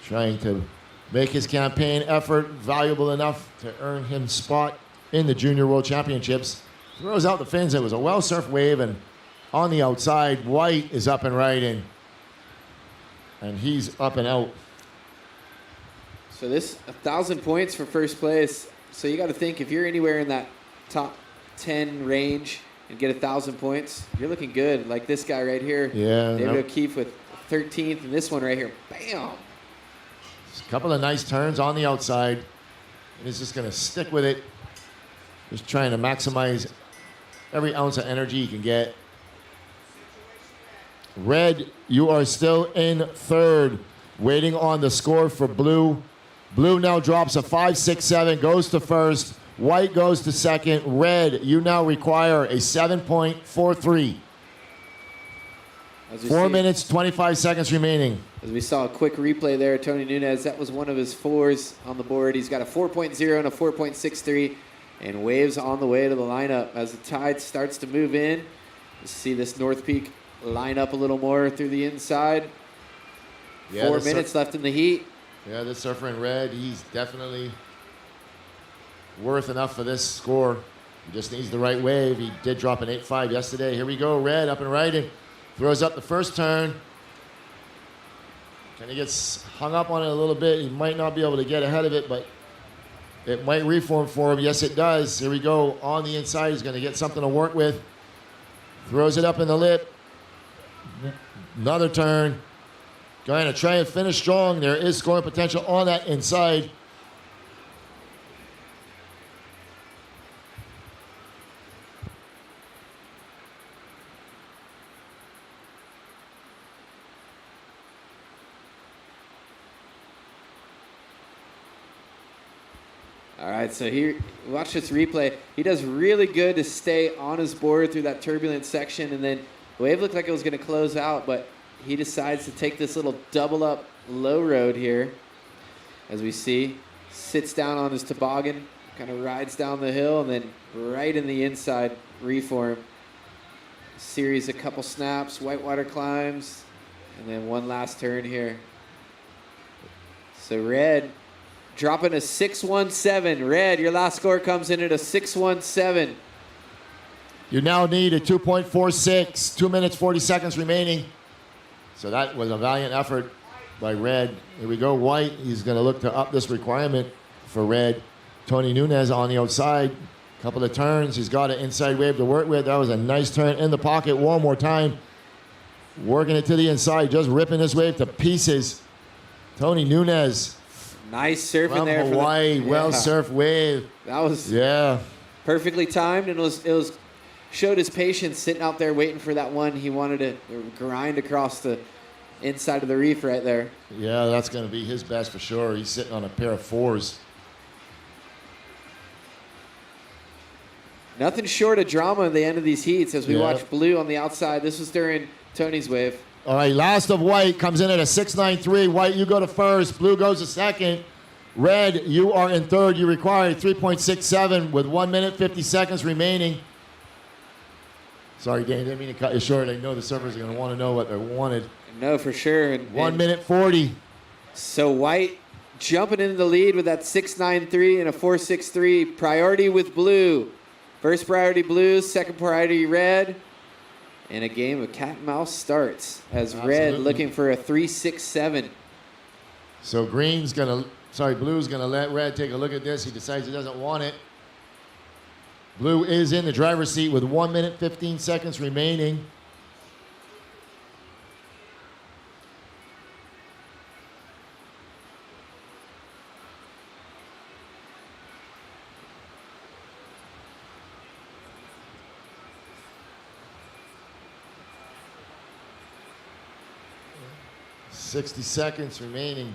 Trying to make his campaign effort valuable enough to earn him spot in the Junior World Championships. Throws out the fins. It was a well-surfed wave, and on the outside, White is up and riding. And he's up and out. So this 1,000 points for first place. So you got to think, if you're anywhere in that top 10 range and get 1,000 points, you're looking good. Like this guy right here, Yeah. David O'Keefe with 13th, and this one right here, bam. A couple of nice turns on the outside. And he's just going to stick with it. Just trying to maximize every ounce of energy he can get. Red, you are still in third, waiting on the score for Blue. Blue now drops a 5.67, goes to first. White goes to second. Red, you now require a 7.43. 4 minutes, 25 seconds remaining. As we saw a quick replay there, Tony Nunez, that was one of his fours on the board. He's got a 4.0 and a 4.63, and waves on the way to the lineup. As the tide starts to move in, you see this North Peak line up a little more through the inside. Yeah, 4 minutes left in the heat. Yeah, this surfer in red, he's definitely worth enough for this score. He just needs the right wave. He did drop an 8.5 yesterday. Here we go, Red up and riding. Throws up the first turn. And he gets hung up on it a little bit. He might not be able to get ahead of it, but it might reform for him. Yes, it does. Here we go. On the inside, he's going to get something to work with. Throws it up in the lip. Another turn. Going to try and finish strong. There is scoring potential on that inside. All right, so here, watch this replay. He does really good to stay on his board through that turbulent section, and then the wave looked like it was going to close out, but he decides to take this little double up low road here, as we see. Sits down on his toboggan, kind of rides down the hill, and then right in the inside reform. Series, a couple snaps, whitewater climbs, and then one last turn here. So Red dropping a 6.17. Red, your last score comes in at a 6.17. You now need a 2.46. 2 minutes, 40 seconds remaining. So that was a valiant effort by Red. Here we go, White. He's going to look to up this requirement for Red. Tony Nunez on the outside. Couple of turns. He's got an inside wave to work with. That was a nice turn in the pocket. One more time. Working it to the inside. Just ripping this wave to pieces. Tony Nunez. Nice surfing from there Hawaii. Well surfed wave. That was perfectly timed, and it was showed his patience sitting out there waiting for that one. He wanted to grind across the inside of the reef right there. Yeah, that's going to be his best for sure. He's sitting on a pair of fours. Nothing short of drama at the end of these heats as we watch Blue on the outside. This was during Tony's wave. All right, last of White comes in at a 6.93. White, you go to first. Blue goes to second. Red, you are in third. You require 3.67 with 1 minute, 50 seconds remaining. Sorry, Dan, didn't mean to cut you short. I know the surfers are going to want to know what they wanted. No, for sure. And 1 minute 40. So White jumping into the lead with that 6.93 and a 4.63. Priority with Blue. First priority Blue, second priority Red. And a game of cat and mouse starts as Red looking for a 3.67. So Blue's going to let Red take a look at this. He decides he doesn't want it. Blue is in the driver's seat with 1 minute, 15 seconds remaining. .60 seconds remaining.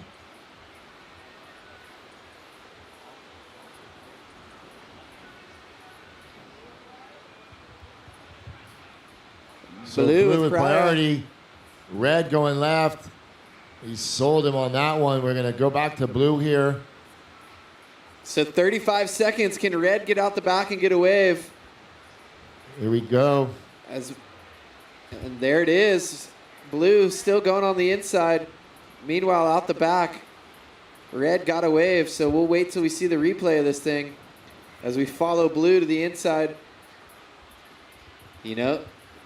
So Blue blue with with priority. Red going left. He sold him on that one. We're going to go back to blue here. So 35 seconds. Can red get out the back and get a wave? Here we go. And there it is. Blue still going on the inside. Meanwhile, out the back, red got a wave. So we'll wait till we see the replay of this thing as we follow blue to the inside. You know,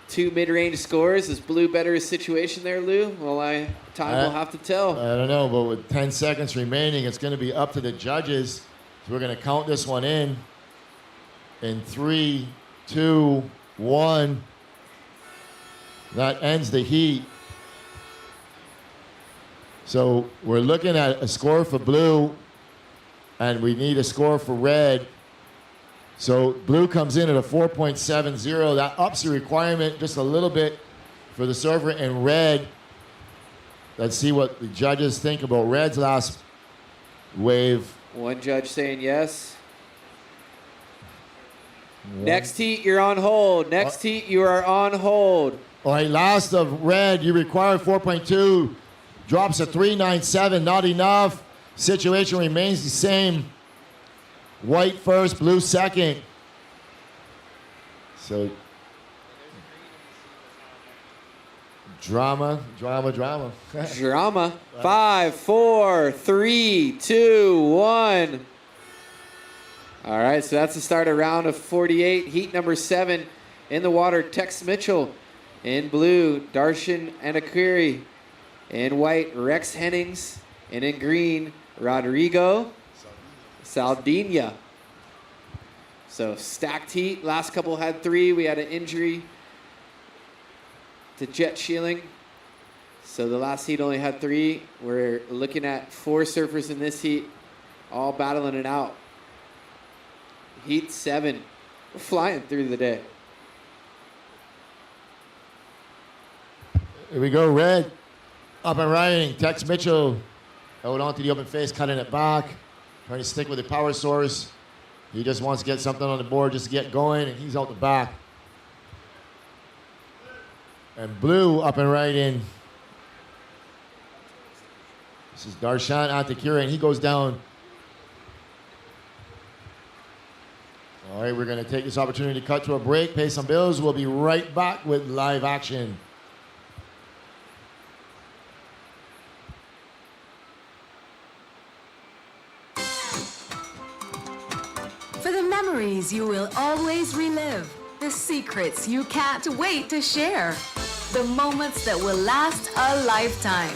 2 mid-range scores. Is blue better a situation there, Lou? Well, time will have to tell. I don't know, but with 10 seconds remaining, it's going to be up to the judges. So we're going to count this one in 3, 2, 1. That ends the heat. So we're looking at a score for blue, and we need a score for red. So blue comes in at a 4.70. That ups the requirement just a little bit for the server. And red, let's see what the judges think about red's last wave. One judge saying yes. Next heat, you're on hold. Next heat, you are on hold. All right, last of red, you require 4.2. Drops to 3.97, not enough. Situation remains the same. White first, blue second. So, drama. Drama. 5, 4, 3, 2, 1. All right, so that's the start of round of 48. Heat number 7 in the water, Tex Mitchell. In blue, Darshan Anakiri. In white, Rex Hennings. And in green, Rodrigo Saldinha. So stacked heat. Last couple had 3. We had an injury to Jet Sheeling. So the last heat only had 3. We're looking at 4 surfers in this heat, all battling it out. Heat 7. We're flying through the day. Here we go, red. Up and riding. Tex Mitchell out onto the open face, cutting it back. Trying to stick with the power source. He just wants to get something on the board just to get going, and he's out the back. And blue up and riding. This is Darshan Antakira, and he goes down. All right, we're going to take this opportunity to cut to a break, pay some bills. We'll be right back with live action. For the memories you will always relive, the secrets you can't wait to share, the moments that will last a lifetime.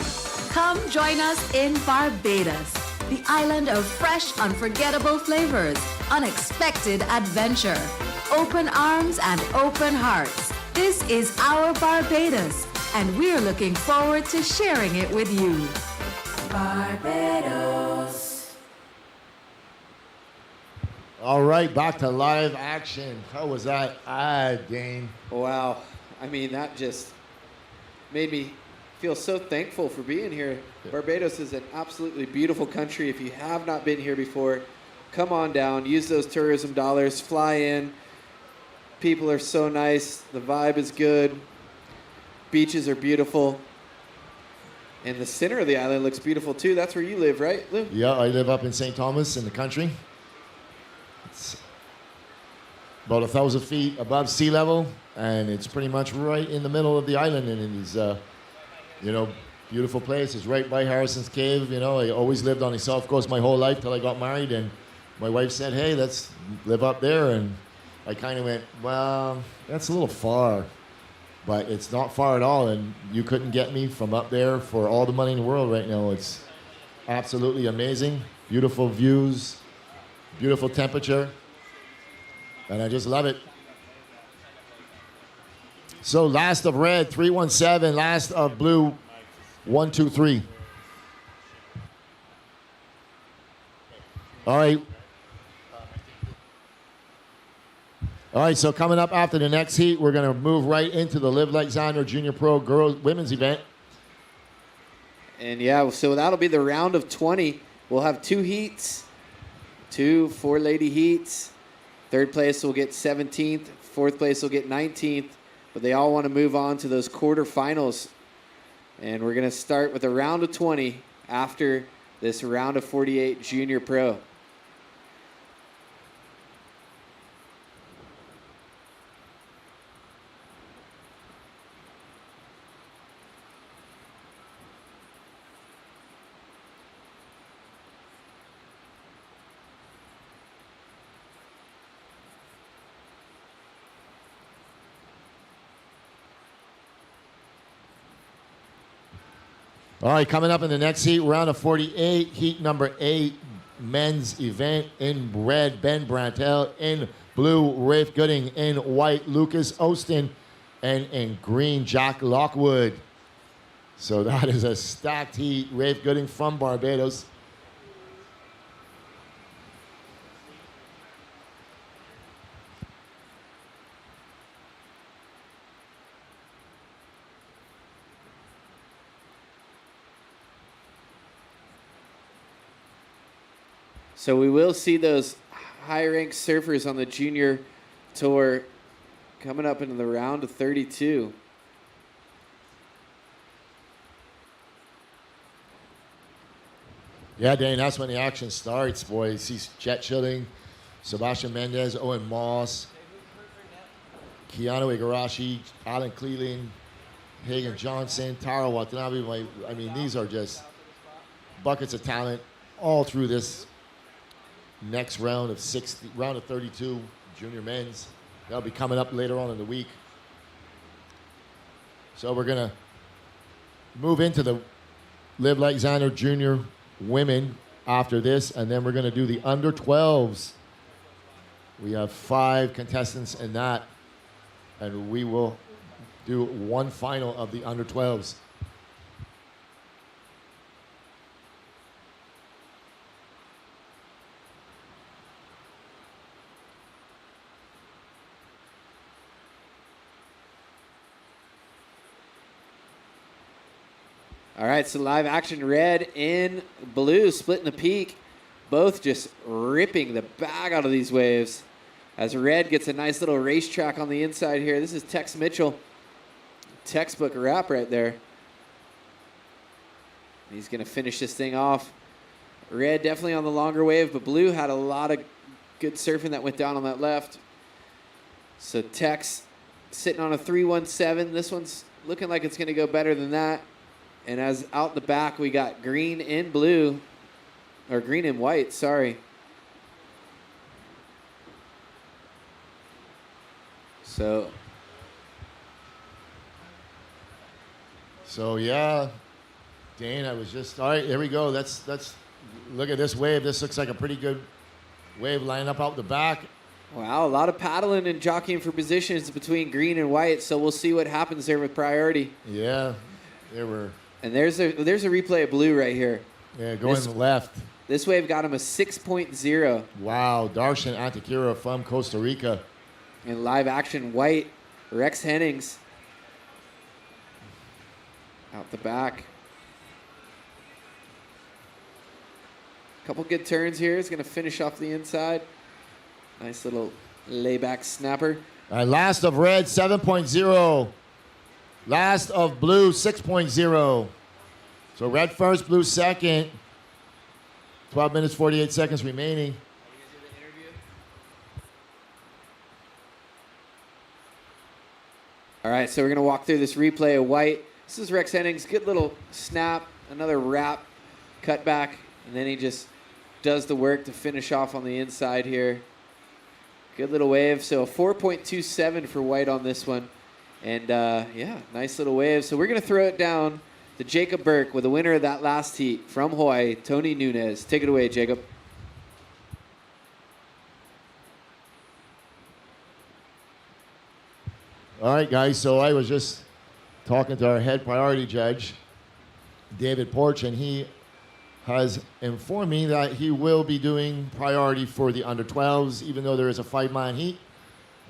Come join us in Barbados, the island of fresh, unforgettable flavors, unexpected adventure, open arms and open hearts. This is our Barbados, and we're looking forward to sharing it with you. Barbados. All right, back to live action. How was that ad, Dane? Wow. I mean, that just made me feel so thankful for being here. Yeah. Barbados is an absolutely beautiful country. If you have not been here before, come on down. Use those tourism dollars. Fly in. People are so nice. The vibe is good. Beaches are beautiful. And the center of the island looks beautiful, too. That's where you live, right, Lou? Yeah, I live up in St. Thomas in the country. It's about 1,000 feet above sea level, and it's pretty much right in the middle of the island, and it is, beautiful place. It's right by Harrison's Cave. You know, I always lived on the South Coast my whole life till I got married, and my wife said, hey, let's live up there, and I kind of went, well, that's a little far, but it's not far at all, and you couldn't get me from up there for all the money in the world right now. It's absolutely amazing. Beautiful views, beautiful temperature, and I just love it. So last of red, 317, last of blue, 123. All right. All right, so coming up after the next heat, we're going to move right into the Live Like Zander Junior Pro Girls Women's event. And yeah, so that'll be the round of 20. We'll have 2 heats, 2 4-lady heats. Third place will get 17th. Fourth place will get 19th. but they all want to move on to those quarterfinals. And we're going to start with a round of 20 after this round of 48 junior pro. All right, coming up in the next heat, round of 48, heat number 8, men's event. In red, Ben Brantel. In blue, Rafe Gooding. In white, Lucas Ostin. And in green, Jack Lockwood. So that is a stacked heat. Rafe Gooding from Barbados. So we will see those high-ranked surfers on the junior tour coming up into the round of 32. Yeah, Dane, that's when the action starts, boy. You see Jet Schilling, Sebastian Mendez, Owen Moss, Keanu Igarashi, Alan Cleland, Hagen Johnson, Tara Watanabe. I mean, these are just buckets of talent all through this next round of 32 junior men's. That'll be coming up later on in the week. So we're gonna move into the Live Like Zander junior women after this, and then we're gonna do the under 12s. We have 5 contestants in that, and we will do one final of the under 12s. All right, so live action, red and blue splitting the peak. Both just ripping the bag out of these waves. As red gets a nice little racetrack on the inside here. This is Tex Mitchell. Textbook wrap right there. He's going to finish this thing off. Red definitely on the longer wave, but blue had a lot of good surfing that went down on that left. So Tex sitting on a 317. This one's looking like it's going to go better than that. And as out the back, we got green and blue, or green and white, sorry. So yeah, Dane, I was just, all right, here we go. Let's look at this wave. This looks like a pretty good wave lining up out the back. wow, a lot of paddling and jockeying for positions between green and white. So we'll see what happens there with priority. Yeah, there were. And there's a replay of blue right here. Yeah, going left. This wave got him a 6.0. Wow, Darshan Antakira from Costa Rica. In live action, white, Rex Hennings. Out the back. Couple good turns here. He's going to finish off the inside. Nice little layback snapper. All right, last of red, 7.0. Last of blue, 6.0. So red first, blue second. 12 minutes, 48 seconds remaining. All right, so we're going to walk through this replay of white. This is Rex Hennings. Good little snap, another wrap, cut back, and then he just does the work to finish off on the inside here. Good little wave. So a 4.27 for white on this one. And, yeah, nice little wave. So we're going to throw it down to Jacob Burke with the winner of that last heat from Hawaii, Tony Nunez. Take it away, Jacob. All right, guys, so I was just talking to our head priority judge, David Porch, and he has informed me that he will be doing priority for the under 12s, even though there is a 5-man heat.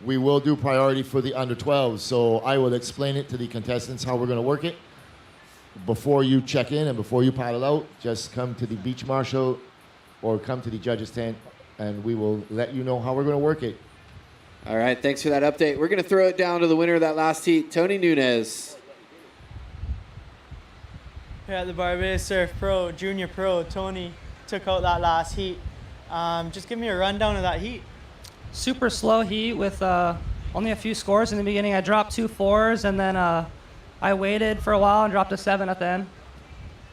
We will do priority for the under 12s. So I will explain it to the contestants how we're going to work it. Before you check in and before you paddle out, just come to the beach marshal or come to the judge's tent, and we will let you know how we're going to work it. All right, thanks for that update. We're going to throw it down to the winner of that last heat, Tony Nunez. Here at the Barbados Surf Pro, Junior Pro, Tony took out that last heat. Just give me a rundown of that heat. Super slow heat with only a few scores in the beginning. I dropped 2 4s, and then I waited for a while and dropped a 7 at the end.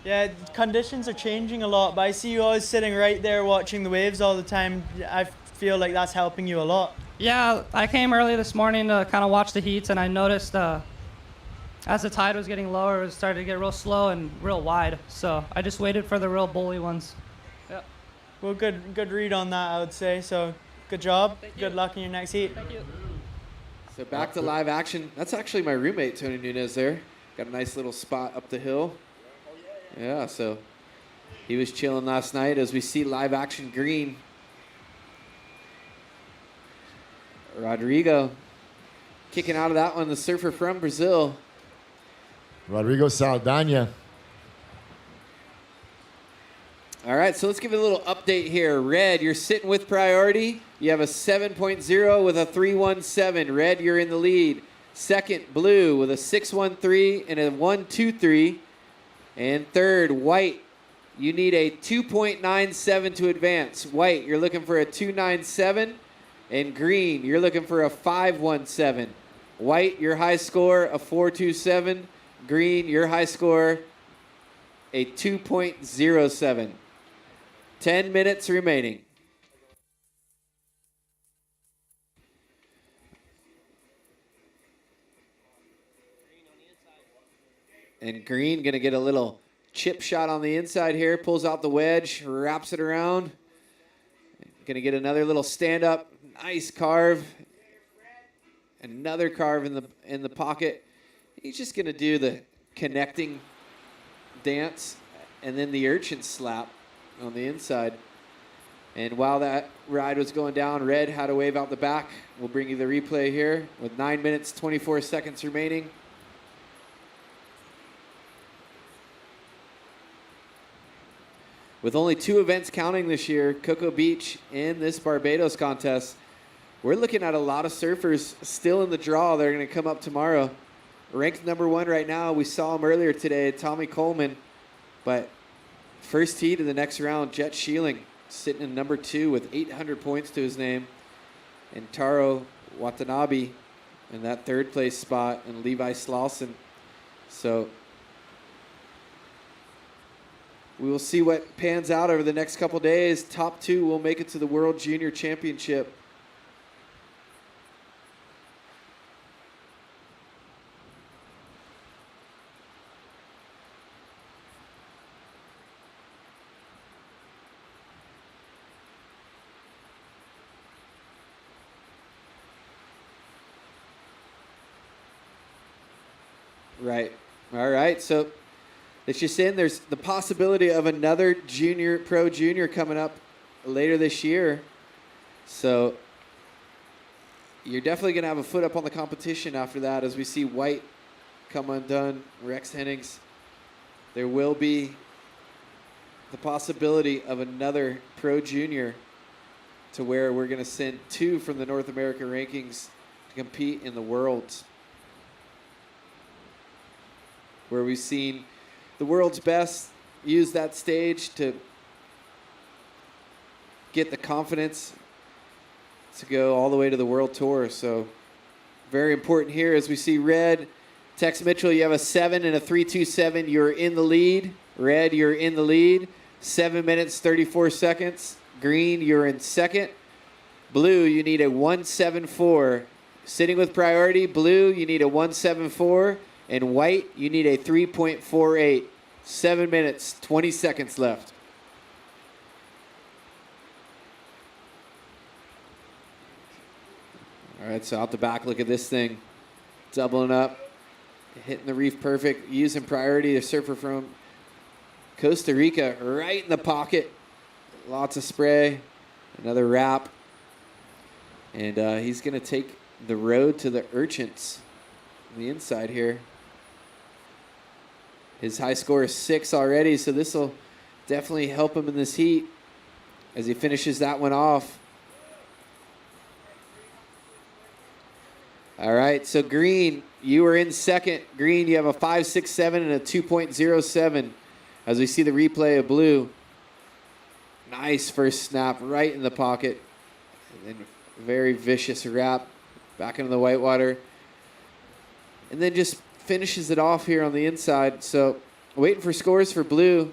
Yeah, conditions are changing a lot, but I see you always sitting right there watching the waves all the time. I feel like that's helping you a lot. Yeah, I came early this morning to kind of watch the heats, and I noticed as the tide was getting lower, it started to get real slow and real wide. So I just waited for the real bully ones. Yeah. Well, good read on that, I would say. So good job. Good luck in your next heat. Thank you. So back to live action. That's actually my roommate, Tony Nunez, there. Got a nice little spot up the hill. Yeah, so he was chilling last night as we see live action green. Rodrigo kicking out of that one, the surfer from Brazil. Rodrigo Saldana. All right, so let's give it a little update here. Red, you're sitting with priority. You have a 7.0 with a 317. Red, you're in the lead. Second, blue with a 613 and a 123. And third, white, you need a 2.97 to advance. White, you're looking for a 297. And green, you're looking for a 517. White, your high score, a 427. Green, your high score, a 2.07. 10 minutes remaining. And green going to get a little chip shot on the inside here. Pulls out the wedge, wraps it around. Going to get another little stand up. Nice carve. Another carve in the pocket. He's just going to do the connecting dance and then the urchin slap on the inside. And while that ride was going down, Red had a wave out the back. We'll bring you the replay here with 9 minutes, 24 seconds remaining. With only 2 events counting this year, Cocoa Beach and this Barbados contest, we're looking at a lot of surfers still in the draw that are going to come up tomorrow. Ranked number 1 right now, we saw him earlier today, Tommy Coleman. But first heat of the next round, Jet Sheeling sitting in number 2 with 800 points to his name. And Taro Watanabe in that 3rd place spot, and Levi Slauson. So we will see what pans out over the next couple days. Top 2 will make it to the World Junior Championship. Right. All right. So it's just in. There's the possibility of another pro junior coming up later this year. So you're definitely going to have a foot up on the competition after that as we see White come undone, Rex Hennings. There will be the possibility of another pro junior to where we're going to send 2 from the North America rankings to compete in the Worlds, where we've seen the world's best use that stage to get the confidence to go all the way to the World Tour. So very important here as we see Red. Tex Mitchell, you have a 7 and a 327. You're in the lead. Red, you're in the lead. 7 minutes, 34 seconds. Green, you're in second. Blue, you need a 174. Sitting with priority, blue, you need a 174. And white, you need a 3.48. 7 minutes, 20 seconds left. All right, so out the back, look at this thing. Doubling up, hitting the reef perfect, using priority. The surfer from Costa Rica right in the pocket. Lots of spray, another wrap. And he's going to take the road to the Urchins on the inside here. His high score is 6 already, so this will definitely help him in this heat as he finishes that one off. All right, so Green, you are in second. Green, you have a 5.67 and a 2.07. As we see the replay of Blue. Nice first snap right in the pocket. And then very vicious wrap back into the whitewater. And then just finishes it off here on the inside. So waiting for scores for Blue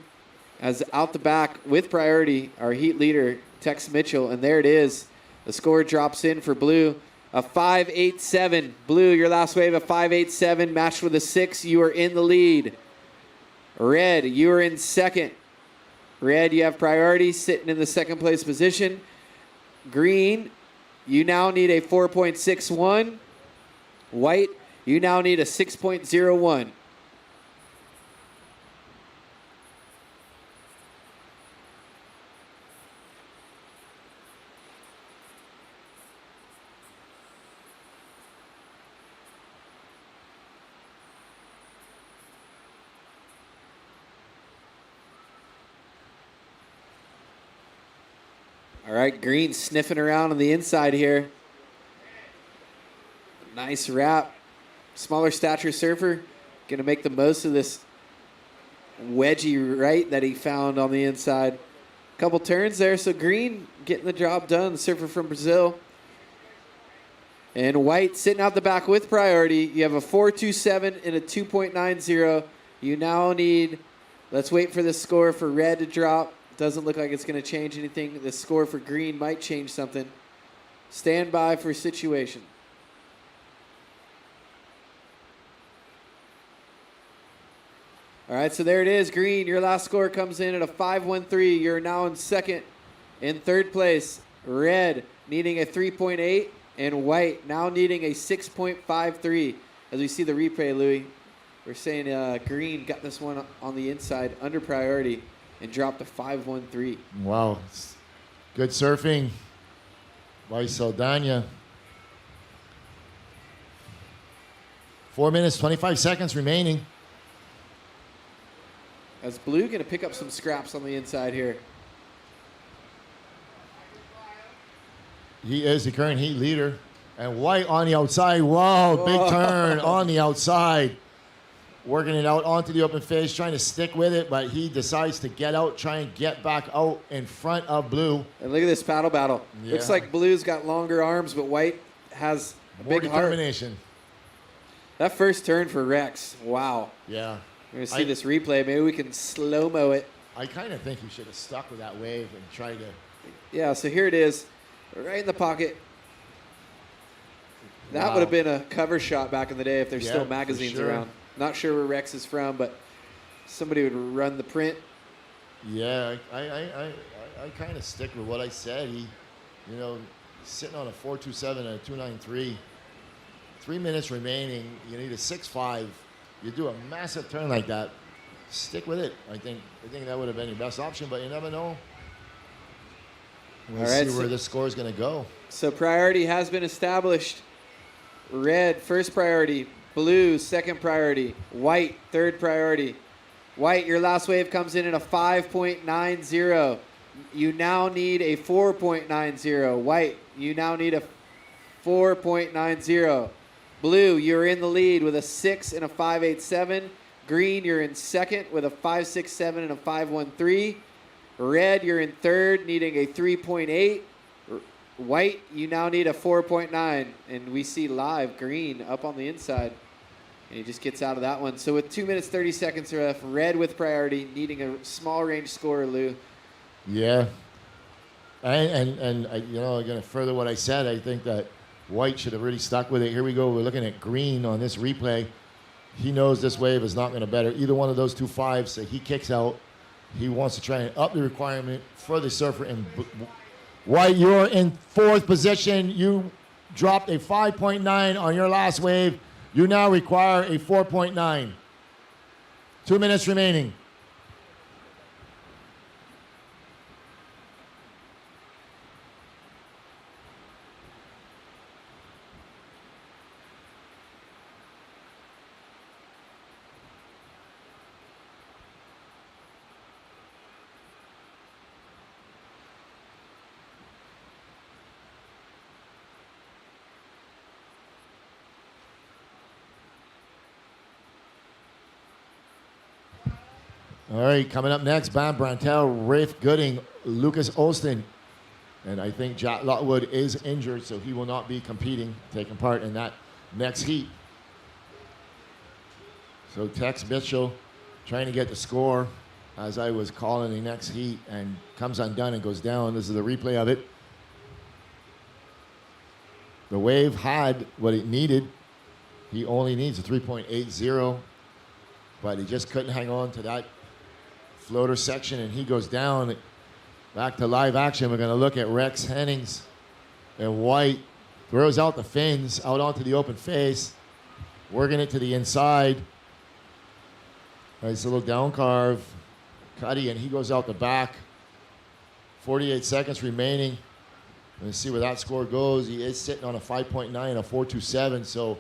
as out the back with priority, our heat leader, Tex Mitchell. And there it is. The score drops in for Blue. A 5.87. Blue, your last wave, a 5.87. Matched with a 6. You are in the lead. Red, you are in second. Red, you have priority, sitting in the second place position. Green, you now need a 4.61. White, you now need a 6.01. All right, Green sniffing around on the inside here. Nice wrap. Smaller stature surfer. Going to make the most of this wedgie right that he found on the inside. Couple turns there, so Green getting the job done, the surfer from Brazil. And White sitting out the back with priority. You have a 4.27 and a 2.90. You now need, let's wait for the score for Red to drop. Doesn't look like it's going to change anything. The score for Green might change something. Stand by for situation. All right, so there it is. Green, your last score comes in at a 5.13. You're now in second. In third place, Red needing a 3.8, and White now needing a 6.53. As we see the replay, Louis, we're saying Green got this one on the inside under priority and dropped a 5.13. Wow. Good surfing by Saldana. 4 minutes, 25 seconds remaining. As Blue going to pick up some scraps on the inside here. He is the current heat leader. And White on the outside. Wow, big turn on the outside. Working it out onto the open face, trying to stick with it, but he decides to get out, try and get back out in front of Blue. And look at this paddle battle. Yeah. Looks like Blue's got longer arms, but White has a More big heart. determination. That first turn for Rex, wow. Yeah. We're going to see this replay. Maybe we can slow-mo it. I kind of think he should have stuck with that wave and tried to. Yeah, so here it is, right in the pocket. That Wow. would have been a cover shot back in the day if there's Yeah, still for magazines sure. around. Not sure where Rex is from, but somebody would run the print. Yeah, I kind of stick with what I said. He, sitting on a 4.27 and a 2.93. 3 minutes remaining. You need a 6.5. You do a massive turn like that. Stick with it. I think that would have been your best option, but you never know. We'll All right, see where so- the score is going to go. So priority has been established. Red, first priority. Blue, second priority. White, third priority. White, your last wave comes in at a 5.90. You now need a 4.90. White, you now need a 4.90. Blue, you're in the lead with a 6 and a 5.87. Green, you're in second with a 5.67 and a 5.13. Red, you're in third, needing a 3.8. White, you now need a 4.9. And we see live Green up on the inside. And he just gets out of that one. So with 2 minutes, 30 seconds left, Red with priority, needing a small range score, Lou. Yeah. And going to further what I said, I think that White should have really stuck with it. Here we go. We're looking at Green on this replay. He knows this wave is not going to better either one of those two fives, so he kicks out. He wants to try and up the requirement for the surfer. And White, you're in fourth position. You dropped a 5.9 on your last wave. You now require a 4.9. 2 minutes remaining. All right, coming up next, Bam Brantel, Rafe Gooding, Lucas Olston. And I think Jack Lotwood is injured, so he will not be competing, taking part in that next heat. So Tex Mitchell trying to get the score as I was calling the next heat and comes undone and goes down. This is the replay of it. The Wave had what it needed. He only needs a 3.80, but he just couldn't hang on to that floater section, and he goes down. Back to live action. We're going to look at Rex Hennings and White. Throws out the fins out onto the open face, working it to the inside. Nice little down carve. Cuddy, and he goes out the back. 48 seconds remaining. Let's see where that score goes. He is sitting on a 5.9 and a 4.27, so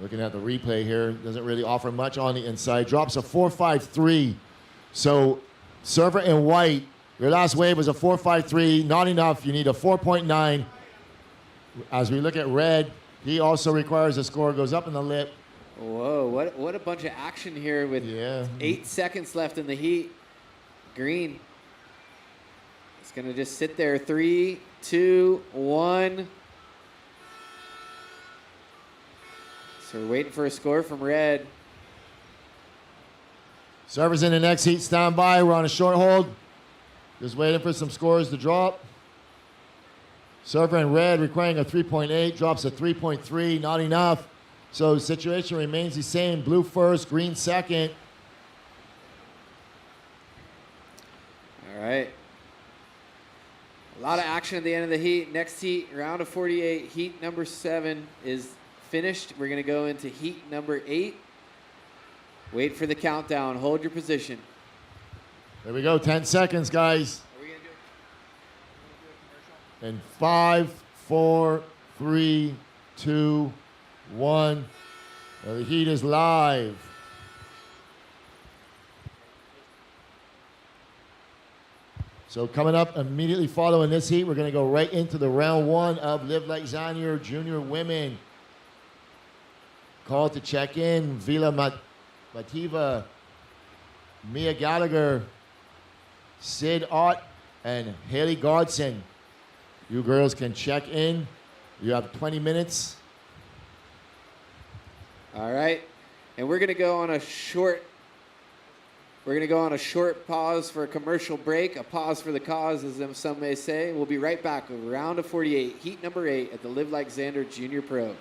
looking at the replay here, doesn't really offer much on the inside. Drops a 4.53. So server in White, your last wave was a 4.53. Not enough. You need a 4.9. As we look at Red, he also requires a score. Goes up in the lip. Whoa, what a bunch of action here with 8 seconds left in the heat. Green. It's going to just sit there. 3, 2, 1. So we're waiting for a score from Red. Servers in the next heat, stand by. We're on a short hold. Just waiting for some scores to drop. Server in Red requiring a 3.8, drops a 3.3, not enough. So the situation remains the same. Blue first, green second. All right. A lot of action at the end of the heat. Next heat, round of 48. Heat number 7 is finished. We're going to go into heat number 8. Wait for the countdown. Hold your position. There we go. 10 seconds, guys. Are we going to do And 5, 4, 3, 2, 1. The heat is live. So coming up immediately following this heat, we're going to go right into the round 1 of Live Like Zander Junior Women. Call to check in, Vila Mativa, Mia Gallagher, Sid Ott, and Haley Godson. You girls can check in. You have 20 minutes. All right. And we're going to go on a short pause for a commercial break, a pause for the cause, as some may say. We'll be right back with round of 48, heat number 8 at the Live Like Zander Junior Pro.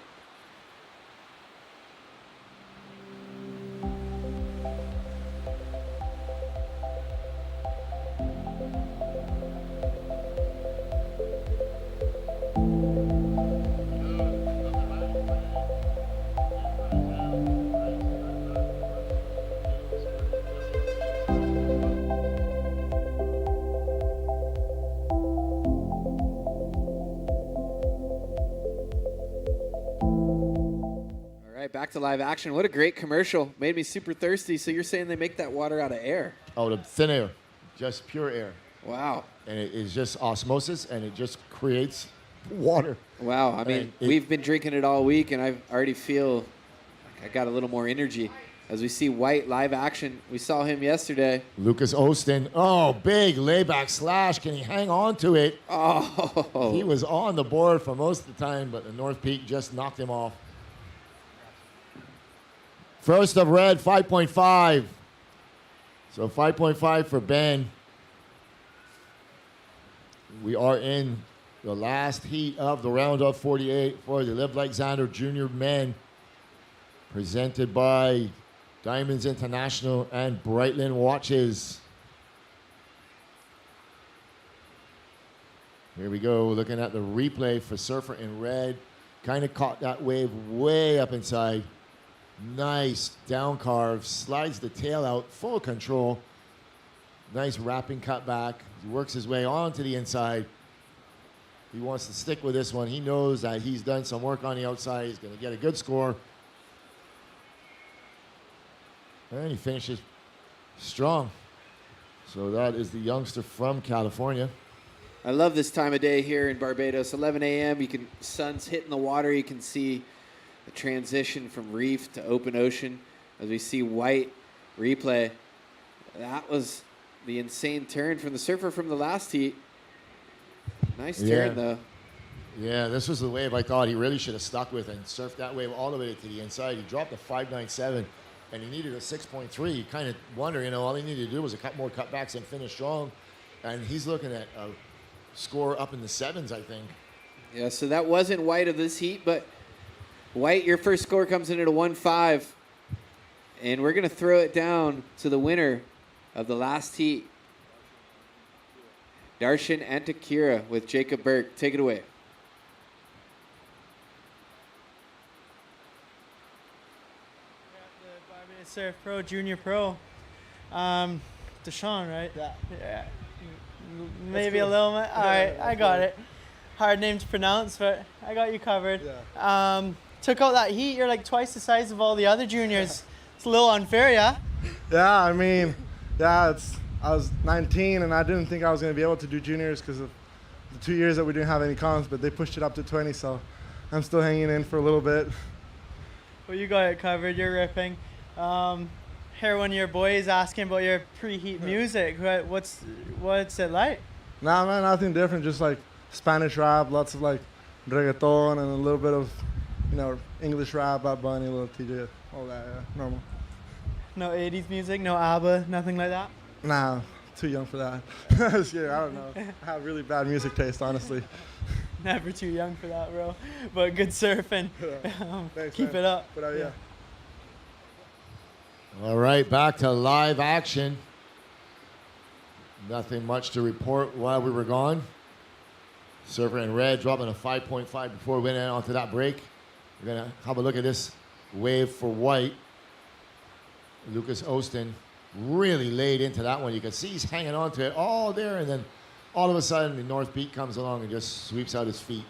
Back to live action. What a great commercial. Made me super thirsty. So you're saying they make that water out of air? Out of thin air. Just pure air. Wow. And it is just osmosis, and it just creates water. Wow. I mean, we've been drinking it all week, and I already feel like I got a little more energy. As we see White live action, we saw him yesterday. Lucas Olston. Oh, big layback slash. Can he hang on to it? Oh. He was on the board for most of the time, but the North Peak just knocked him off. First of Red, 5.5. So 5.5 for Ben. We are in the last heat of the round of 48 for the Live Like Zander Junior Men, presented by Diamonds International and Breitling Watches. Here we go, looking at the replay for Surfer in Red. Kind of caught that wave way up inside. Nice down carve, slides the tail out, full control. Nice wrapping cut back. He works his way onto the inside. He wants to stick with this one. He knows that he's done some work on the outside. He's going to get a good score. And he finishes strong. So that is the youngster from California. I love this time of day here in Barbados. 11 a.m. Sun's hitting the water. You can see the transition from reef to open ocean as we see White replay. That was the insane turn from the surfer from the last heat. Nice turn, though. Yeah, this was the wave I thought he really should have stuck with and surfed that wave all the way to the inside. He dropped a 5.97, and he needed a 6.3. You kind of wonder, all he needed to do was a couple more cutbacks and finish strong. And he's looking at a score up in the 7s, I think. Yeah, so that wasn't White of this heat, but White, your first score comes in at a 1.5. And we're going to throw it down to the winner of the last heat, Darshan Antakira with Jacob Burke. Take it away. The Barbados Surf Pro, Junior Pro. Deshaun, right? Yeah. Maybe a little bit. All right, I got it. Hard name to pronounce, but I got you covered. Yeah. Took out that heat. You're like twice the size of all the other juniors. It's a little unfair, yeah? Yeah, I mean, I was 19 and I didn't think I was going to be able to do juniors because of the 2 years that we didn't have any comps, but they pushed it up to 20, so I'm still hanging in for a little bit. Well, you got it covered. You're ripping. Here, one of your boys asking about your preheat music. What's it like? Nah, man, nothing different. Just like Spanish rap, lots of like reggaeton and a little bit of, English rap, Bad Bunny, a little TJ, all that, yeah, normal. No 80s music, no ABBA, nothing like that? Nah, too young for that. Yeah, I don't know. I have really bad music taste, honestly. Never too young for that, bro. But good surfing. Thanks, Keep man. it up. But yeah. All right, back to live action. Nothing much to report while we were gone. Surfer in red dropping a 5.5 before we went in onto that break. We're going to have a look at this wave for White. Lucas Ostin really laid into that one. You can see he's hanging on to it all there, and then all of a sudden the North Beat comes along and just sweeps out his feet.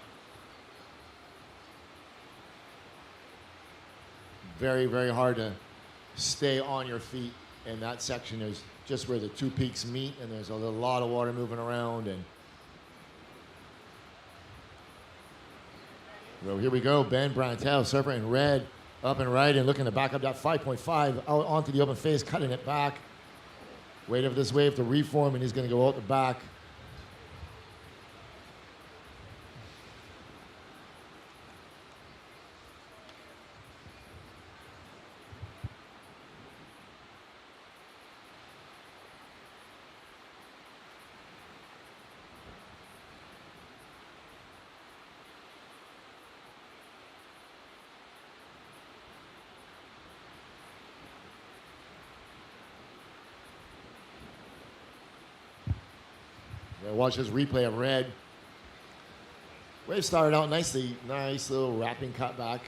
Very, very hard to stay on your feet in that section. Is just where the two peaks meet, and there's a lot of water moving around. And well, here we go. Ben Brantel, surfer in red, up and right, and looking to back up that 5.5 out onto the open face, cutting it back. Waiting for this wave to reform, and he's going to go out the back. Watch this replay of red. Wave started out nicely. Nice little wrapping cut back.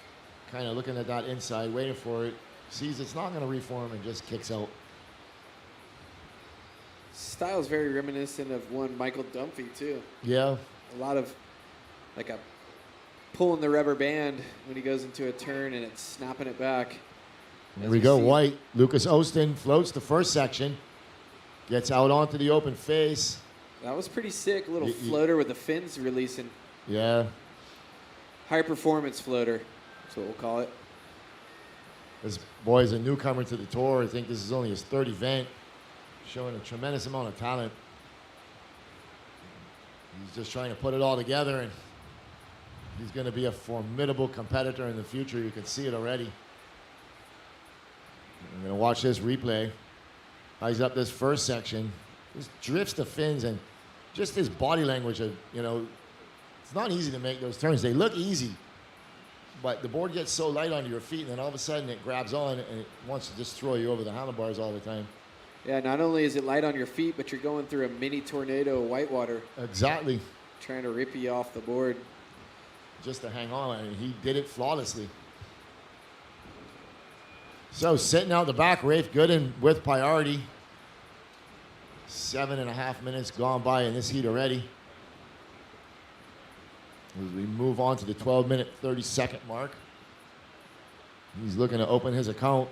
Kind of looking at that inside, waiting for it. Sees it's not going to reform and just kicks out. Style's very reminiscent of one Michael Dunphy, too. Yeah. A lot of, like a pulling the rubber band when he goes into a turn and it's snapping it back. There we go, White. Lucas Ostin floats the first section. Gets out onto the open face. That was pretty sick. A little floater with the fins releasing. Yeah. High performance floater. That's what we'll call it. This boy is a newcomer to the tour. I think this is only his third event. Showing a tremendous amount of talent. He's just trying to put it all together, and he's going to be a formidable competitor in the future. You can see it already. I'm going to watch this replay. Eyes up this first section. Just drifts the fins, and just his body language of, it's not easy to make those turns. They look easy, but the board gets so light onto your feet, and then all of a sudden it grabs on and it wants to just throw you over the handlebars all the time. Yeah, not only is it light on your feet, but you're going through a mini tornado of whitewater. Exactly. Trying to rip you off the board. Just to hang on, and he did it flawlessly. So sitting out the back, Rafe Gooden with priority. 7.5 minutes gone by in this heat already. As we move on to the 12-minute, 30-second mark. He's looking to open his account.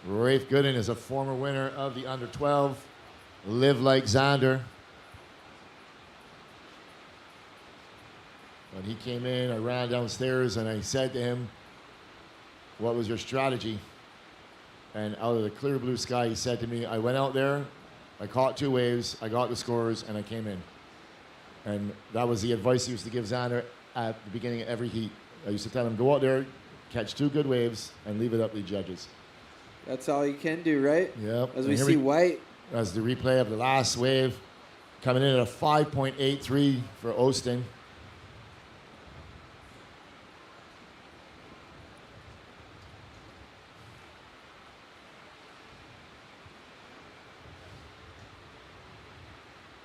Rafe Gooden is a former winner of the under 12. Live like Zander. When he came in, I ran downstairs and I said to him, what was your strategy? And out of the clear blue sky, he said to me, I went out there, I caught 2 waves, I got the scores, and I came in. And that was the advice he used to give Zander at the beginning of every heat. I used to tell him, go out there, catch 2 good waves, and leave it up to the judges. That's all you can do, right? Yep. As we see White. As the replay of the last wave, coming in at a 5.83 for Ostin.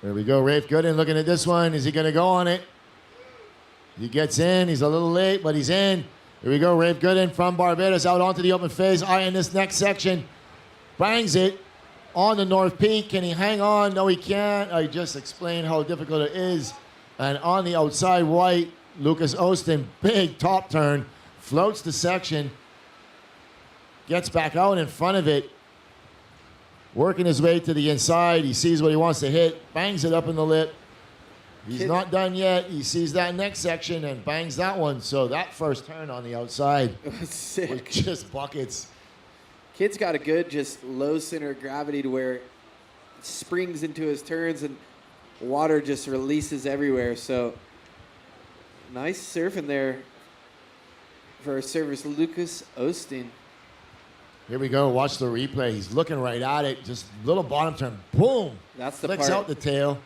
There we go, Rafe Gooden looking at this one. Is he going to go on it? He gets in. He's a little late, but he's in. Here we go, Rafe Gooden from Barbados out onto the open phase. In this next section. Bangs it on the North Peak. Can he hang on? No, he can't. I just explained how difficult it is. And on the outside, White, Lucas Ostin, big top turn, floats the section, gets back out in front of it, working his way to the inside. He sees what he wants to hit, bangs it up in the lip. He's not done yet. He sees that next section and bangs that one. So that first turn on the outside was just buckets. Kid's got a good, just low center of gravity to where it springs into his turns and water just releases everywhere. So nice surfing there for our servers, Lucas Ostin. Here we go. Watch the replay. He's looking right at it. Just little bottom turn. Boom. That's the Flicks part. out the tail.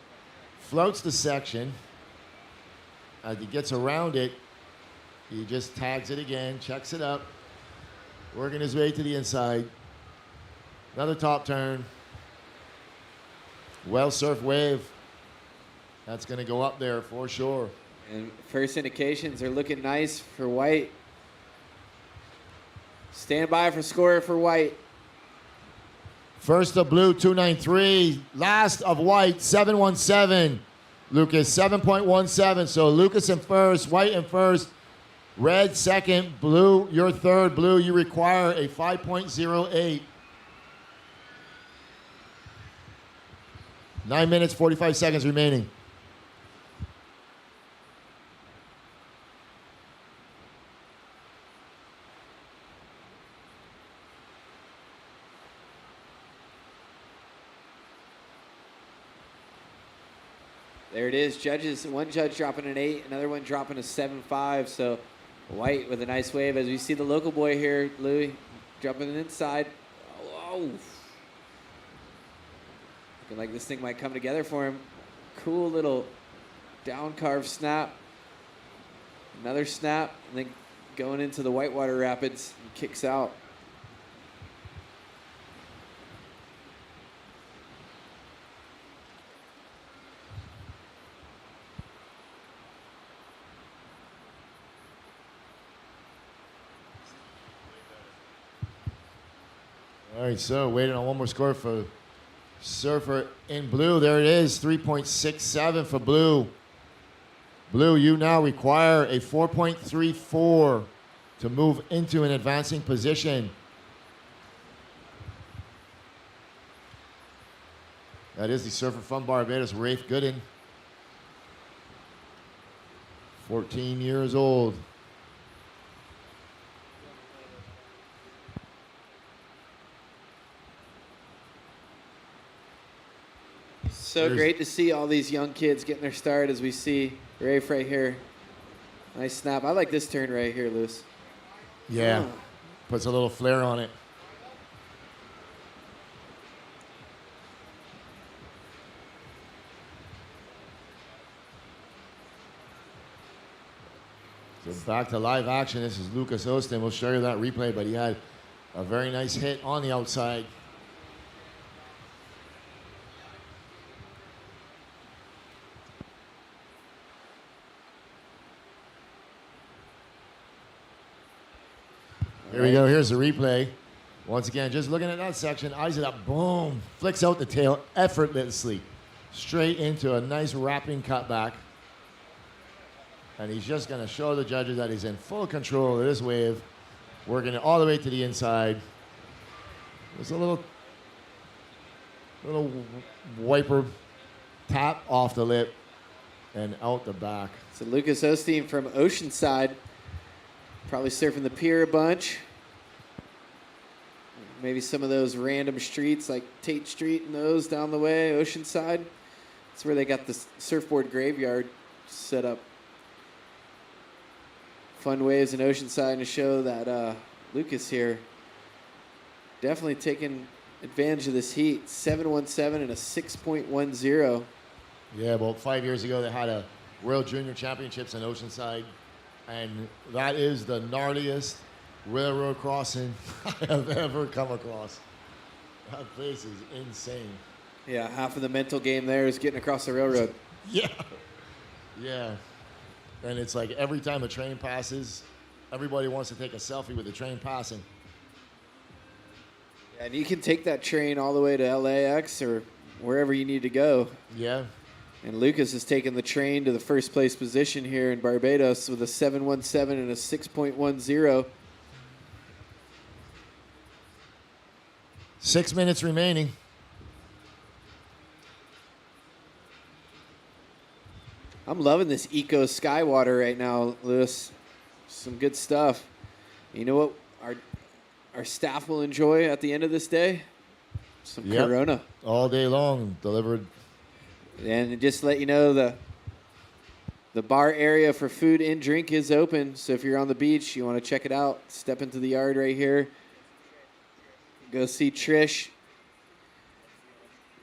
Floats the section. As he gets around it, he just tags it again, checks it up, working his way to the inside. Another top turn. Well surfed wave. That's going to go up there for sure. And first indications are looking nice for White. Stand by for score for White. First of Blue, 293. Last of White, 717. Lucas, 7.17. So Lucas in first, White in first, Red second, Blue, you're third. Blue, you require a 5.08. 9 minutes, 45 seconds remaining. There it is. Judges, one judge dropping an 8, another one dropping a 7.5. So White with a nice wave. As we see the local boy here, Louis, jumping inside. Oh. Looking like this thing might come together for him. Cool little down carve snap. Another snap, and then going into the whitewater rapids and kicks out. All right, so waiting on one more score for Surfer in Blue. There it is, 3.67 for Blue. Blue, you now require a 4.34 to move into an advancing position. That is the surfer from Barbados, Rafe Gooden. 14 years old. So great to see all these young kids getting their start as we see Rafe right here. Nice snap. I like this turn right here, Lewis. Yeah, puts a little flair on it. So back to live action. This is Lucas Ostin. We'll show you that replay, but he had a very nice hit on the outside. Here we go. Here's the replay. Once again, just looking at that section, eyes it up, boom, flicks out the tail effortlessly, straight into a nice wrapping cutback. And he's just going to show the judges that he's in full control of this wave, working it all the way to the inside. There's a little wiper tap off the lip and out the back. So Lucas Osteen from Oceanside, probably surfing the pier a bunch. Maybe some of those random streets like Tate Street and those down the way, Oceanside. That's where they got the surfboard graveyard set up. Fun waves in Oceanside to show that Lucas here definitely taking advantage of this heat. 7.17 and a 6.10. Yeah, about 5 years ago, they had a World Junior Championships in Oceanside, and that is the gnarliest railroad crossing I have ever come across. That place is insane. Yeah, half of the mental game there is getting across the railroad. Yeah. Yeah. And it's like every time a train passes, everybody wants to take a selfie with the train passing. And you can take that train all the way to LAX or wherever you need to go. Yeah. And Lucas has taken the train to the first place position here in Barbados with a 7.17 and a 6.10. 6 minutes remaining. I'm loving this Eco Skywater right now, Lewis. Some good stuff. You know what our staff will enjoy at the end of this day? Some Corona. All day long, delivered. And just to let you know, the bar area for food and drink is open. So if you're on the beach, you want to check it out, step into the yard right here. Go see Trish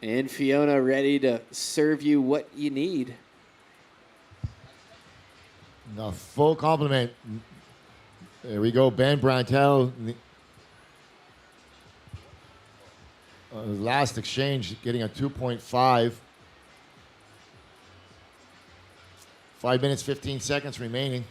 and Fiona ready to serve you what you need. A full compliment. There we go, Ben Brantel. Last exchange, getting a 2.5. 5 minutes, 15 seconds remaining.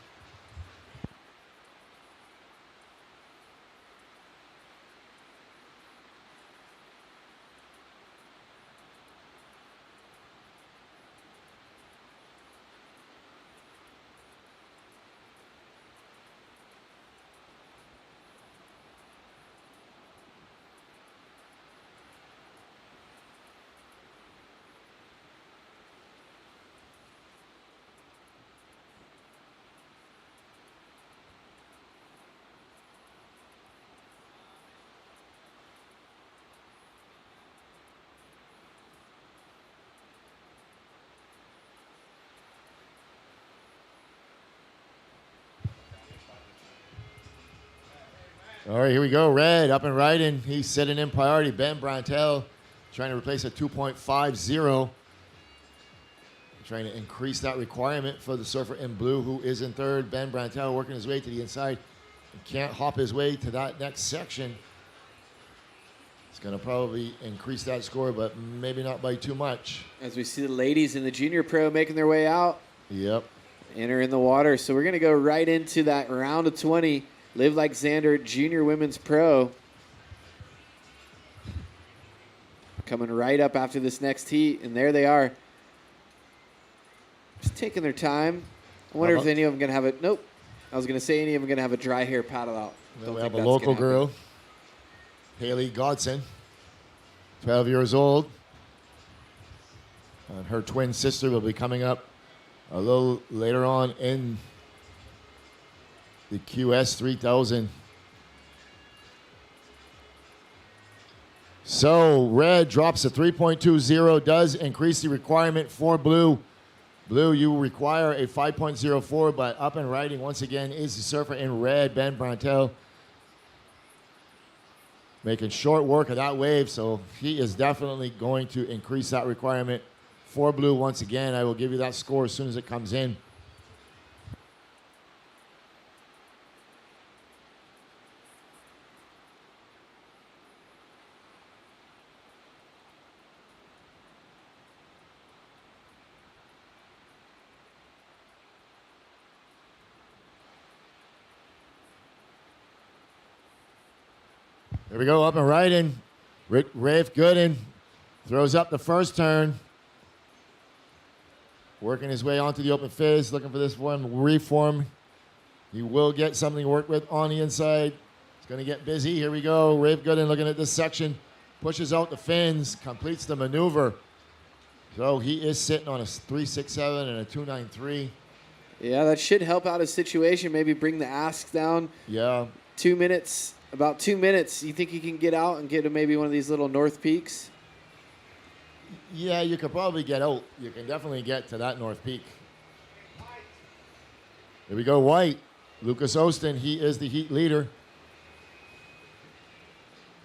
All right, here we go. Red up and riding. He's sitting in priority. Ben Brantel trying to replace a 2.50. Trying to increase that requirement for the surfer in blue, who is in third. Ben Brantel working his way to the inside. He can't hop his way to that next section. It's going to probably increase that score, but maybe not by too much. As we see the ladies in the junior pro making their way out. Yep. Enter in the water. So we're going to go right into that round of 20. Live Like Zander Junior Women's Pro. Coming right up after this next heat, and there they are. Just taking their time. I wonder if any of them going to have a... Nope. I was going to say any of them going to have a dry hair paddle out. We have a local girl, Haley Godson, 12 years old. And her twin sister will be coming up a little later on in the QS 3000. So red drops a 3.20, does increase the requirement for blue. Blue, you require a 5.04, but up and riding once again is the surfer in red, Ben Brantel. Making short work of that wave, so he is definitely going to increase that requirement for blue once again. I will give you that score as soon as it comes in. Here we go, up and riding. Rafe Gooden throws up the first turn. Working his way onto the open fizz, looking for this one reform. He will get something to work with on the inside. It's going to get busy. Here we go. Rafe Gooden looking at this section. Pushes out the fins. Completes the maneuver. So he is sitting on a 3.67 and a 2.93. Yeah, that should help out his situation. Maybe bring the asks down. Yeah. 2 minutes, about 2 minutes. You think you can get out and get to maybe one of these little north peaks? Yeah, you could probably get out. You can definitely get to that north peak. Here we go, white. Lucas Ostin, he is the heat leader.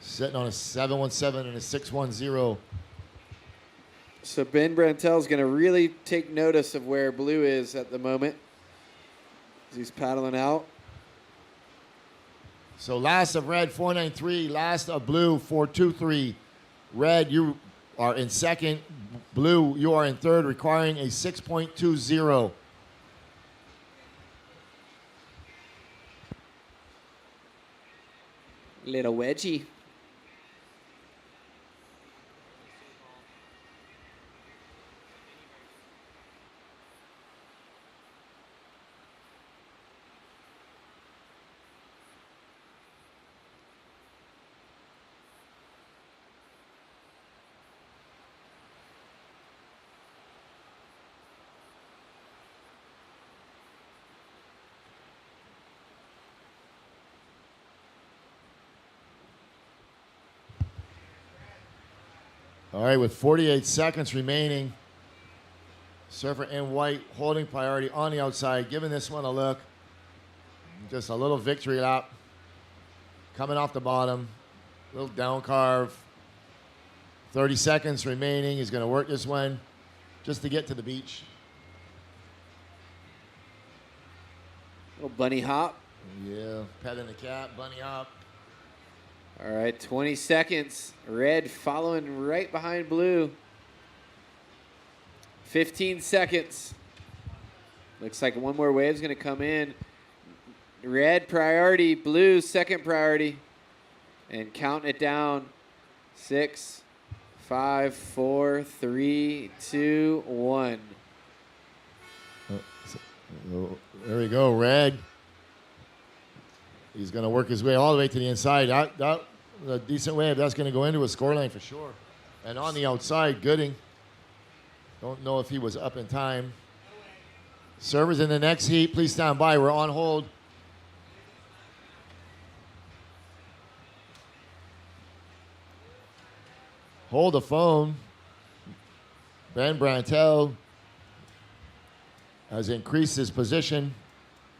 Sitting on a 7.17 and a 6.10. So Ben Brantel's going to really take notice of where blue is at the moment as he's paddling out. So last of red, 4.93. Last of blue, 4.23. Red, you are in second. Blue, you are in third, requiring a 6.20. Little wedgie. All right, with 48 seconds remaining, surfer in white holding priority on the outside, giving this one a look. Just a little victory lap. Coming off the bottom, little down carve. 30 seconds remaining. He's going to work this one just to get to the beach. Little bunny hop. Yeah, petting the cat, bunny hop. All right, 20 seconds. Red following right behind blue. 15 seconds. Looks like one more wave's going to come in. Red priority, blue second priority. And counting it down. 6, 5, 4, 3, 2, 1. There we go, red. He's going to work his way all the way to the inside. That a decent wave. That's going to go into a score line for sure. And on the outside, Gooding. Don't know if he was up in time. Servers in the next heat. Please stand by. We're on hold. Hold the phone. Ben Brantel has increased his position,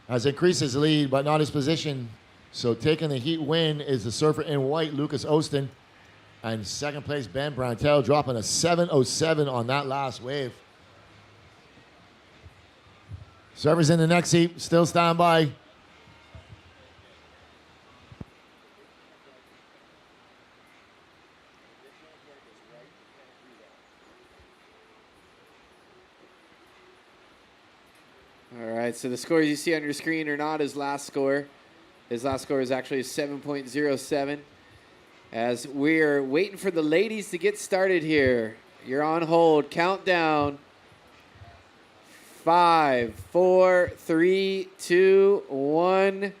has increased his lead, but not his position. So taking the heat win is the surfer in white, Lucas Ostin. And second place, Ben Brantel, dropping a 7.07 on that last wave. Servers in the next heat, still stand by. All right, so the scores you see on your screen are not his last score. His last score is actually 7.07. As we're waiting for the ladies to get started here. You're on hold. Countdown. 5, 4, 3, 2, 1.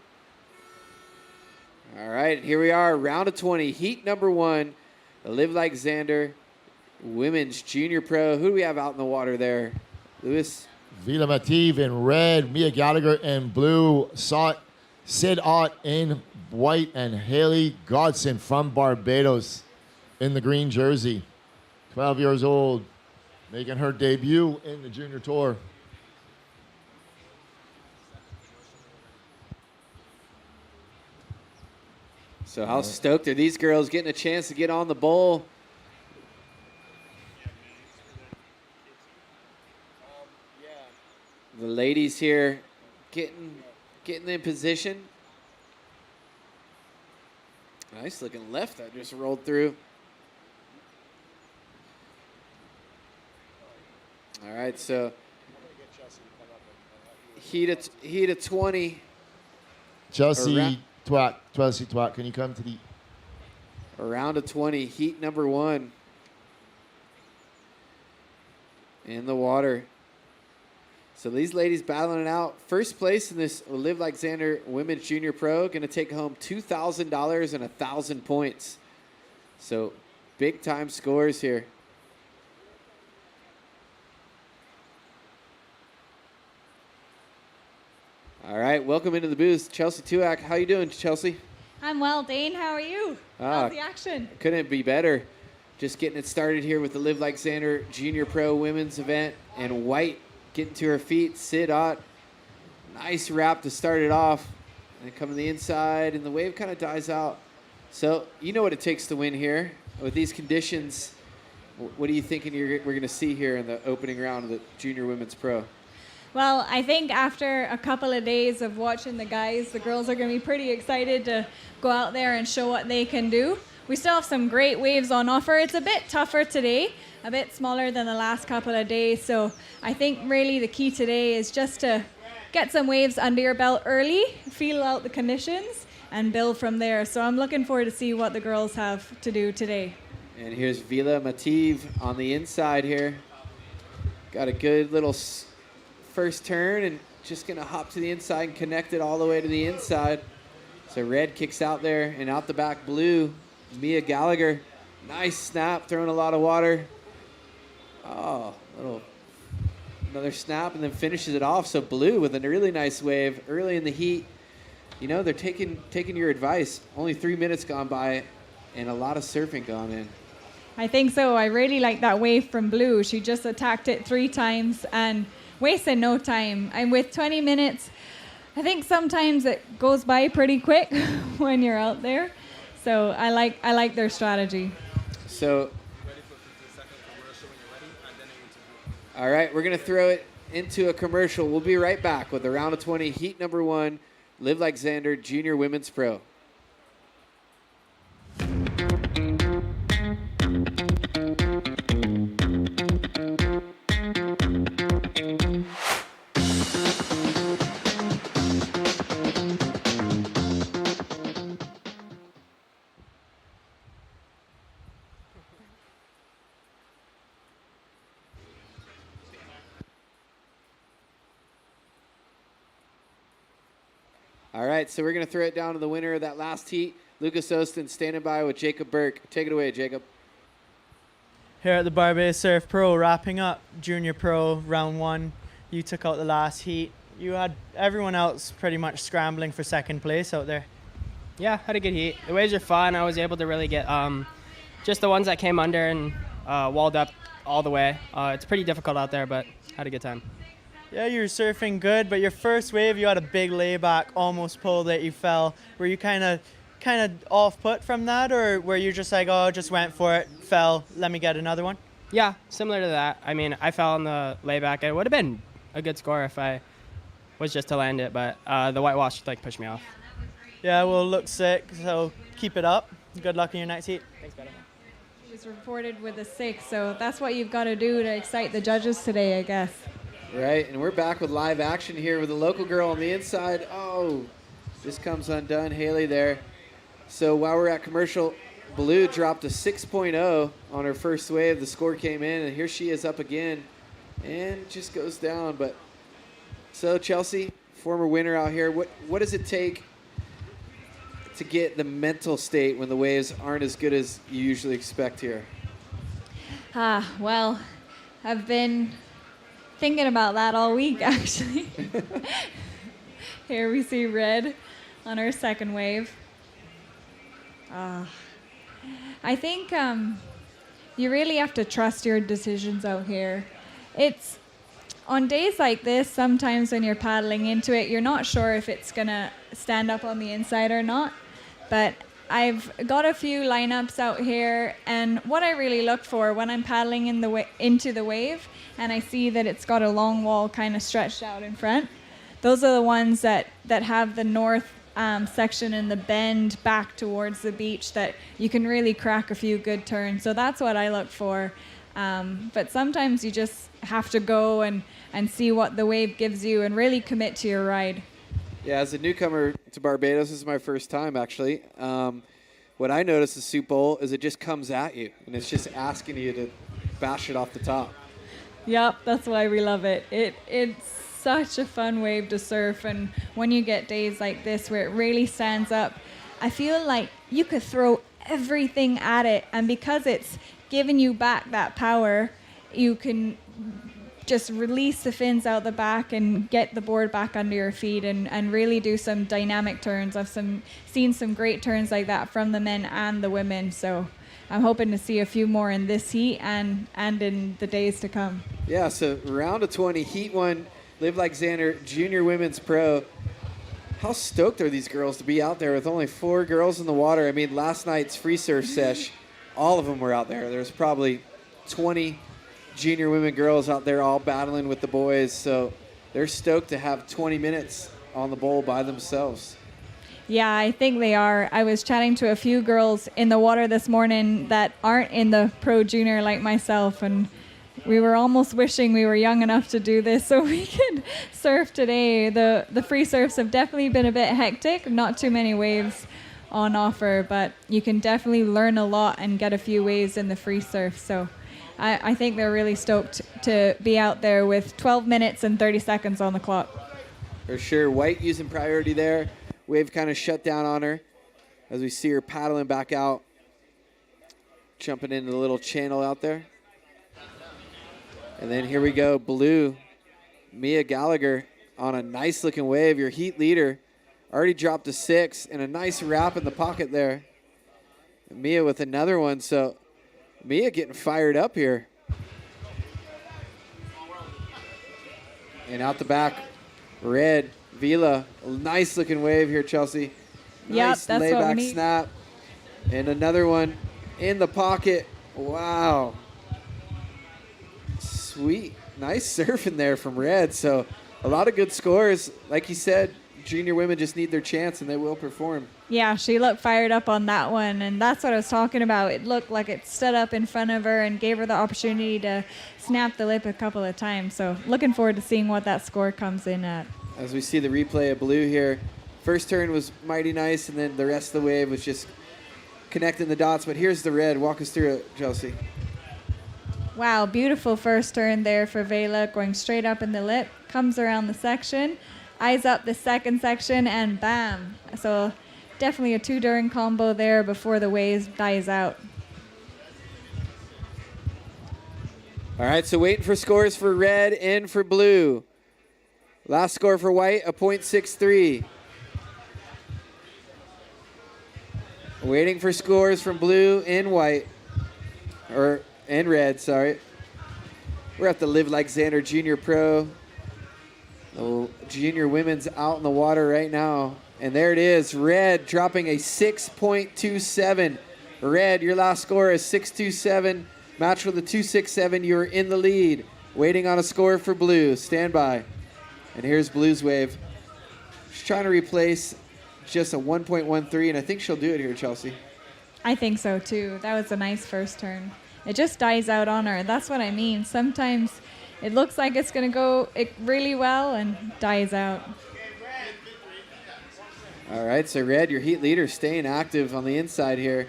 All right, here we are. Round of 20. Heat number 1. The Live Like Zander Women's Junior Pro. Who do we have out in the water there? Lewis? Vila Mativ in red, Mia Gallagher in blue, Sid Ott in white, and Haley Godson from Barbados in the green jersey. 12 years old, making her debut in the junior tour. So how stoked are these girls getting a chance to get on the bowl? The ladies here getting in position. Nice looking left that just rolled through. All right, so heat of 20. Chelsea Twat, can you come to the... A round of 20, heat number 1. In the water. So these ladies battling it out. First place in this Live Like Zander Women's Junior Pro, going to take home $2,000 and 1,000 points. So big time scores here. All right, welcome into the booth, Chelsea Tuak. How you doing, Chelsea? I'm well, Dane. How are you? How's the action? Couldn't be better. Just getting it started here with the Live Like Zander Junior Pro Women's event. And White getting to her feet. Sid Ott, nice wrap to start it off. And coming to the inside, and the wave kind of dies out. So you know what it takes to win here. With these conditions, what are you thinking we're going to see here in the opening round of the Junior Women's Pro? Well, I think after a couple of days of watching the guys, the girls are going to be pretty excited to go out there and show what they can do. We still have some great waves on offer. It's a bit tougher today, a bit smaller than the last couple of days. So I think really the key today is just to get some waves under your belt early, feel out the conditions, and build from there. So I'm looking forward to see what the girls have to do today. And here's Vila Mativ on the inside here. Got a good little first turn and just going to hop to the inside and connect it all the way to the inside. So red kicks out there, and out the back blue, Mia Gallagher. Nice snap, throwing a lot of water. Oh, another snap, and then finishes it off. So blue with a really nice wave early in the heat. You know, they're taking your advice. Only 3 minutes gone by and a lot of surfing gone in. I think so. I really like that wave from blue. She just attacked it 3 times and wasted no time. And with 20 minutes, I think sometimes it goes by pretty quick when you're out there. So I like their strategy. So, all right, we're going to throw it into a commercial. We'll be right back with the round of 20, heat number 1, Live Like Zander Junior Women's Pro. All right, so we're going to throw it down to the winner of that last heat, Lucas Ostin, standing by with Jacob Burke. Take it away, Jacob. Here at the Barbados Surf Pro, wrapping up Junior Pro round 1. You took out the last heat. You had everyone else pretty much scrambling for second place out there. Yeah, had a good heat. The waves are fun. I was able to really get just the ones that came under and walled up all the way. It's pretty difficult out there, but had a good time. Yeah, you were surfing good, but your first wave, you had a big layback, almost pulled it, you fell. Were you kind of off put from that, or were you just like, oh, just went for it, fell, let me get another one? Yeah, similar to that. I mean, I fell on the layback. It would have been a good score if I was just to land it, but the whitewash pushed me off. Yeah, well, look sick, so keep it up. Good luck in your next heat. Thanks, buddy. She was reported with a 6, so that's what you've got to do to excite the judges today, I guess. Right, and we're back with live action here with a local girl on the inside. Oh, just comes undone, Haley there. So while we're at commercial, Blue dropped a 6.0 on her first wave. The score came in, and here she is up again, and just goes down. But so Chelsea, former winner out here, what does it take to get the mental state when the waves aren't as good as you usually expect here? Well, I've been thinking about that all week, actually. Here we see red on our second wave. I think you really have to trust your decisions out here. It's on days like this, sometimes when you're paddling into it, you're not sure if it's gonna stand up on the inside or not. But I've got a few lineups out here, and what I really look for when I'm paddling into the wave, and I see that it's got a long wall kind of stretched out in front, those are the ones that have the north section and the bend back towards the beach that you can really crack a few good turns. So that's what I look for. But sometimes you just have to go and see what the wave gives you and really commit to your ride. Yeah, as a newcomer to Barbados, this is my first time actually. What I notice the Soup Bowl is it just comes at you, and it's just asking you to bash it off the top. Yep, that's why we love it. It's such a fun wave to surf. And when you get days like this where it really stands up, I feel like you could throw everything at it. And because it's giving you back that power, you can just release the fins out the back and get the board back under your feet and really do some dynamic turns. I've seen some great turns like that from the men and the women. So I'm hoping to see a few more in this heat and in the days to come. Yeah, so round of 20, Heat 1, Live Like Zander, Junior Women's Pro. How stoked are these girls to be out there with only 4 girls in the water? I mean, last night's free surf sesh, all of them were out there. There's probably 20 junior women girls out there all battling with the boys. So they're stoked to have 20 minutes on the bowl by themselves. Yeah, I think they are. I was chatting to a few girls in the water this morning that aren't in the pro junior like myself, and we were almost wishing we were young enough to do this so we could surf today. The free surfs have definitely been a bit hectic, not too many waves on offer, but you can definitely learn a lot and get a few waves in the free surf. So I think they're really stoked to be out there with 12 minutes and 30 seconds on the clock. For sure. White using priority there. Wave kind of shut down on her as we see her paddling back out, jumping into the little channel out there. And then here we go, Blue, Mia Gallagher on a nice looking wave. Your heat leader already dropped a 6 and a nice wrap in the pocket there. And Mia with another one. So Mia getting fired up here. And out the back, Red, Vila, a nice looking wave here, Chelsea. Nice that's layback what we need. snap. And another one in the pocket. Wow. Sweet. Nice surfing there from Red. So a lot of good scores. Like you said, junior women just need their chance and they will perform. Yeah, she looked fired up on that one, and that's what I was talking about. It looked like it stood up in front of her and gave her the opportunity to snap the lip a couple of times. So looking forward to seeing what that score comes in at. As we see the replay of Blue here, first turn was mighty nice, and then the rest of the wave was just connecting the dots. But here's the Red. Walk us through it, Chelsea. Wow, beautiful first turn there for Vela, going straight up in the lip, comes around the section, eyes up the second section, and bam. So definitely a 2-turn combo there before the wave dies out. All right, so waiting for scores for Red and for Blue. Last score for White, a .63. Waiting for scores from Blue and White, and Red, sorry. We're at the Live Like Zander Junior Pro. The junior women's out in the water right now. And there it is, Red dropping a 6.27. Red, your last score is 6.27. Match with a 2.67. You're in the lead. Waiting on a score for Blue. Stand by. And here's Blue's wave. She's trying to replace just a 1.13, and I think she'll do it here, Chelsea. I think so too. That was a nice first turn. It just dies out on her. That's what I mean. Sometimes it looks like it's going to go really well and dies out. All right, so Red, your heat leader, staying active on the inside here.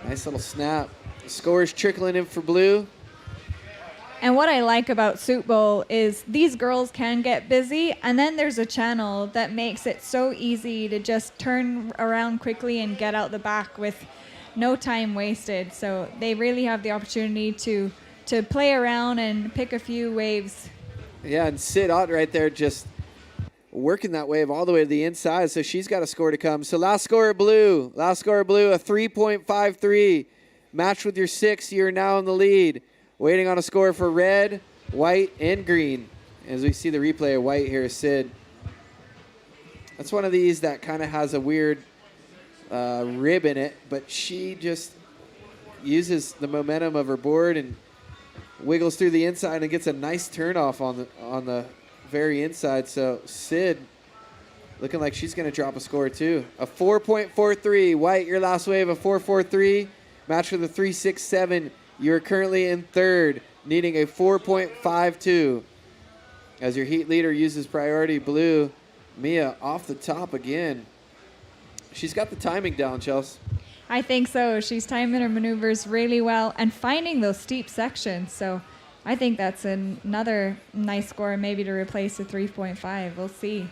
Nice little snap. Scores trickling in for Blue. And what I like about Soup Bowl is these girls can get busy, and then there's a channel that makes it so easy to just turn around quickly and get out the back with no time wasted. So they really have the opportunity to play around and pick a few waves. Yeah, and Sid Ott right there just working that wave all the way to the inside, so she's got a score to come. So last score of Blue, a 3.53. Match with your 6, you're now in the lead. Waiting on a score for Red, White, and Green. As we see the replay of White here, Sid. That's one of these that kind of has a weird rib in it, but she just uses the momentum of her board and wiggles through the inside and gets a nice turn off on the very inside. So Sid looking like she's going to drop a score too. A 4.43. White, your last wave, a 4.43. Match with a 3.67. You're currently in third, needing a 4.52. As your heat leader uses priority. Blue, Mia off the top again. She's got the timing down, Chelsea. I think so. She's timing her maneuvers really well and finding those steep sections. So I think that's another nice score, maybe to replace the 3.5. We'll see.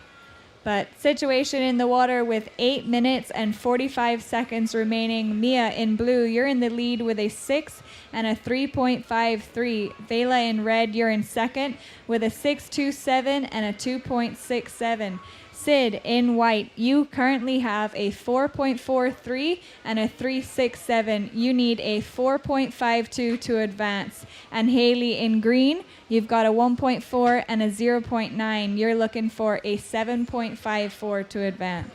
But situation in the water with 8 minutes and 45 seconds remaining. Mia in blue, you're in the lead with a 6 and a 3.53. Vela in red, you're in second with a 6.27 and a 2.67. Sid in white, you currently have a 4.43 and a 3.67. You need a 4.52 to advance. And Haley in green, you've got a 1.4 and a 0.9. You're looking for a 7.54 to advance.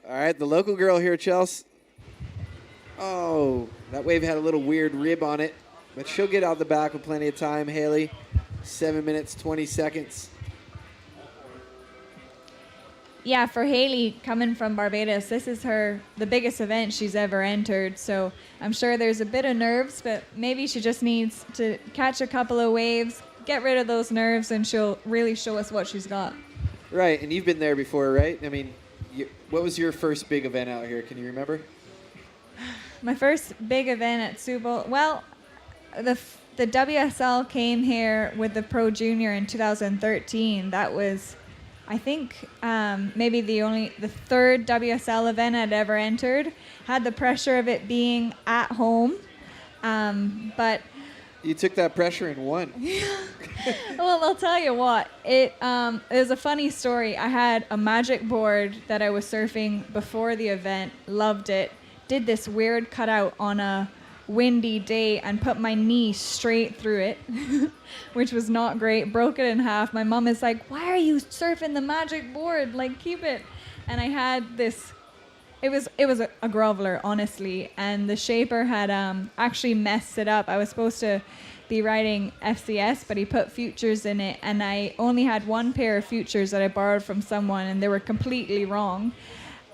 All right, the local girl here, Chelsea. Oh, that wave had a little weird rib on it, but she'll get out the back with plenty of time. Haley, 7 minutes, 20 seconds. Yeah, for Haley coming from Barbados, this is the biggest event she's ever entered. So I'm sure there's a bit of nerves, but maybe she just needs to catch a couple of waves, get rid of those nerves, and she'll really show us what she's got. Right, and you've been there before, right? I mean, what was your first big event out here? Can you remember? My first big event at Super Bowl, well, the WSL came here with the Pro Junior in 2013. That was, I think, maybe the third WSL event I'd ever entered. Had the pressure of it being at home, but you took that pressure and won. Well, I'll tell you what. It was a funny story. I had a magic board that I was surfing before the event. Loved it. Did this weird cutout on a windy day and put my knee straight through it, which was not great. Broke it in half. My mom is like, "Why are you surfing the magic board? Like, keep it." And I had this. It was a groveler, honestly, and the shaper had actually messed it up. I was supposed to be riding FCS, but he put futures in it, and I only had one pair of futures that I borrowed from someone, and they were completely wrong.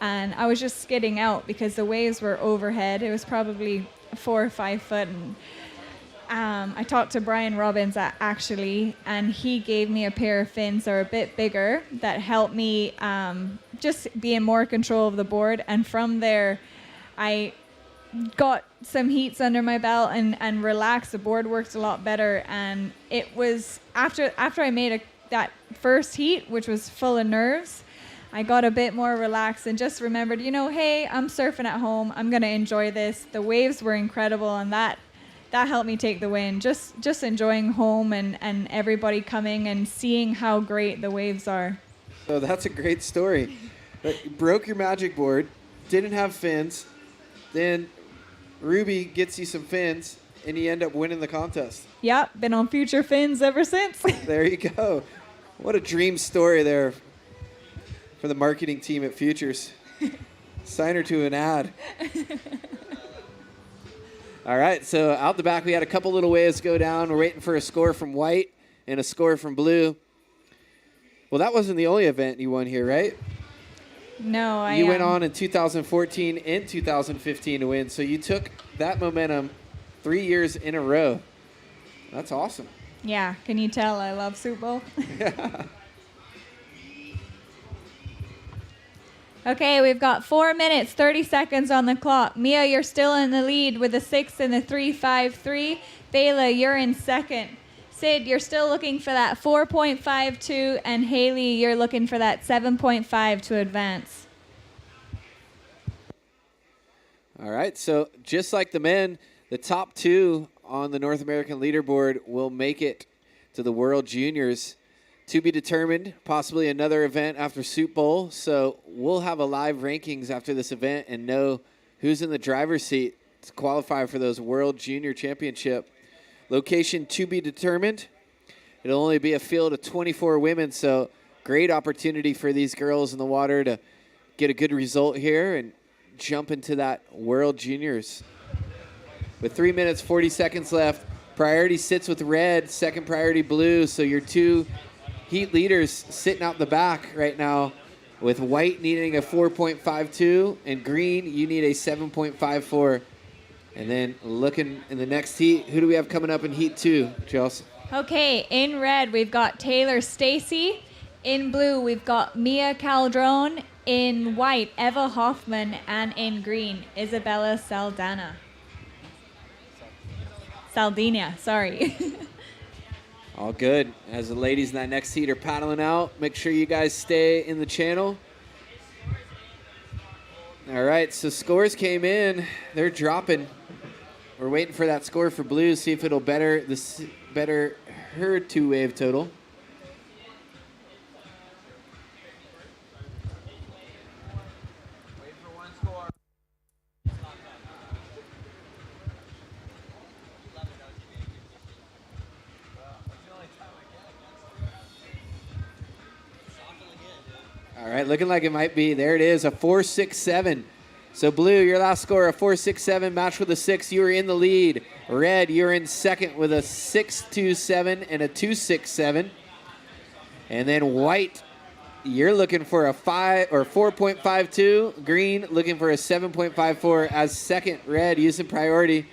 And I was just skidding out because the waves were overhead. It was probably 4 or 5 foot, and I talked to Brian Robbins actually, and he gave me a pair of fins that are a bit bigger that helped me just be in more control of the board. And from there, I got some heats under my belt and relaxed. The board worked a lot better. And it was after I made that first heat, which was full of nerves, I got a bit more relaxed and just remembered, hey, I'm surfing at home. I'm going to enjoy this. The waves were incredible, and that helped me take the win. Just enjoying home and everybody coming and seeing how great the waves are. So that's a great story. But you broke your magic board, didn't have fins, then Ruby gets you some fins, and you end up winning the contest. Yep, been on future fins ever since. There you go. What a dream story there for the marketing team at Futures. Sign her to an ad. All right, so out the back, we had a couple little waves go down. We're waiting for a score from white and a score from blue. Well, that wasn't the only event you won here, right? No, You went on in 2014 and 2015 to win, so you took that momentum 3 years in a row. That's awesome. Yeah, can you tell I love Super Bowl? Okay, we've got 4 minutes, 30 seconds on the clock. Mia, you're still in the lead with a 6 and a 3.53. Bela, you're in second. Sid, you're still looking for that 4.52, and Haley, you're looking for that 7.5 to advance. All right, so just like the men, the top two on the North American leaderboard will make it to the World Juniors. To be determined, possibly another event after Soup Bowl. So we'll have a live rankings after this event and know who's in the driver's seat to qualify for those World Junior Championship. Location to be determined. It'll only be a field of 24 women, so great opportunity for these girls in the water to get a good result here and jump into that World Juniors. With 3 minutes, 40 seconds left, priority sits with red, second priority blue, so your two heat leaders sitting out the back right now, with white needing a 4.52 and green, you need a 7.54. And then looking in the next heat, who do we have coming up in heat 2, Chelsea? Okay, in red, we've got Taylor Stacy. In blue, we've got Mia Caldrone. In white, Eva Hoffman. And in green, Isabella Saldina, sorry. All good. As the ladies in that next heat are paddling out, make sure you guys stay in the channel. All right, so scores came in. They're dropping. We're waiting for that score for blue, see if it'll better her two-wave total. All right, looking like it might be. There it is, a 4.67. So blue, your last score, a 4.67, matched with a 6. You are in the lead. Red, you're in second with a 6.27 and a 2.67. And then white, you're looking for a 4.52. Green, looking for a 7.54 as second. Red, using priority.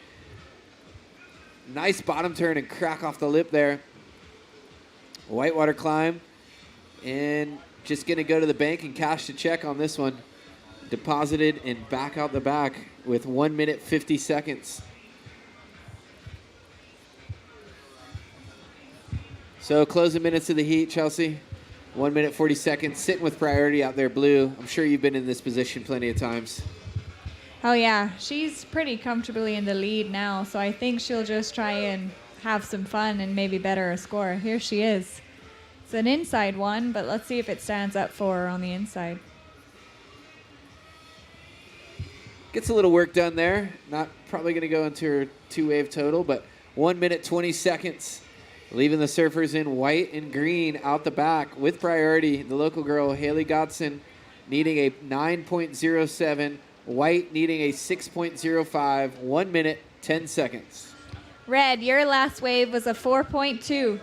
Nice bottom turn and crack off the lip there. Whitewater climb. And just going to go to the bank and cash the check on this one. Deposited and back out the back with 1 minute, 50 seconds. So closing minutes of the heat, Chelsea. 1 minute, 40 seconds. Sitting with priority out there, blue. I'm sure you've been in this position plenty of times. Oh, yeah. She's pretty comfortably in the lead now, so I think she'll just try and have some fun and maybe better her score. Here she is. It's an inside one, but let's see if it stands up for her on the inside. Gets a little work done there. Not probably going to go into her two-wave total, but 1 minute, 20 seconds. Leaving the surfers in white and green out the back with priority. The local girl, Haley Godson, needing a 9.07. White needing a 6.05. 1 minute, 10 seconds. Red, your last wave was a 4.2.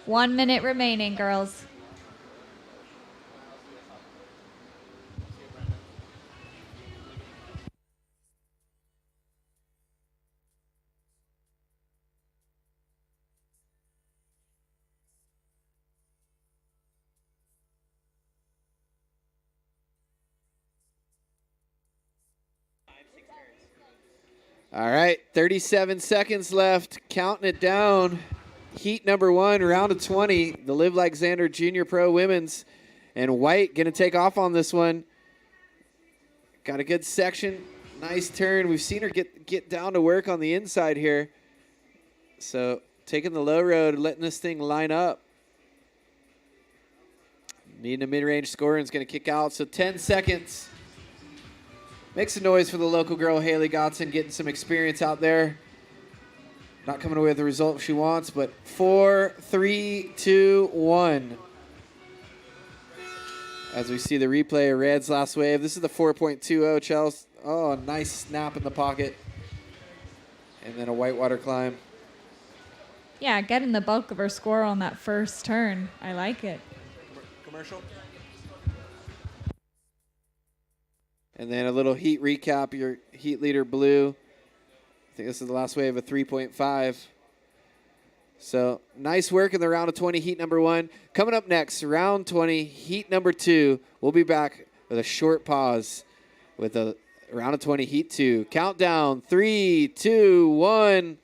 1 minute remaining, girls. All right, 37 seconds left. Counting it down. Heat number 1, round of 20. The Live Like Zander Junior Pro Women's. And White going to take off on this one. Got a good section. Nice turn. We've seen her get down to work on the inside here. So taking the low road, letting this thing line up. Needing a mid-range score and it's going to kick out. So 10 seconds. Make some noise for the local girl, Haley Godson, getting some experience out there. Not coming away with the result she wants, but 4, 3, 2, 1. As we see the replay of Red's last wave. This is the 4.20, Chelsea. Oh, a nice snap in the pocket. And then a whitewater climb. Yeah, getting the bulk of her score on that first turn. I like it. Commercial. And then a little heat recap. Your heat leader, Blue. I think this is the last wave of 3.5. So nice work in the round of 20, heat number 1. Coming up next, round 20, heat number 2. We'll be back with a short pause with a round of 20, heat 2. Countdown, 3, 2, 1.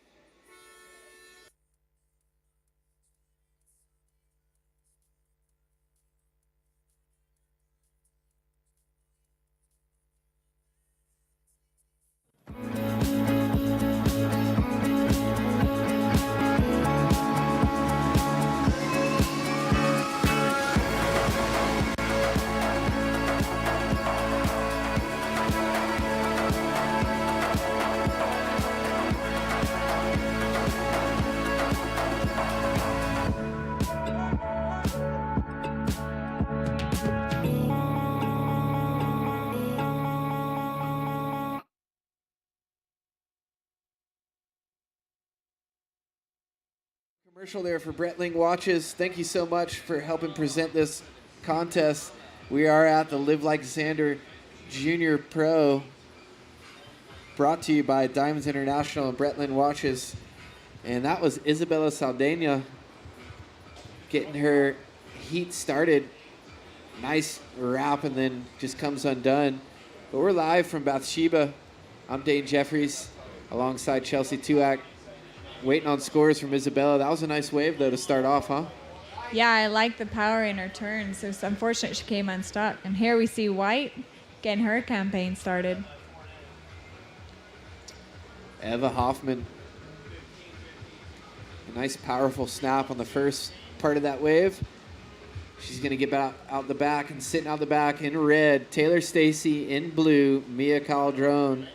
Commercial there for Breitling Watches. Thank you so much for helping present this contest. We are at the Live Like Zander Junior Pro, brought to you by Diamonds International and Breitling Watches. And that was Isabella Saldana getting her heat started. Nice wrap and then just comes undone. But we're live from Bathsheba. I'm Dane Jeffries alongside Chelsea Tuak. Waiting on scores from Isabella. That was a nice wave, though, to start off, huh? Yeah, I like the power in her turns. It's unfortunate she came unstuck. And here we see White getting her campaign started. Eva Hoffman. A nice, powerful snap on the first part of that wave. She's going to get out the back, and sitting out the back in red, Taylor Stacy in blue, Mia Caldron.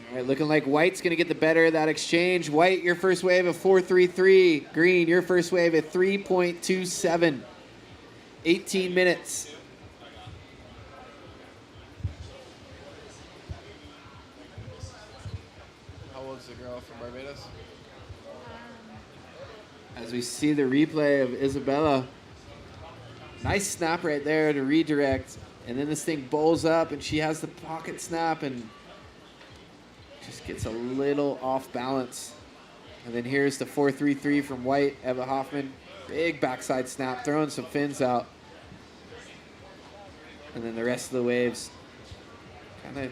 All right, looking like White's going to get the better of that exchange. White, your first wave of 4.33. Green, your first wave at 3.27. 18 minutes. How old's the girl from Barbados? As we see the replay of Isabella. Nice snap right there to redirect. And then this thing bowls up, and she has the pocket snap and just gets a little off balance. And then here's the 4.33 from White, Eva Hoffman. Big backside snap, throwing some fins out. And then the rest of the waves kind of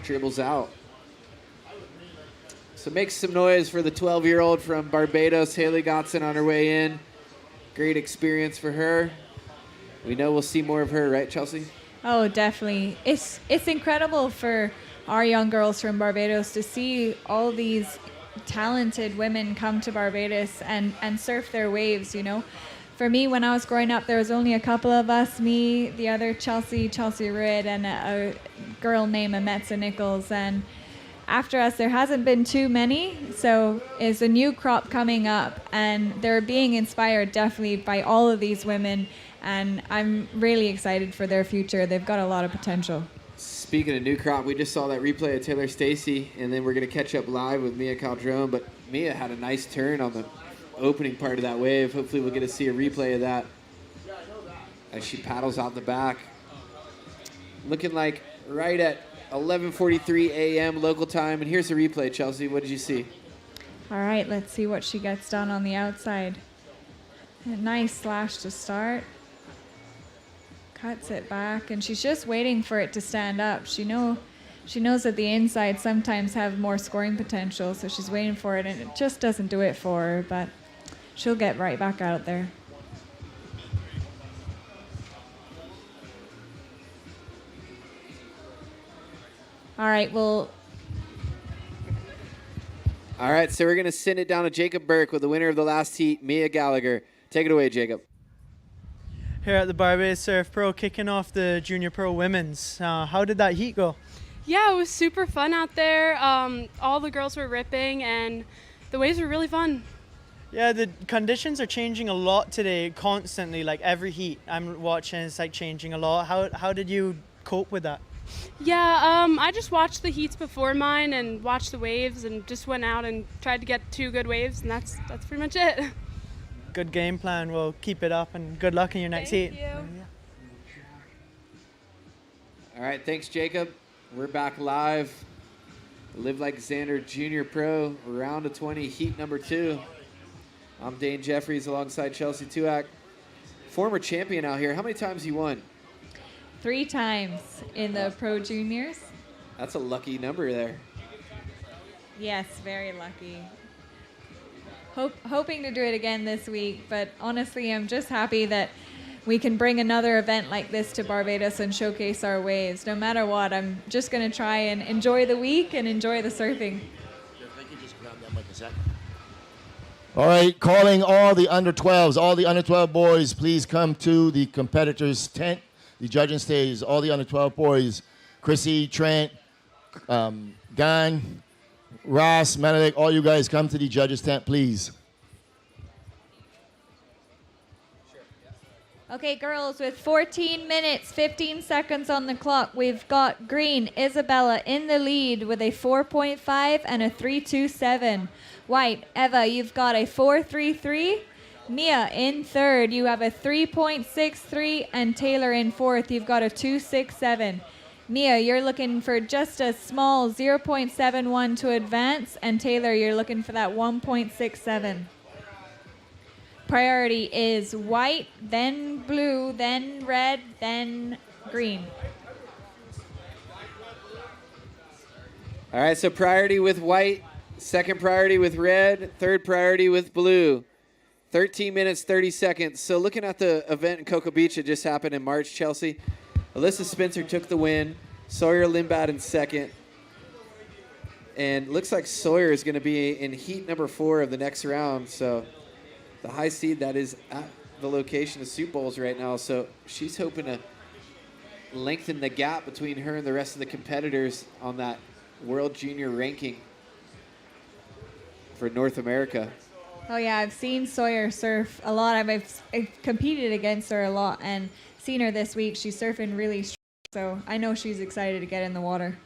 dribbles out. So make some noise for the 12-year-old from Barbados, Haley Gotson, on her way in. Great experience for her. We know we'll see more of her, right, Chelsea? Oh, definitely. It's incredible for our young girls from Barbados to see all these talented women come to Barbados and surf their waves, you know. For me, when I was growing up, there was only a couple of us, me, the other Chelsea Ridd, and a girl named Ametsa Nichols. And after us, there hasn't been too many, so it's a new crop coming up, and they're being inspired definitely by all of these women, and I'm really excited for their future. They've got a lot of potential. Speaking of new crop, we just saw that replay of Taylor Stacy, and then we're going to catch up live with Mia Caldron. But Mia had a nice turn on the opening part of that wave. Hopefully we'll get to see a replay of that as she paddles out the back. Looking like right at 11:43 a.m. local time. And here's the replay, Chelsea. What did you see? All right, let's see what she gets done on the outside. A nice slash to start. Cuts it back, and she's just waiting for it to stand up. She knows that the inside sometimes have more scoring potential, so she's waiting for it, and it just doesn't do it for her, but she'll get right back out there. All right, well. All right, so we're going to send it down to Jacob Burke with the winner of the last heat, Mia Gallagher. Take it away, Jacob. Here at the Barbados Surf Pro, kicking off the Junior Pro Women's. How did that heat go? Yeah, it was super fun out there. All the girls were ripping, and the waves were really fun. Yeah, the conditions are changing a lot today, constantly. Like every heat I'm watching, it's like changing a lot. How did you cope with that? Yeah, I just watched the heats before mine and watched the waves, and just went out and tried to get 2 good waves, and that's pretty much it. Good game plan. We'll keep it up, and good luck in your next heat. Thank you. All right, thanks, Jacob. We're back live. Live Like Zander Junior Pro, round of 20, heat number 2. I'm Dane Jeffries alongside Chelsea Tuak. Former champion out here. How many times you won? 3 times in the Pro Juniors. That's a lucky number there. Yes, very lucky. Hoping to do it again this week, but honestly, I'm just happy that we can bring another event like this to Barbados and showcase our waves. No matter what, I'm just going to try and enjoy the week and enjoy the surfing. All right, calling all the under 12s, all the under 12 boys, please come to the competitors' tent, the judging stage. All the under 12 boys, Chrissy, Trent, Gan, Ross, Menelik, all you guys come to the judges' tent, please. Okay, girls, with 14 minutes, 15 seconds on the clock, we've got green, Isabella, in the lead with a 4.5 and a 3.27. White, Eva, you've got a 4.33. Mia in third, you have a 3.63, and Taylor in fourth, you've got a 2.67. Mia, you're looking for just a small 0.71 to advance, and Taylor, you're looking for that 1.67. Priority is white, then blue, then red, then green. All right, so priority with white, second priority with red, third priority with blue. 13 minutes, 30 seconds. So looking at the event in Cocoa Beach that just happened in March, Chelsea, Alyssa Spencer took the win, Sawyer Limbad in second. And looks like Sawyer is going to be in heat number 4 of the next round. So the high seed that is at the location of Soup Bowls right now. So she's hoping to lengthen the gap between her and the rest of the competitors on that World Junior ranking for North America. Oh yeah, I've seen Sawyer surf a lot. I've competed against her a lot and seen her this week. She's surfing really strong, so I know she's excited to get in the water.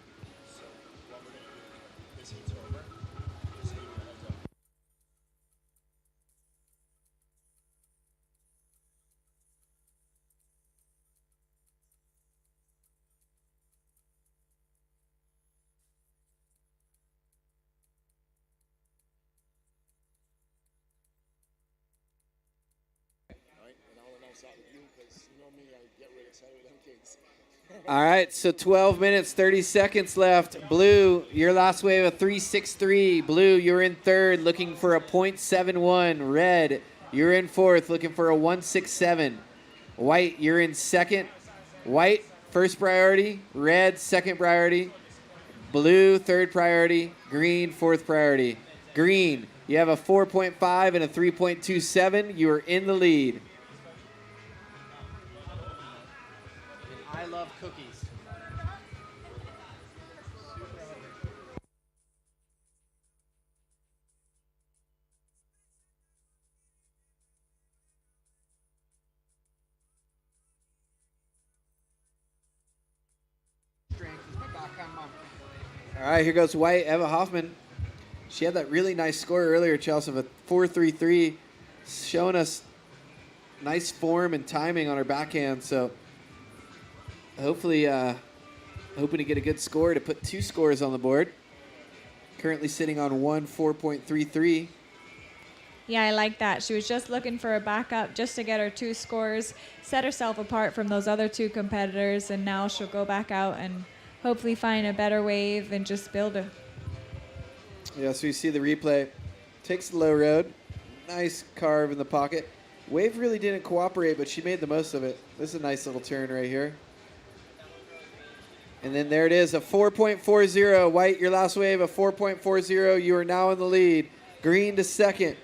All right, so 12 minutes, 30 seconds left. Blue, your last wave of 3.63. Blue, you're in third, looking for a .71. Red, you're in fourth, looking for a 1.67. White, you're in second. White, first priority. Red, second priority. Blue, third priority. Green, fourth priority. Green, you have a 4.5 and a 3.27. You are in the lead. I love cookies. All right, here goes White, Eva Hoffman. She had that really nice score earlier, Chelsea, of a 4.33, showing us nice form and timing on her backhand. So hopefully hoping to get a good score to put 2 scores on the board. Currently sitting on 4.33. Yeah, I like that. She was just looking for a backup just to get her 2 scores, set herself apart from those other 2 competitors, and now she'll go back out and hopefully find a better wave and just build it. Yeah, so you see the replay. Takes the low road. Nice carve in the pocket. Wave really didn't cooperate, but she made the most of it. This is a nice little turn right here. And then there it is, a 4.40. White, your last wave, a 4.40. You are now in the lead. Green to second.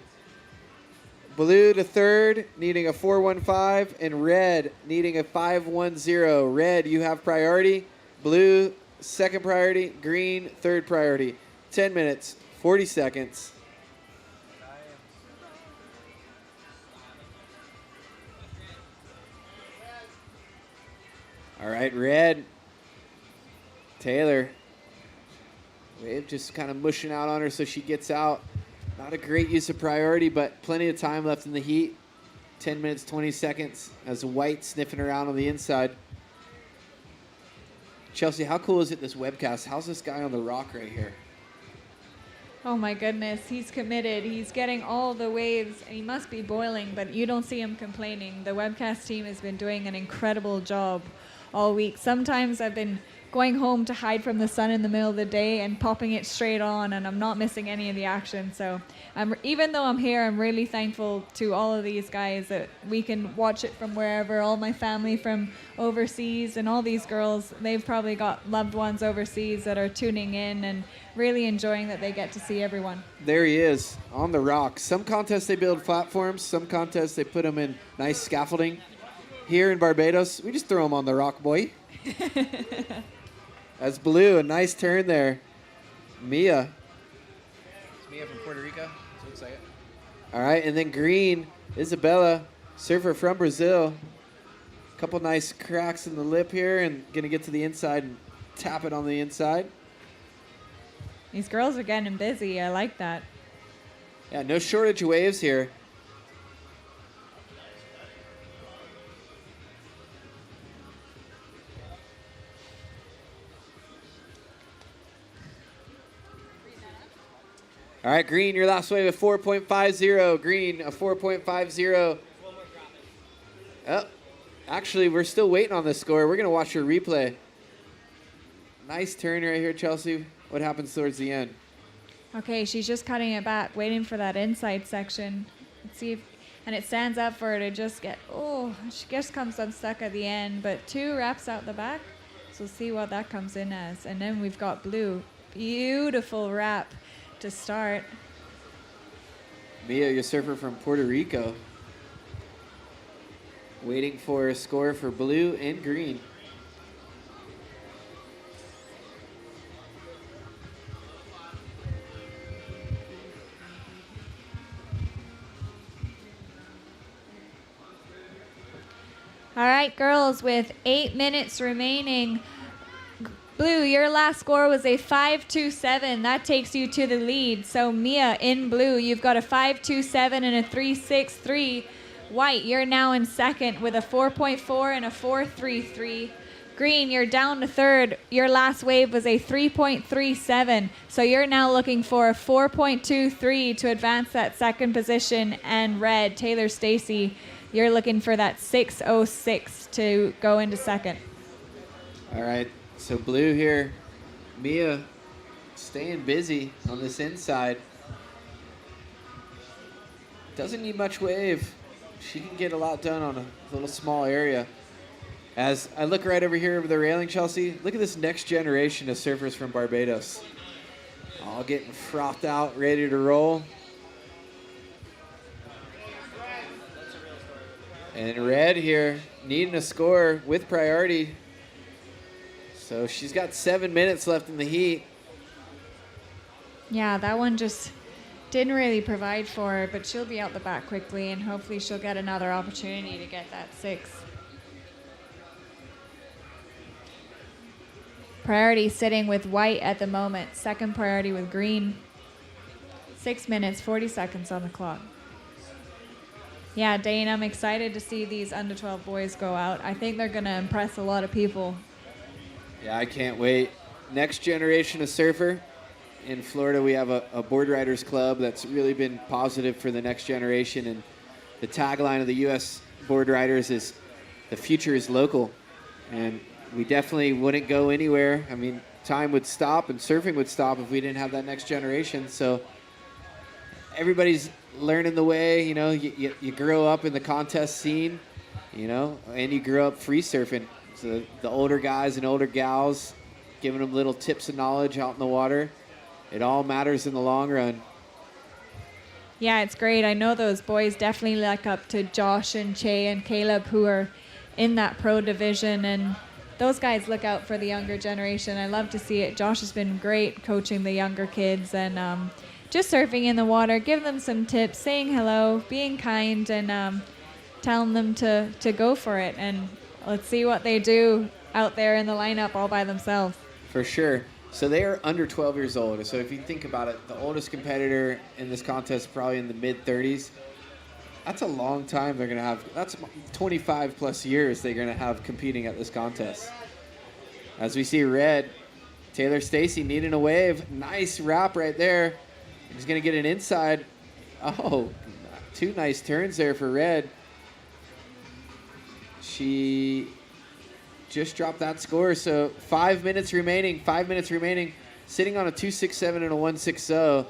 Blue to third, needing a 4.15. And red, needing a 5.10. Red, you have priority. Blue, second priority. Green, third priority. 10 minutes, 40 seconds. All right, red. Taylor. Wave just kind of mushing out on her so she gets out. Not a great use of priority, but plenty of time left in the heat. 10 minutes, 20 seconds as White sniffing around on the inside. Chelsea, how cool is it, this webcast? How's this guy on the rock right here? Oh my goodness, he's committed. He's getting all the waves, and he must be boiling, but you don't see him complaining. The webcast team has been doing an incredible job all week. Sometimes I've been going home to hide from the sun in the middle of the day and popping it straight on, and I'm not missing any of the action. So even though I'm here, I'm really thankful to all of these guys that we can watch it from wherever. All my family from overseas and all these girls, they've probably got loved ones overseas that are tuning in and really enjoying that they get to see everyone. There he is on the rock. Some contests they build platforms, some contests they put them in nice scaffolding. Here in Barbados, we just throw them on the rock, boy. That's Blue, a nice turn there. Mia. It's Mia from Puerto Rico. So looks like it. All right, and then green, Isabella, surfer from Brazil. Couple nice cracks in the lip here and going to get to the inside and tap it on the inside. These girls are getting busy. I like that. Yeah, no shortage of waves here. All right, Green, your last wave of 4.50. Green, a 4.50. Oh, actually, we're still waiting on this score. We're going to watch your replay. Nice turn right here, Chelsea. What happens towards the end? Okay, she's just cutting it back, waiting for that inside section. Let's see if, and it stands up for her to just get, she just comes unstuck at the end, but 2 wraps out the back. So see what that comes in as. And then we've got Blue. Beautiful wrap to start. Mia, your surfer from Puerto Rico. Waiting for a score for Blue and Green. All right, girls, with 8 minutes remaining. Blue, your last score was a 5.27. That takes you to the lead. So Mia, in blue, you've got a 5.27 and a 3.63. White, you're now in second with a 4.4 and a 4.33. Green, you're down to third. Your last wave was a 3.37. So you're now looking for a 4.23 to advance that second position. And red, Taylor Stacy, you're looking for that 6.06 to go into second. All right, so Blue here. Mia staying busy on this inside. Doesn't need much wave. She can get a lot done on a little small area. As I look right over here over the railing, Chelsea, look at this next generation of surfers from Barbados. All getting frothed out, ready to roll. And red here, needing a score with priority. So she's got 7 minutes left in the heat. Yeah, that one just didn't really provide for her, but she'll be out the back quickly, and hopefully she'll get another opportunity to get that 6. Priority sitting with white at the moment. Second priority with green. 6 minutes, 40 seconds on the clock. Yeah, Dane, I'm excited to see these under 12 boys go out. I think they're going to impress a lot of people. Yeah, I can't wait. Next generation of surfer. In Florida, we have a board riders club that's really been positive for the next generation. And the tagline of the U.S. board riders is, the future is local. And we definitely wouldn't go anywhere. I mean, time would stop and surfing would stop if we didn't have that next generation. So everybody's learning the way, you know, you grow up in the contest scene, you know, and you grow up free surfing. So the older guys and older gals, giving them little tips of knowledge out in the water. It all matters in the long run. Yeah, it's great. I know those boys definitely look up to Josh and Che and Caleb, who are in that pro division, and those guys look out for the younger generation. I love to see it. Josh has been great coaching the younger kids and just surfing in the water, giving them some tips, saying hello, being kind, and telling them to go for it. And let's see what they do out there in the lineup all by themselves. For sure. So they are under 12 years old. So if you think about it, the oldest competitor in this contest is probably in the mid-30s. That's a long time they're going to have. That's 25 plus years they're going to have competing at this contest. As we see red, Taylor Stacy needing a wave. Nice wrap right there. He's going to get an inside. Oh, 2 nice turns there for red. She just dropped that score. So 5 minutes remaining. 5 minutes remaining. Sitting on a 2.67 and a 1.60.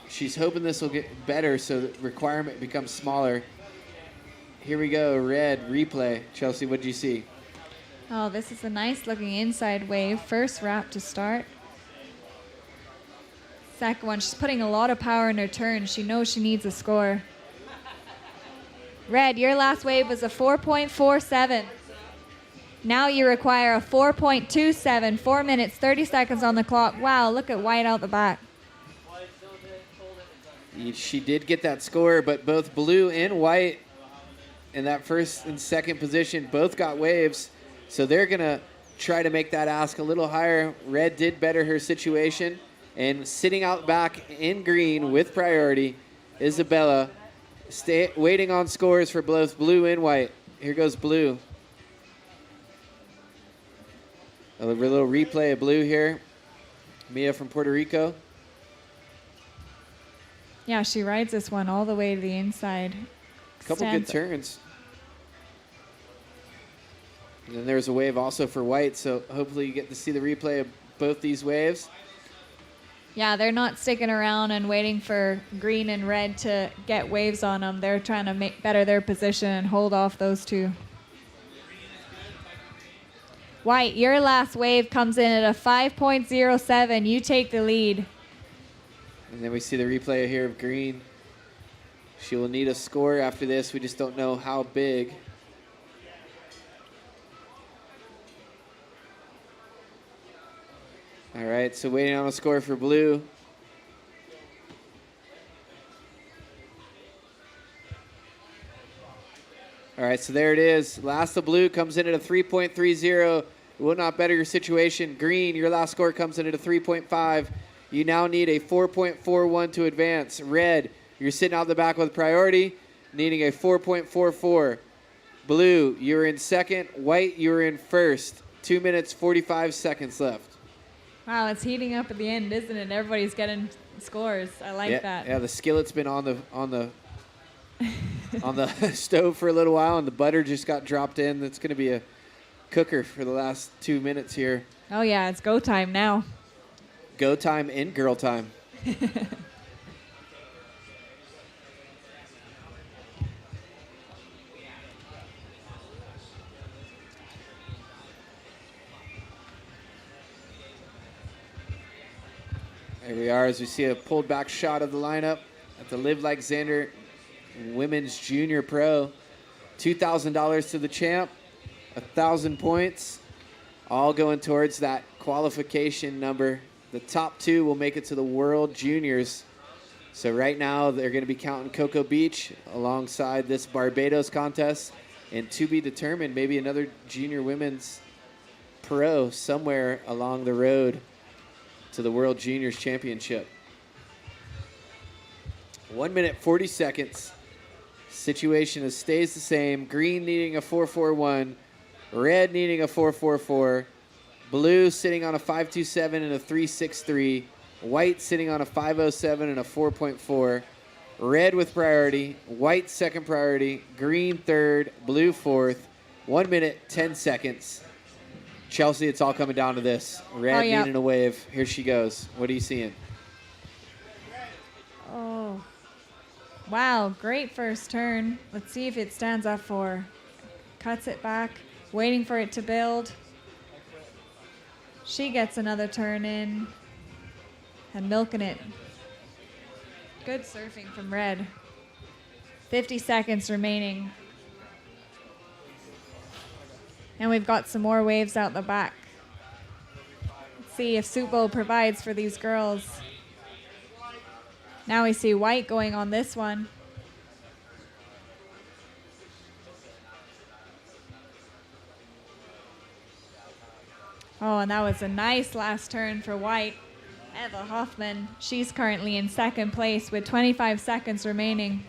She's hoping this will get better so the requirement becomes smaller. Here we go, red replay. Chelsea, what did you see? Oh, this is a nice looking inside wave. First wrap to start. Second one, she's putting a lot of power in her turn. She knows she needs a score. Red, your last wave was a 4.47. Now you require a 4.27. 4 minutes, 30 seconds on the clock. Wow, look at white out the back. She did get that score, but both blue and white in that first and second position both got waves, so they're going to try to make that ask a little higher. Red did better her situation, and sitting out back in green with priority, Isabella, waiting on scores for both blue and white. Here goes blue. A little replay of blue here. Mia from Puerto Rico. Yeah, she rides this one all the way to the inside. Couple good turns. And then there's a wave also for white, so hopefully you get to see the replay of both these waves. Yeah, they're not sticking around and waiting for green and red to get waves on them. They're trying to make better their position and hold off those two. White, your last wave comes in at a 5.07. You take the lead. And then we see the replay here of green. She will need a score after this. We just don't know how big. All right, so waiting on a score for blue. All right, so there it is. Last of blue comes in at a 3.30. It will not better your situation. Green, your last score comes in at a 3.5. You now need a 4.41 to advance. Red, you're sitting out the back with priority, needing a 4.44. Blue, you're in second. White, you're in first. 2 minutes, 45 seconds left. Wow, it's heating up at the end, isn't it? Everybody's getting scores. I like that. Yeah, the skillet's been on the on the stove for a little while, and the butter just got dropped in. That's going to be a cooker for the last 2 minutes here. Oh, yeah, it's go time now. Go time and girl time. There we are as we see a pulled back shot of the lineup at the Live Like Zander Women's Junior Pro. $2,000 to the champ, 1,000 points, all going towards that qualification number. The top two will make it to the World Juniors. So right now they're going to be counting Cocoa Beach alongside this Barbados contest, and to be determined, maybe another Junior Women's Pro somewhere along the road to the World Juniors Championship. 1 minute, 40 seconds. Situation stays the same. Green needing a 4.41. Red needing a 4.44. Blue sitting on a 5.27 and a 3.63. White sitting on a 5.07 and a 4.4. Red with priority. White second priority. Green third. Blue fourth. 1 minute, 10 seconds. Chelsea, it's all coming down to this. Red needing a wave. Here she goes. What are you seeing? Oh. Wow, great first turn. Let's see if it stands up for. Cuts it back, waiting for it to build. She gets another turn in and milking it. Good surfing from Red. 50 seconds remaining. And we've got some more waves out the back. Let's see if Supo provides for these girls. Now we see White going on this one. Oh, and that was a nice last turn for White. Eva Hoffman, she's currently in second place with 25 seconds remaining.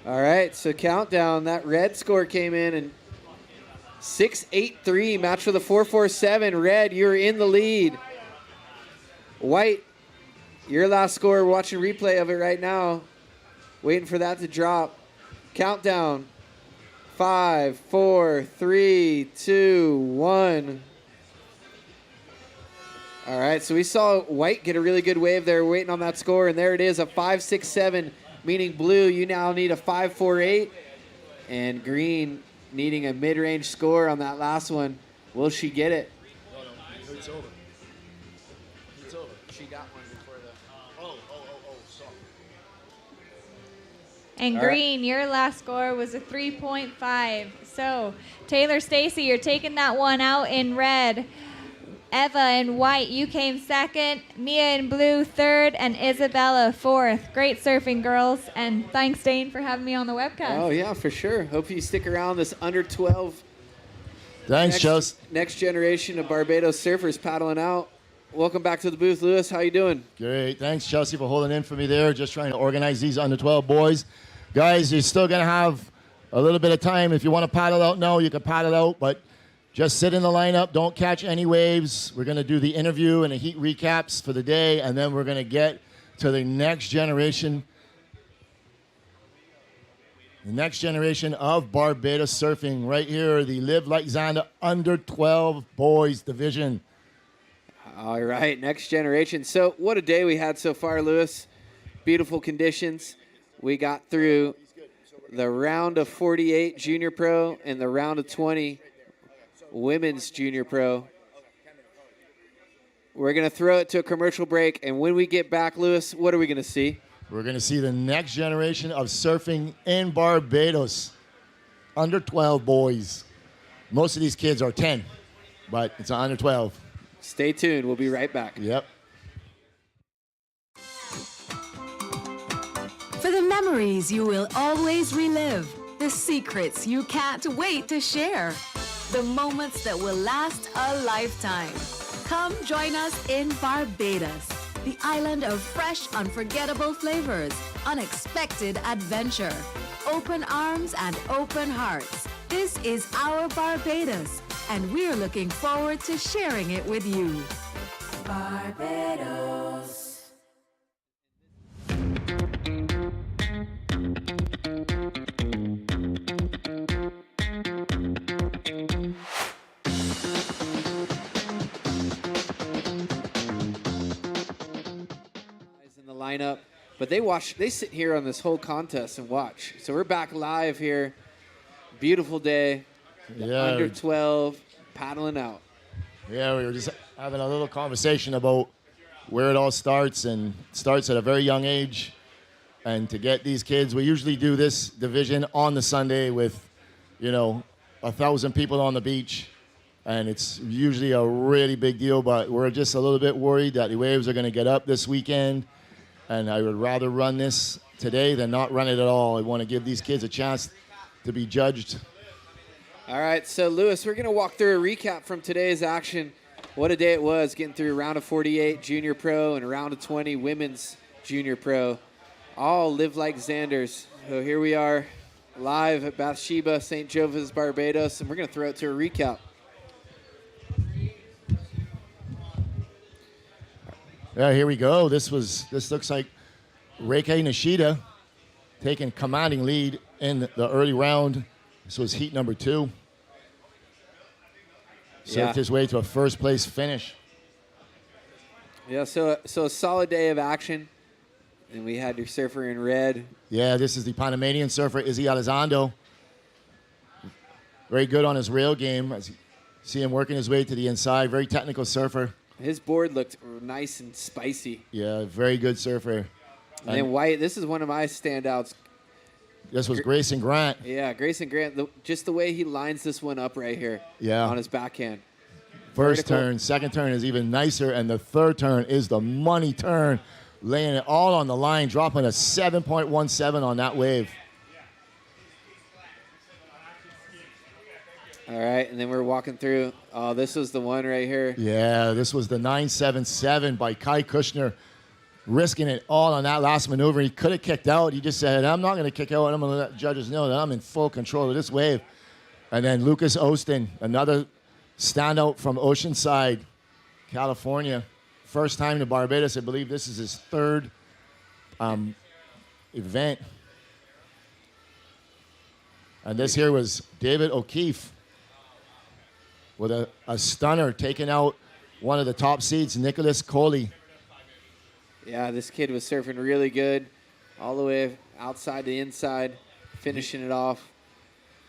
All right, so countdown. That red score came in and 6.83, match for the 4.47. Red, you're in the lead. White, your last score, we're watching replay of it right now. Waiting for that to drop. Countdown. 5, 4, 3, 2, 1. All right, so we saw White get a really good wave there, waiting on that score, and there it is, a 5.67, meaning blue, you now need a 5.48, and green needing a mid-range score on that last one. Will she get it? No, it's over. It's over. She got one before the... sorry. And All green, your last score was a 3.5. So, Taylor Stacy, you're taking that one out in red. Eva in white, you came second. Mia in blue, third. And Isabella, fourth. Great surfing, girls. And thanks, Dane, for having me on the webcast. Oh, yeah, for sure. Hope you stick around. This under 12. Thanks, Chelsea. Next generation of Barbados surfers paddling out. Welcome back to the booth, Lewis. How you doing? Great. Thanks, Chelsea, for holding in for me there. Just trying to organize these under 12 boys. Guys, you're still going to have a little bit of time. If you want to paddle out now, you can paddle out, but just sit in the lineup. Don't catch any waves. We're going to do the interview and the heat recaps for the day, and then we're going to get to the next generation. The next generation of Barbados surfing right here, the Live Like Zander under 12 boys division. All right, next generation. So what a day we had so far, Lewis. Beautiful conditions. We got through the round of 48 junior pro and the round of 20 women's junior pro. We're going to throw it to a commercial break, and when we get back, Lewis, what are we going to see? We're going to see the next generation of surfing in Barbados. Under 12 boys. Most of these kids are 10, but it's under 12. Stay tuned. We'll be right back. Yep. For the memories you will always relive, the secrets you can't wait to share, the moments that will last a lifetime. Come join us in Barbados, the island of fresh, unforgettable flavors, unexpected adventure, open arms and open hearts. This is our Barbados, and we're looking forward to sharing it with you. Barbados. In the lineup, but they sit here on this whole contest and watch. So we're back live here. Beautiful day. Yeah. Under 12 paddling out. Yeah, we were just having a little conversation about where it all starts, and it starts at a very young age. And to get these kids, we usually do this division on the Sunday with, 1,000 people on the beach. And it's usually a really big deal, but we're just a little bit worried that the waves are going to get up this weekend. And I would rather run this today than not run it at all. I want to give these kids a chance to be judged. All right, so Lewis, we're going to walk through a recap from today's action. What a day it was, getting through round of 48 junior pro and round of 20 women's junior pro. All Live Like Zanders. So here we are live at Bathsheba, St. Joseph's, Barbados, and we're going to throw it to a recap. Yeah, here we go. This looks like Reike Nishida taking commanding lead in the early round. This was heat number 2. Surfed his way to a first place finish. Yeah, so a solid day of action. And we had your surfer in red. Yeah, this is the Panamanian surfer, Izzy Elizondo. Very good on his rail game. As you see him working his way to the inside. Very technical surfer. His board looked nice and spicy. Yeah, very good surfer. And then White, this is one of my standouts. This was Grayson Grant. Yeah, Grayson Grant, just the way he lines this one up right here on his backhand. First turn, second turn is even nicer, and the third turn is the money turn, laying it all on the line, dropping a 7.17 on that wave. All right, and then we're walking through. Oh, this was the one right here. Yeah, this was the 977 by Kai Kushner, risking it all on that last maneuver. He could have kicked out. He just said, I'm not going to kick out. I'm going to let judges know that I'm in full control of this wave. And then Lucas Ostin, another standout from Oceanside, California. First time to Barbados. I believe this is his third event. And this here was David O'Keefe with a stunner taking out one of the top seeds, Nicholas Coley. Yeah, this kid was surfing really good all the way outside to inside, finishing it off.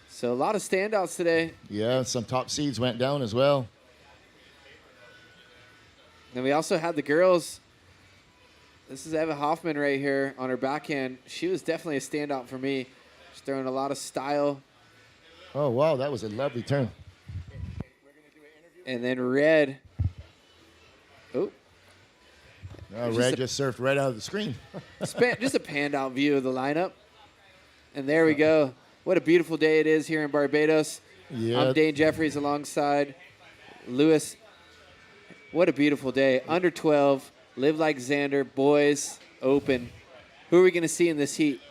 So a lot of standouts today. Yeah, some top seeds went down as well. And we also had the girls. This is Eva Hoffman right here on her backhand. She was definitely a standout for me. She's throwing a lot of style. Oh, wow, that was a lovely turn. And then Red Red just surfed right out of the screen. Just a panned out view of the lineup. And there we go. What a beautiful day it is here in Barbados. Yeah. I'm Dane Jeffries alongside Lewis. What a beautiful day. Under 12, Live Like Zander, boys, open. Who are we going to see in this heat?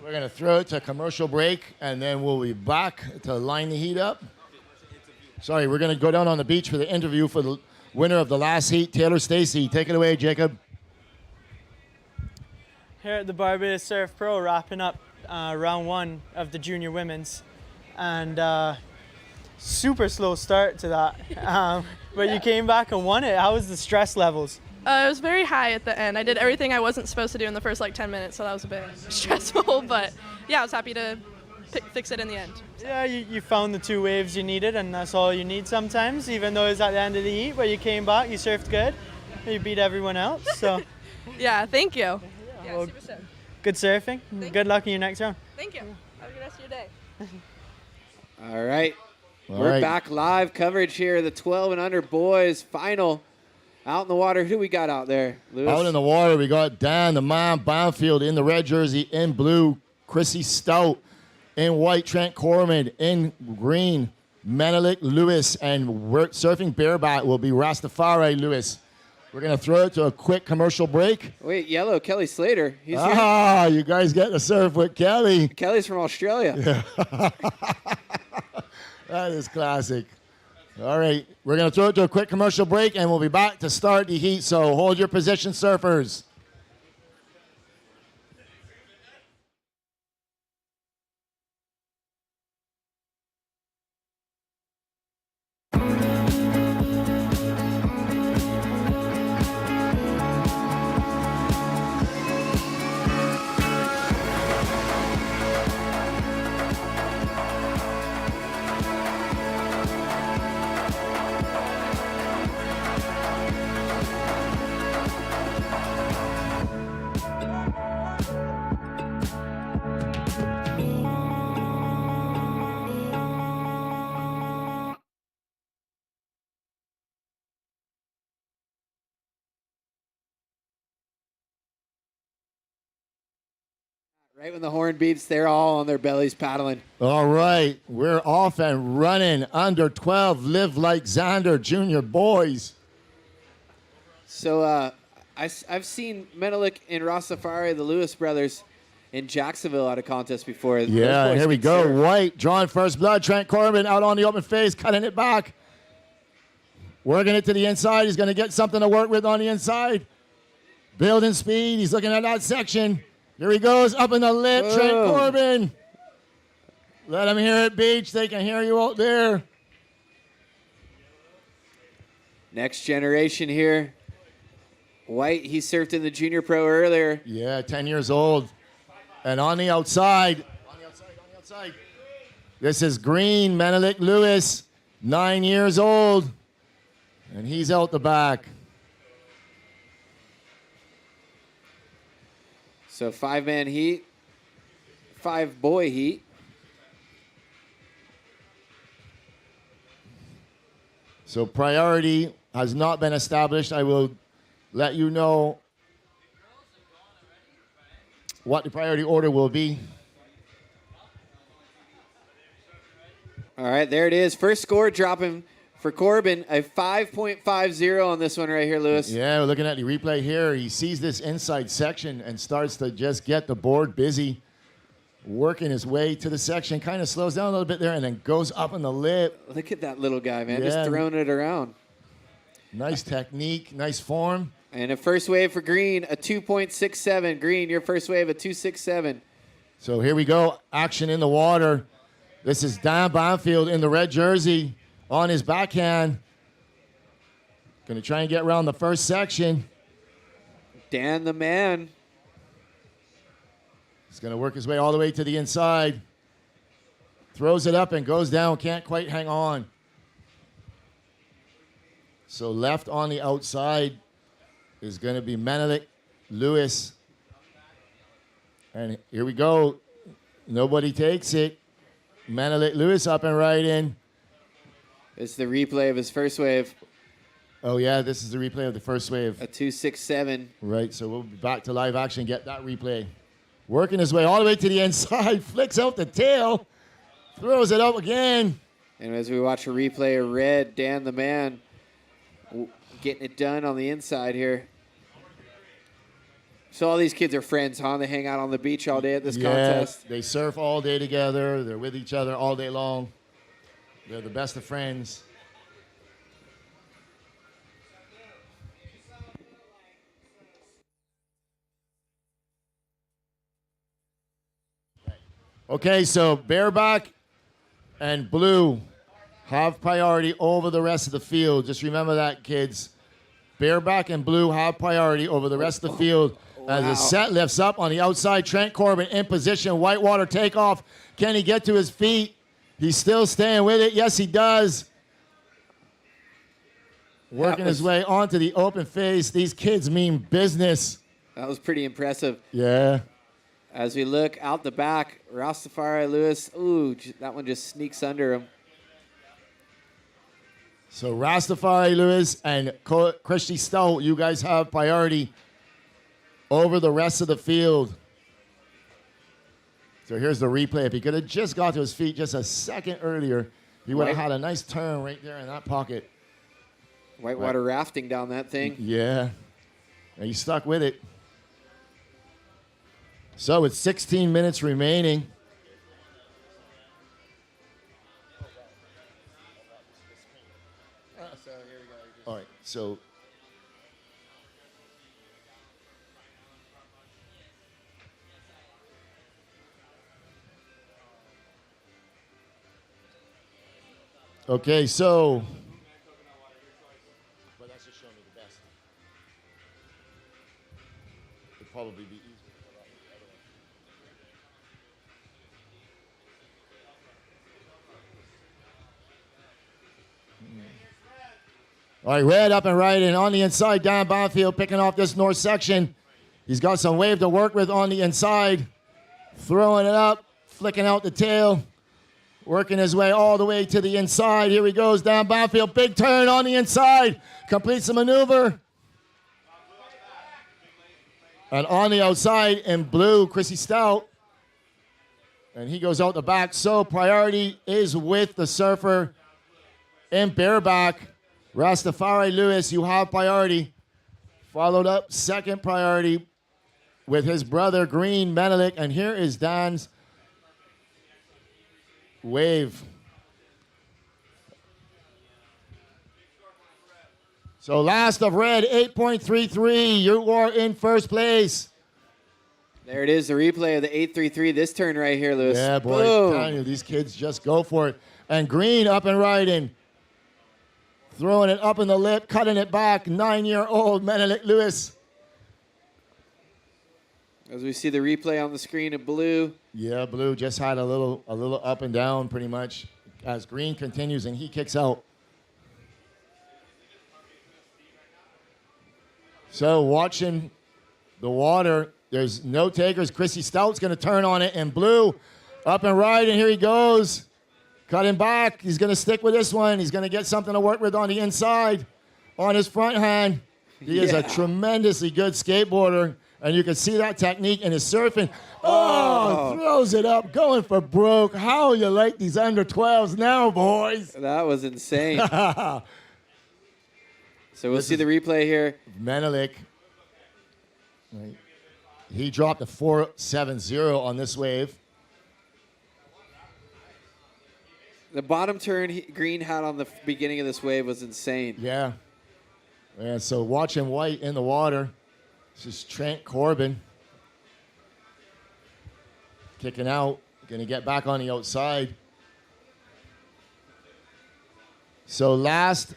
We're going to throw it to a commercial break, and then we'll be back to line the heat up. Sorry, we're going to go down on the beach for the interview for the winner of the last heat, Taylor Stacy. Take it away, Jacob. Here at the Barbados Surf Pro, wrapping up round 1 of the junior women's, and super slow start to that. But you came back and won it. How was the stress levels? It was very high at the end. I did everything I wasn't supposed to do in the first 10 minutes, so that was a bit stressful. But yeah, I was happy to fix it in the end. Yeah, you found the 2 waves you needed, and that's all you need sometimes. Even though it's at the end of the heat, but you came back, you surfed good, you beat everyone else. So yeah, thank you. Yeah, well, good surfing. Good luck in your next round. Thank you. Have a good rest of your day. All right. We're back live coverage here. The 12 and under boys final. Out in the water, who we got out there, Lewis? Out in the water, we got Dan, the man, Banfield in the red jersey, in blue, Chrissy Stout, in white, Trent Corman, in green, Menelik Lewis, and surfing bareback will be Rastafari Lewis. We're going to throw it to a quick commercial break. Wait, yellow, Kelly Slater. He's here. You guys get to surf with Kelly. Kelly's from Australia. Yeah. That is classic. All right, we're going to throw it to a quick commercial break, and we'll be back to start the heat, so hold your position, surfers. Right when the horn beeps, they're all on their bellies paddling. All right, we're off and running. Under 12, Live Like Zander, junior boys. So I've seen Menelik and Rastafari, the Lewis brothers, in Jacksonville at a contest before. Yeah, here we go. White, drawing first blood. Trent Corbin out on the open face, cutting it back. Working it to the inside. He's going to get something to work with on the inside. Building speed. He's looking at that section. Here he goes, up in the lip, Whoa. Trent Corbin. Let them hear it, Beach. They can hear you out there. Next generation here. White, he surfed in the junior pro earlier. Yeah, 10 years old. And on the outside, this is Green, Menelik Lewis, 9 years old. And he's out the back. So 5-man heat, 5-boy heat. So priority has not been established. I will let you know what the priority order will be. All right, there it is. First score dropping for Corbin, a 5.50 on this one right here, Lewis. Yeah, we're looking at the replay here. He sees this inside section and starts to just get the board busy, working his way to the section, kind of slows down a little bit there and then goes up in the lip. Look at that little guy, man, Yeah. just throwing it around. Nice technique, nice form. And a first wave for Green, a 2.67. Green, your first wave, a 2.67. So here we go, action in the water. This is Dan Banfield in the red jersey on his backhand. Going to try and get around the first section. Dan the man. He's going to work his way all the way to the inside. Throws it up and goes down, can't quite hang on. So left on the outside is going to be Menelik Lewis. And here we go. Nobody takes it. Menelik Lewis up and right in. It's the replay of his first wave. Oh, yeah, this is the replay of the first wave. A 267. Right, so we'll be back to live action, get that replay. Working his way all the way to the inside, flicks out the tail, throws it up again. And as we watch a replay of Red, Dan the Man, getting it done on the inside here. So all these kids are friends, huh? They hang out on the beach all day at this contest. They surf all day together. They're with each other all day long. They're the best of friends. Okay, so bareback and blue have priority over the rest of the field. Just remember that, kids. Bareback and blue have priority over the rest of the field. As the set lifts up on the outside, Trent Corbin in position, whitewater takeoff. Can he get to his feet? He's still staying with it. Yes, he does. Working his way onto the open face. These kids mean business. That was pretty impressive. Yeah. As we look out the back, Rastafari Lewis, ooh, that one just sneaks under him. So Rastafari Lewis and Christy Stout, you guys have priority over the rest of the field. So here's the replay. If he could have just got to his feet just a second earlier, he would have had a nice turn right there in that pocket. Whitewater rafting down that thing. Yeah. And he stuck with it. So with 16 minutes remaining. All right, so okay, so but that's just showing me the best. It'd probably be easier. All right, Red up and right, and on the inside, down Bonfield, picking off this north section. He's got some wave to work with on the inside. Throwing it up, flicking out the tail. Working his way all the way to the inside. Here he goes, down Bonfield. Big turn on the inside. Completes the maneuver. And on the outside, in blue, Chrissy Stout. And he goes out the back. So priority is with the surfer in bareback. Rastafari Lewis, you have priority. Followed up, second priority with his brother, Green Menelik. And here is Dan's wave. So last of Red, 8.33. You are in first place. There it is, the replay of the 833. This turn right here, Lewis. Yeah, boy. Boom. I'm telling you, these kids just go for it. And Green up and riding. Throwing it up in the lip, cutting it back. 9-year-old Menelik Lewis. As we see the replay on the screen of blue. Yeah, blue just had a little up and down pretty much as Green continues and he kicks out. So watching the water, there's no takers. Chrissy Stout's going to turn on it, and blue up and right, and here he goes. Cutting back. He's going to stick with this one. He's going to get something to work with on the inside, on his front hand. He is a tremendously good skateboarder, and you can see that technique in his surfing. Oh, throws it up, going for broke. How you like these under 12s now, boys? That was insane. So we'll see the replay here. Menelik. Right. He dropped a 4.70 on this wave. The bottom turn Green had on the beginning of this wave was insane. Yeah. And so watching white in the water. This is Trent Corbin. Kicking out. Going to get back on the outside. So last.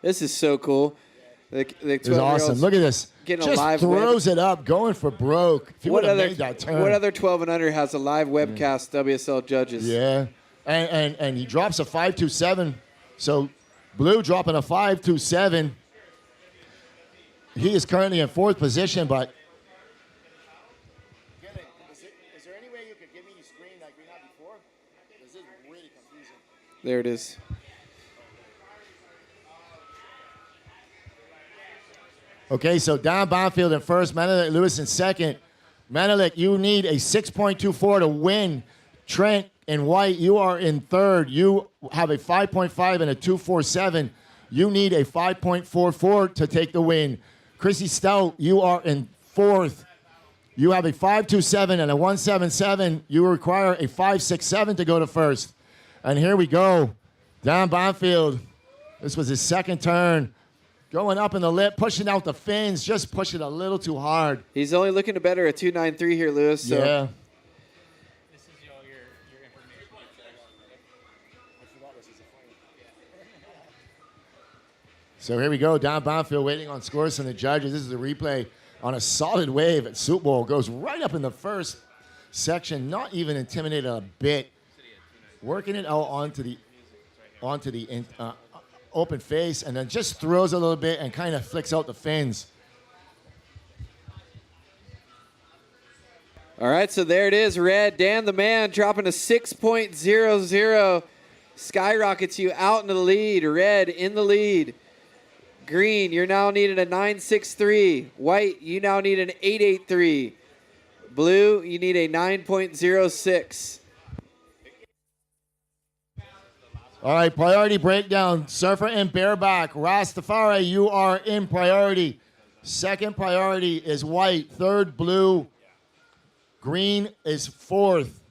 This is so cool. The It's awesome. Look at this. Getting Just a live throws it up, going for broke. If he would have made that turn. What other 12 and under has a live webcast WSL judges? Yeah. And he drops a 5.27. So blue dropping a 5.27. He is currently in fourth position, but. Is there There it is. Okay, so Don Bonfield in first, Menelik Lewis in second. Menelik, you need a 6.24 to win. Trent and White, you are in third. You have a 5.5 and a 2.47. You need a 5.44 to take the win. Chrissy Stout, you are in fourth. You have a 5.27 and a 1.77. You require a 5.67 to go to first. And here we go. Don Bonfield, this was his second turn. Going up in the lip, pushing out the fins, just pushing a little too hard. He's only looking to better a 2.93 here, Lewis. So. Yeah. So here we go. Don Bonfield waiting on scores from the judges. This is a replay on a solid wave at Soup Bowl. Goes right up in the first section, not even intimidated a bit. Working it out onto the open face, and then just throws a little bit and kind of flicks out the fins. All right, so there it is. Red, Dan the man, dropping a 6.00. Skyrockets you out into the lead. Red in the lead. Green, you're now needing a 9.63. White, you now need an 8.83. Blue, you need a 9.06. All right, priority breakdown. Surfer and bareback. Rastafari, you are in priority. Second priority is White. Third, Blue. Green is fourth.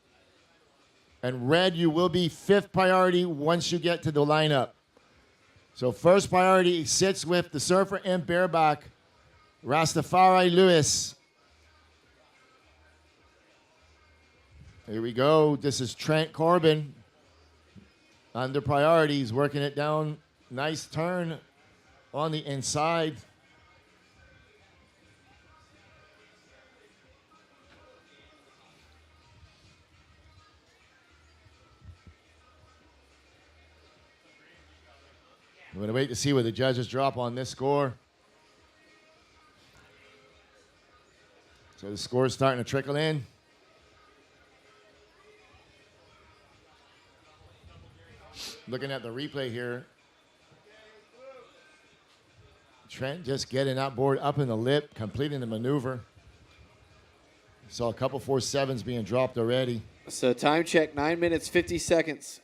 And Red, you will be fifth priority once you get to the lineup. So first priority sits with the Surfer and bareback. Rastafari Lewis. Here we go. This is Trent Corbin. Under priorities, working it down. Nice turn on the inside. We're going to wait to see where the judges drop on this score. So the score is starting to trickle in. Looking at the replay here. Trent just getting that board up in the lip, completing the maneuver. Saw a couple 4.7s being dropped already. So time check, 9 minutes, 50 seconds.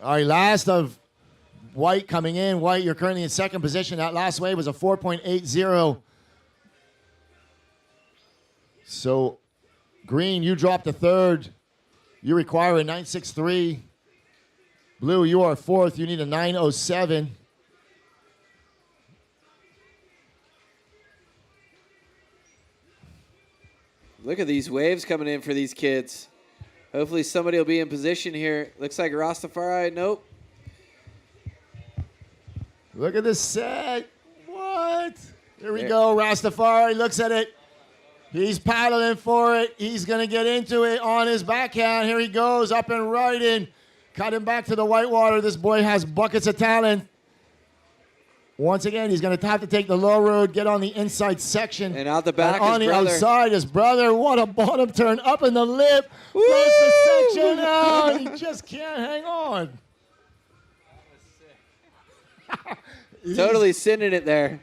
All right, last of White coming in. White, you're currently in second position. That last wave was a 4.80. So, Green, you dropped to third. You require a 9.63. Blue, you are fourth. You need a 9.07. Look at these waves coming in for these kids. Hopefully somebody will be in position here. Looks like Rastafari. Nope. Look at this set. What? Here we go. Rastafari looks at it. He's paddling for it. He's going to get into it on his backhand. Here he goes, up and right in. Cutting back to the whitewater. This boy has buckets of talent. Once again, he's going to have to take the low road, get on the inside section. And out the back, and on his the brother. outside, his brother. What a bottom turn up in the lip. Close the section out. He just can't hang on. Totally sending it there.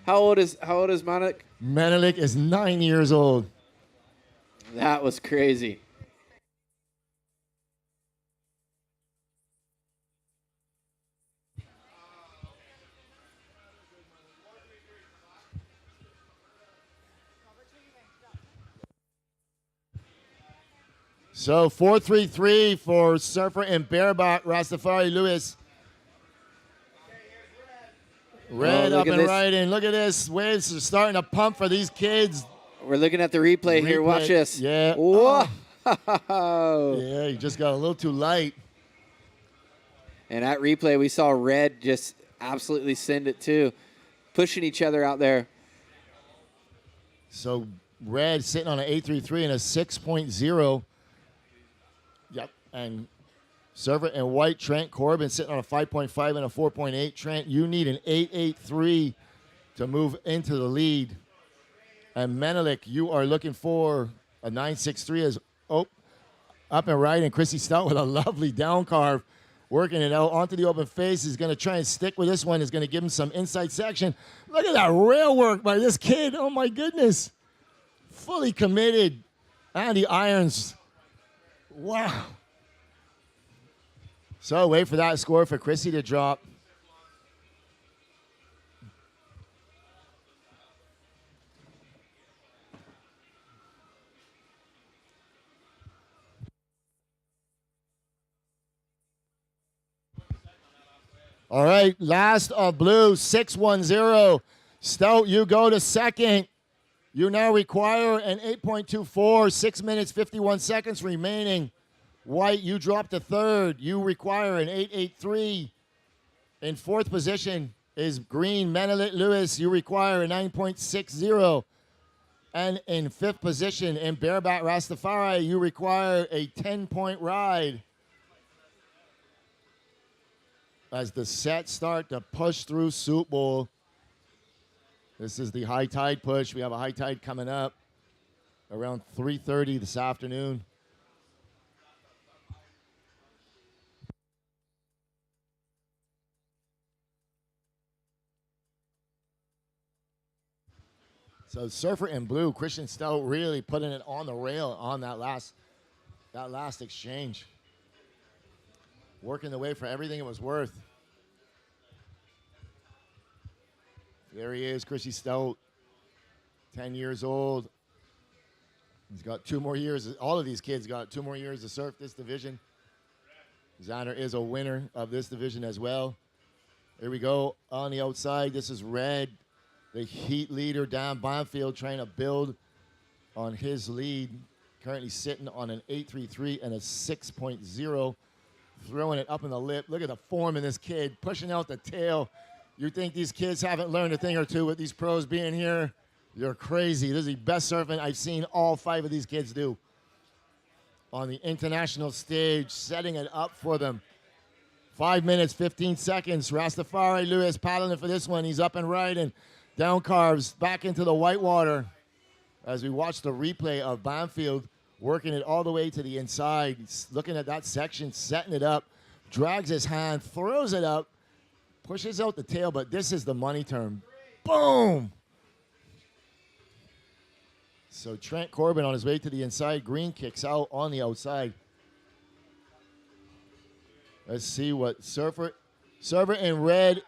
How old is Manik? Menelik is 9 years old. That was crazy. So 4.33 for Surfer and bareback, Rastafari Lewis. Red up and right in. Look at this. Waves are starting to pump for these kids. We're looking at the replay here. Watch this. Yeah. Whoa. Yeah, he just got a little too light. And at replay, we saw Red just absolutely send it too. Pushing each other out there. So Red sitting on an 8.33 and a 6.0. Yep. And Server and White, Trent Corbin sitting on a 5.5 and a 4.8. Trent, you need an 8.83 to move into the lead. And Menelik, you are looking for a 9.63 as Up and right, and Chrissy Stout with a lovely down carve. Working it out onto the open face. He's going to try and stick with this one. He's going to give him some inside section. Look at that rail work by this kid. Oh, my goodness. Fully committed. And the irons. Wow. So wait for that score for Chrissy to drop. All right, last of blue, 6-1-0. Stout, you go to second. You now require an 8.24, 6 minutes, 51 seconds remaining. White, you drop to third. You require an 8.83. In fourth position is green, Menelik Lewis. You require a 9.60. And in fifth position, in bareback Rastafari, you require a 10-point ride. As the sets start to push through Soup Bowl. This is the high tide push. We have a high tide coming up around 3:30 this afternoon. So Surfer in blue, Christian Stout really putting it on the rail on that last exchange. Working the way for everything it was worth. There he is, Chrissy Stout, 10 years old. He's got 2 more years. All of these kids got 2 more years to surf this division. Zander is a winner of this division as well. Here we go on the outside. This is Red, the heat leader down Bonfield, trying to build on his lead. Currently sitting on an 8.33 and a 6.0. Throwing it up in the lip. Look at the form in this kid, pushing out the tail. You think these kids haven't learned a thing or two with these pros being here? You're crazy. This is the best surfing I've seen all 5 of these kids do on the international stage, setting it up for them. 5 minutes, 15 seconds. Rastafari Lewis paddling for this one. He's up and right and down carves back into the whitewater as we watch the replay of Banfield working it all the way to the inside. He's looking at that section, setting it up, drags his hand, throws it up, pushes out the tail, but this is the money term. Boom! So Trent Corbin on his way to the inside. Green kicks out on the outside. Let's see what Surfer in red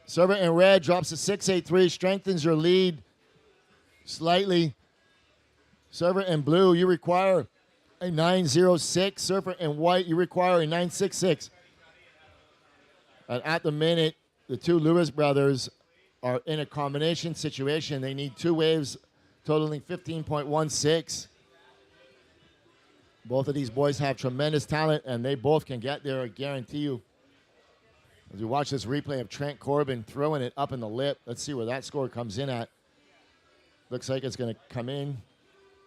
drops to 6.83, strengthens your lead slightly. Surfer in blue, you require a 9.06. Surfer in white, you require a 9.66. And at the minute, the 2 Lewis brothers are in a combination situation. They need 2 waves totaling 15.16. Both of these boys have tremendous talent, and they both can get there, I guarantee you. As we watch this replay of Trent Corbin throwing it up in the lip, let's see where that score comes in at. Looks like it's going to come in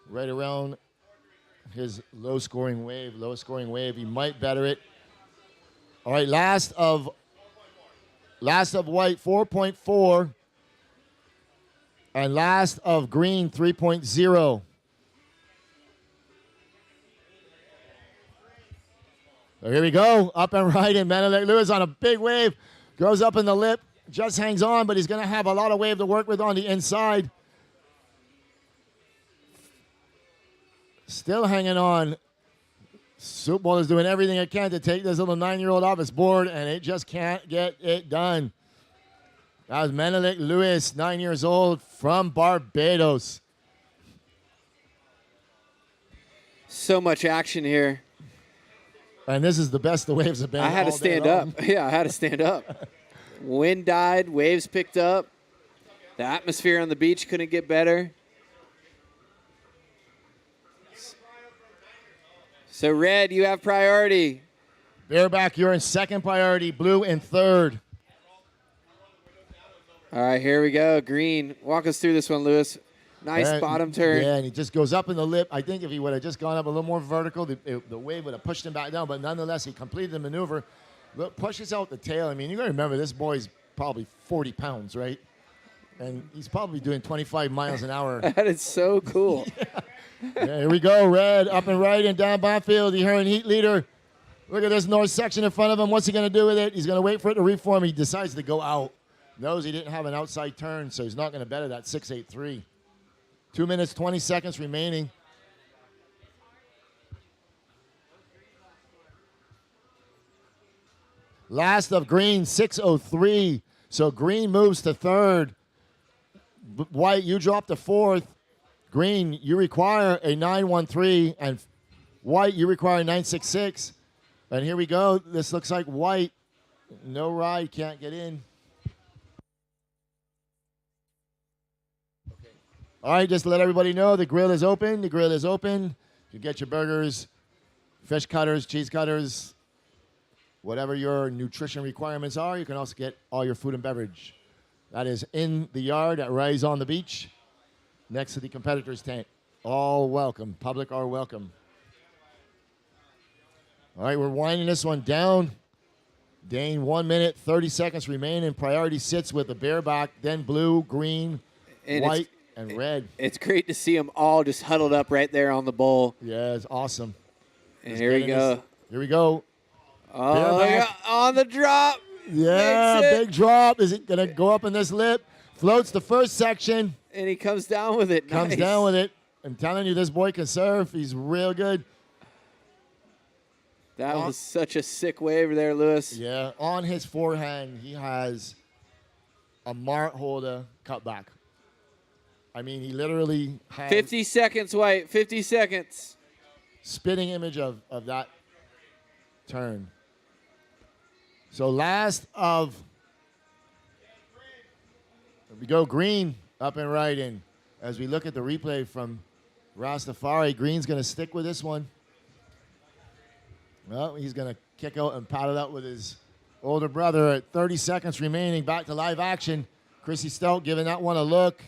right around his lowest scoring wave. He might better it. All right, last of white, 4.4. And last of green, 3.0. So here we go. Up and right, and Menelik Lewis on a big wave. Goes up in the lip. Just hangs on, but he's going to have a lot of wave to work with on the inside. Still hanging on. Soup Bowl is doing everything it can to take this little 9-year-old off his board, and it just can't get it done. That was Menelik Lewis, 9 years old, from Barbados. So much action here. And this is the best the waves have been. I had to stand up. Yeah, I had to stand up. Wind died, waves picked up. The atmosphere on the beach couldn't get better. So, Red, you have priority. Bareback, you're in second priority. Blue in third. All right, here we go. Green. Walk us through this one, Lewis. Nice bottom turn. Yeah, and he just goes up in the lip. I think if he would have just gone up a little more vertical, the wave would have pushed him back down. But nonetheless, he completed the maneuver. Look, pushes out the tail. I mean, you got to remember, this boy's probably 40 pounds, right? And he's probably doing 25 miles an hour. That is so cool. Yeah, here we go. Red up and right and down Bonfield. The Heron Heat leader. Look at this north section in front of him. What's he going to do with it? He's going to wait for it to reform. He decides to go out. Knows he didn't have an outside turn, so he's not going to bet it at 6.83. 2 minutes, 20 seconds remaining. Last of green, 6.03. So green moves to third. White, you drop to fourth. Green, you require a 9.13. And white, you require a 9.66. And here we go. This looks like white. No ride, can't get in. All right, just to let everybody know, the grill is open. The grill is open. You get your burgers, fish cutters, cheese cutters, whatever your nutrition requirements are. You can also get all your food and beverage. That is in the yard at Rise on the Beach, next to the competitors' tank. All welcome. Public are welcome. All right, we're winding this one down. Dane, 1 minute, 30 seconds remaining. Priority sits with the bareback, then blue, green, And white, and red. It's great to see them all just huddled up right there on the bowl. Yeah, it's awesome. And here we go. Here we go. Oh, Bareback. on the drop. Yeah, Makes it. big drop. Is it going to go up in this lip? Floats the first section. And he comes down with it. Comes Nice. down with it. I'm telling you, this boy can surf. He's real good. That was such a sick wave there, Lewis. Yeah, on his forehand, he has a Mart holder cutback. I mean, he literally has 50 seconds, White. 50 seconds. spitting image of that turn. So last of, here we go, green up and right in. As we look at the replay from Rastafari, green's going to stick with this one. Well, he's going to kick out and paddle out with his older brother at 30 seconds remaining. Back to live action. Chrissy Stout giving that one a look.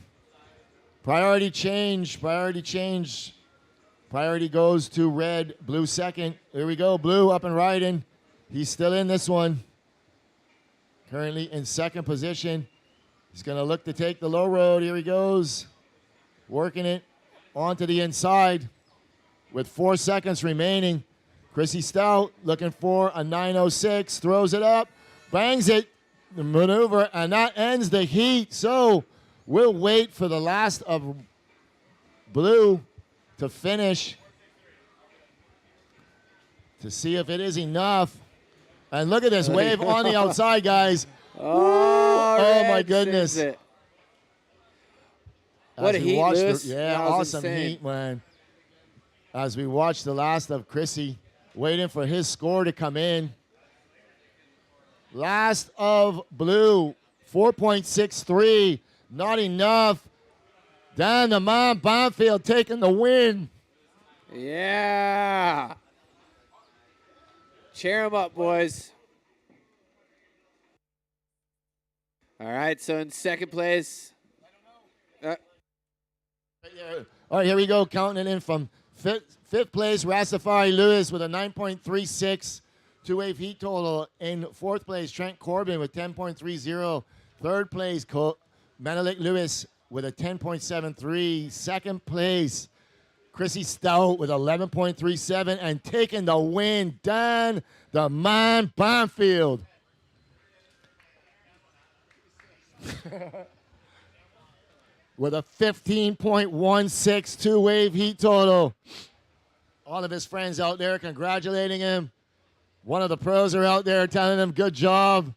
Priority change. Priority change. Priority goes to red. Blue second. Here we go. Blue up and riding. He's still in this one. Currently in second position. He's going to look to take the low road. Here he goes. Working it onto the inside with 4 seconds remaining. Chrissy Stout looking for a 9.06. Throws it up. Bangs it. The maneuver. And that ends the heat. So we'll wait for the last of blue to finish to see if it is enough. And look at this wave on the outside, guys. Oh, my Red goodness. sends it. As What a we heat, watched Lewis. yeah, That was awesome insane. heat, man. As we watch the last of Chrissy, waiting for his score to come in. Last of blue, 4.63. Not enough. Dan the man, Bonfield taking the win. Yeah. Cheer him up, boys. All right, so in second place. All right, here we go. Counting it in from fifth place, Rastafari Lewis with a 9.36 two-wave heat total. In fourth place, Trent Corbin with 10.30. Third place, Menelik Lewis with a 10.73. Second place, Chrissy Stout with 11.37. And taking the win, Dan the Man Bonfield. With a 15.16 two-wave heat total. All of his friends out there congratulating him. One of the pros are out there telling him, good job.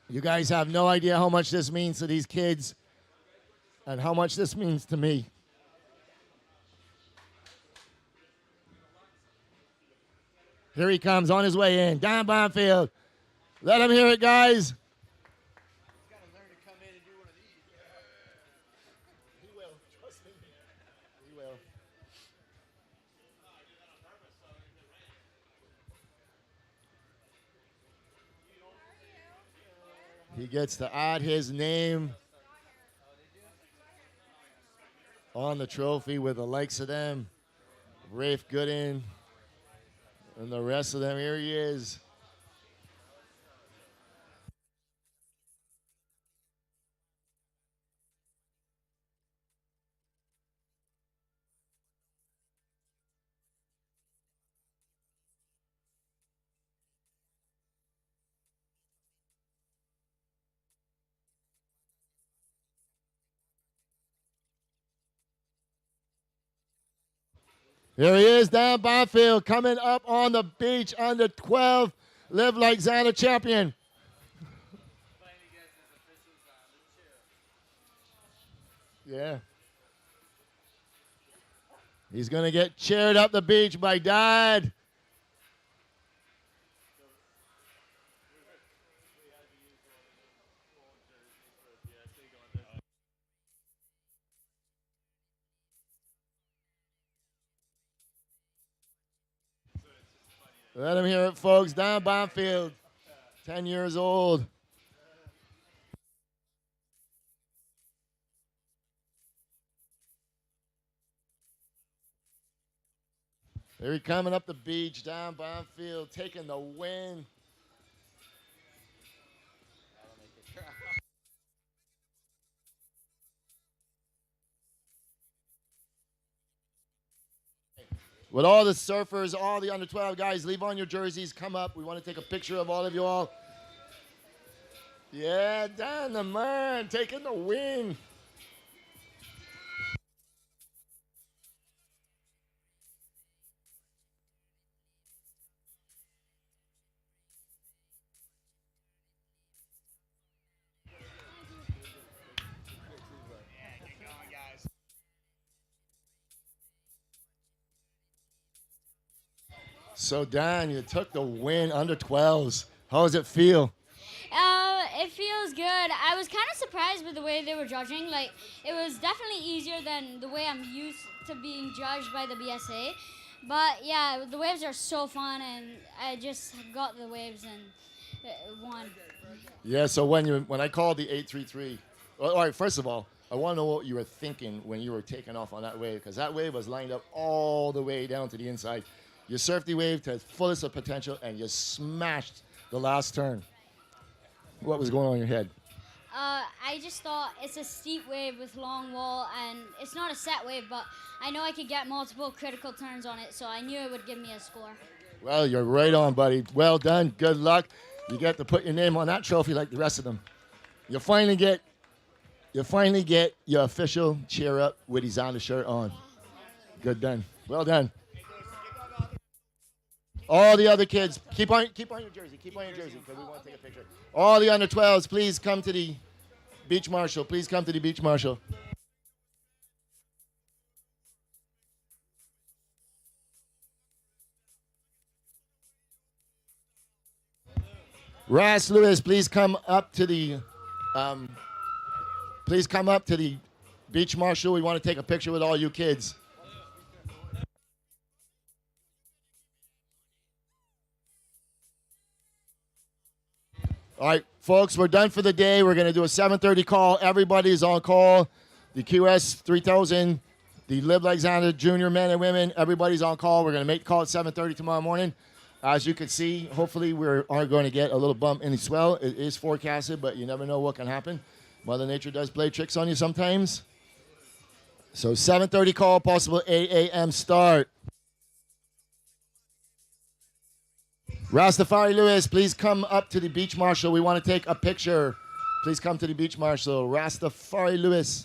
You guys have no idea how much this means to these kids and how much this means to me. Here he comes on his way in. Dan Bonfield. Let him hear it, guys. He gets to add his name on the trophy with the likes of them. Rafe Gooden and the rest of them. Here he is. Here he is, Dan Bonfield, coming up on the beach, under 12, Live Like Zander champion. Yeah. He's going to get cheered up the beach by Dad. Let him hear it, folks. Dan Bonfield, 10 years old. Here he coming up the beach, Dan Bonfield, taking the win. With all the surfers, all the under 12 guys, leave on your jerseys, come up. We want to take a picture of all of you all. Yeah, Dan the man, taking the win. So, Dan, you took the win under 12s. How does it feel? It feels good. I was kind of surprised with the way they were judging. Like, it was definitely easier than the way I'm used to being judged by the BSA. But yeah, the waves are so fun, and I just got the waves and won. Yeah, so when I called the 833, all right, first of all, I want to know what you were thinking when you were taking off on that wave, because that wave was lined up all the way down to the inside. You surfed the wave to its fullest of potential, and you smashed the last turn. What was going on in your head? I just thought it's a steep wave with long wall, and it's not a set wave, but I know I could get multiple critical turns on it, so I knew it would give me a score. Well, you're right on, buddy. Well done. Good luck. You get to put your name on that trophy like the rest of them. You finally get your official cheer up with his Zander shirt on. Good done. Well done. All the other kids, keep on your jersey. Keep on your jersey because we want to take a picture. All the under 12s, please come to the beach marshal. Please come to the beach marshal. Ras Lewis, please come up to the beach marshal. We want to take a picture with all you kids. All right, folks, we're done for the day. We're going to do a 7:30 call. Everybody's on call. The QS 3000, the Live Like Zander junior men and women, everybody's on call. We're going to make the call at 7:30 tomorrow morning. As you can see, hopefully we are going to get a little bump in the swell. It is forecasted, but you never know what can happen. Mother Nature does play tricks on you sometimes. So 7:30 call, possible 8 a.m. start. Rastafari Lewis, please come up to the beach marshal. We want to take a picture. Please come to the beach marshal. Rastafari Lewis.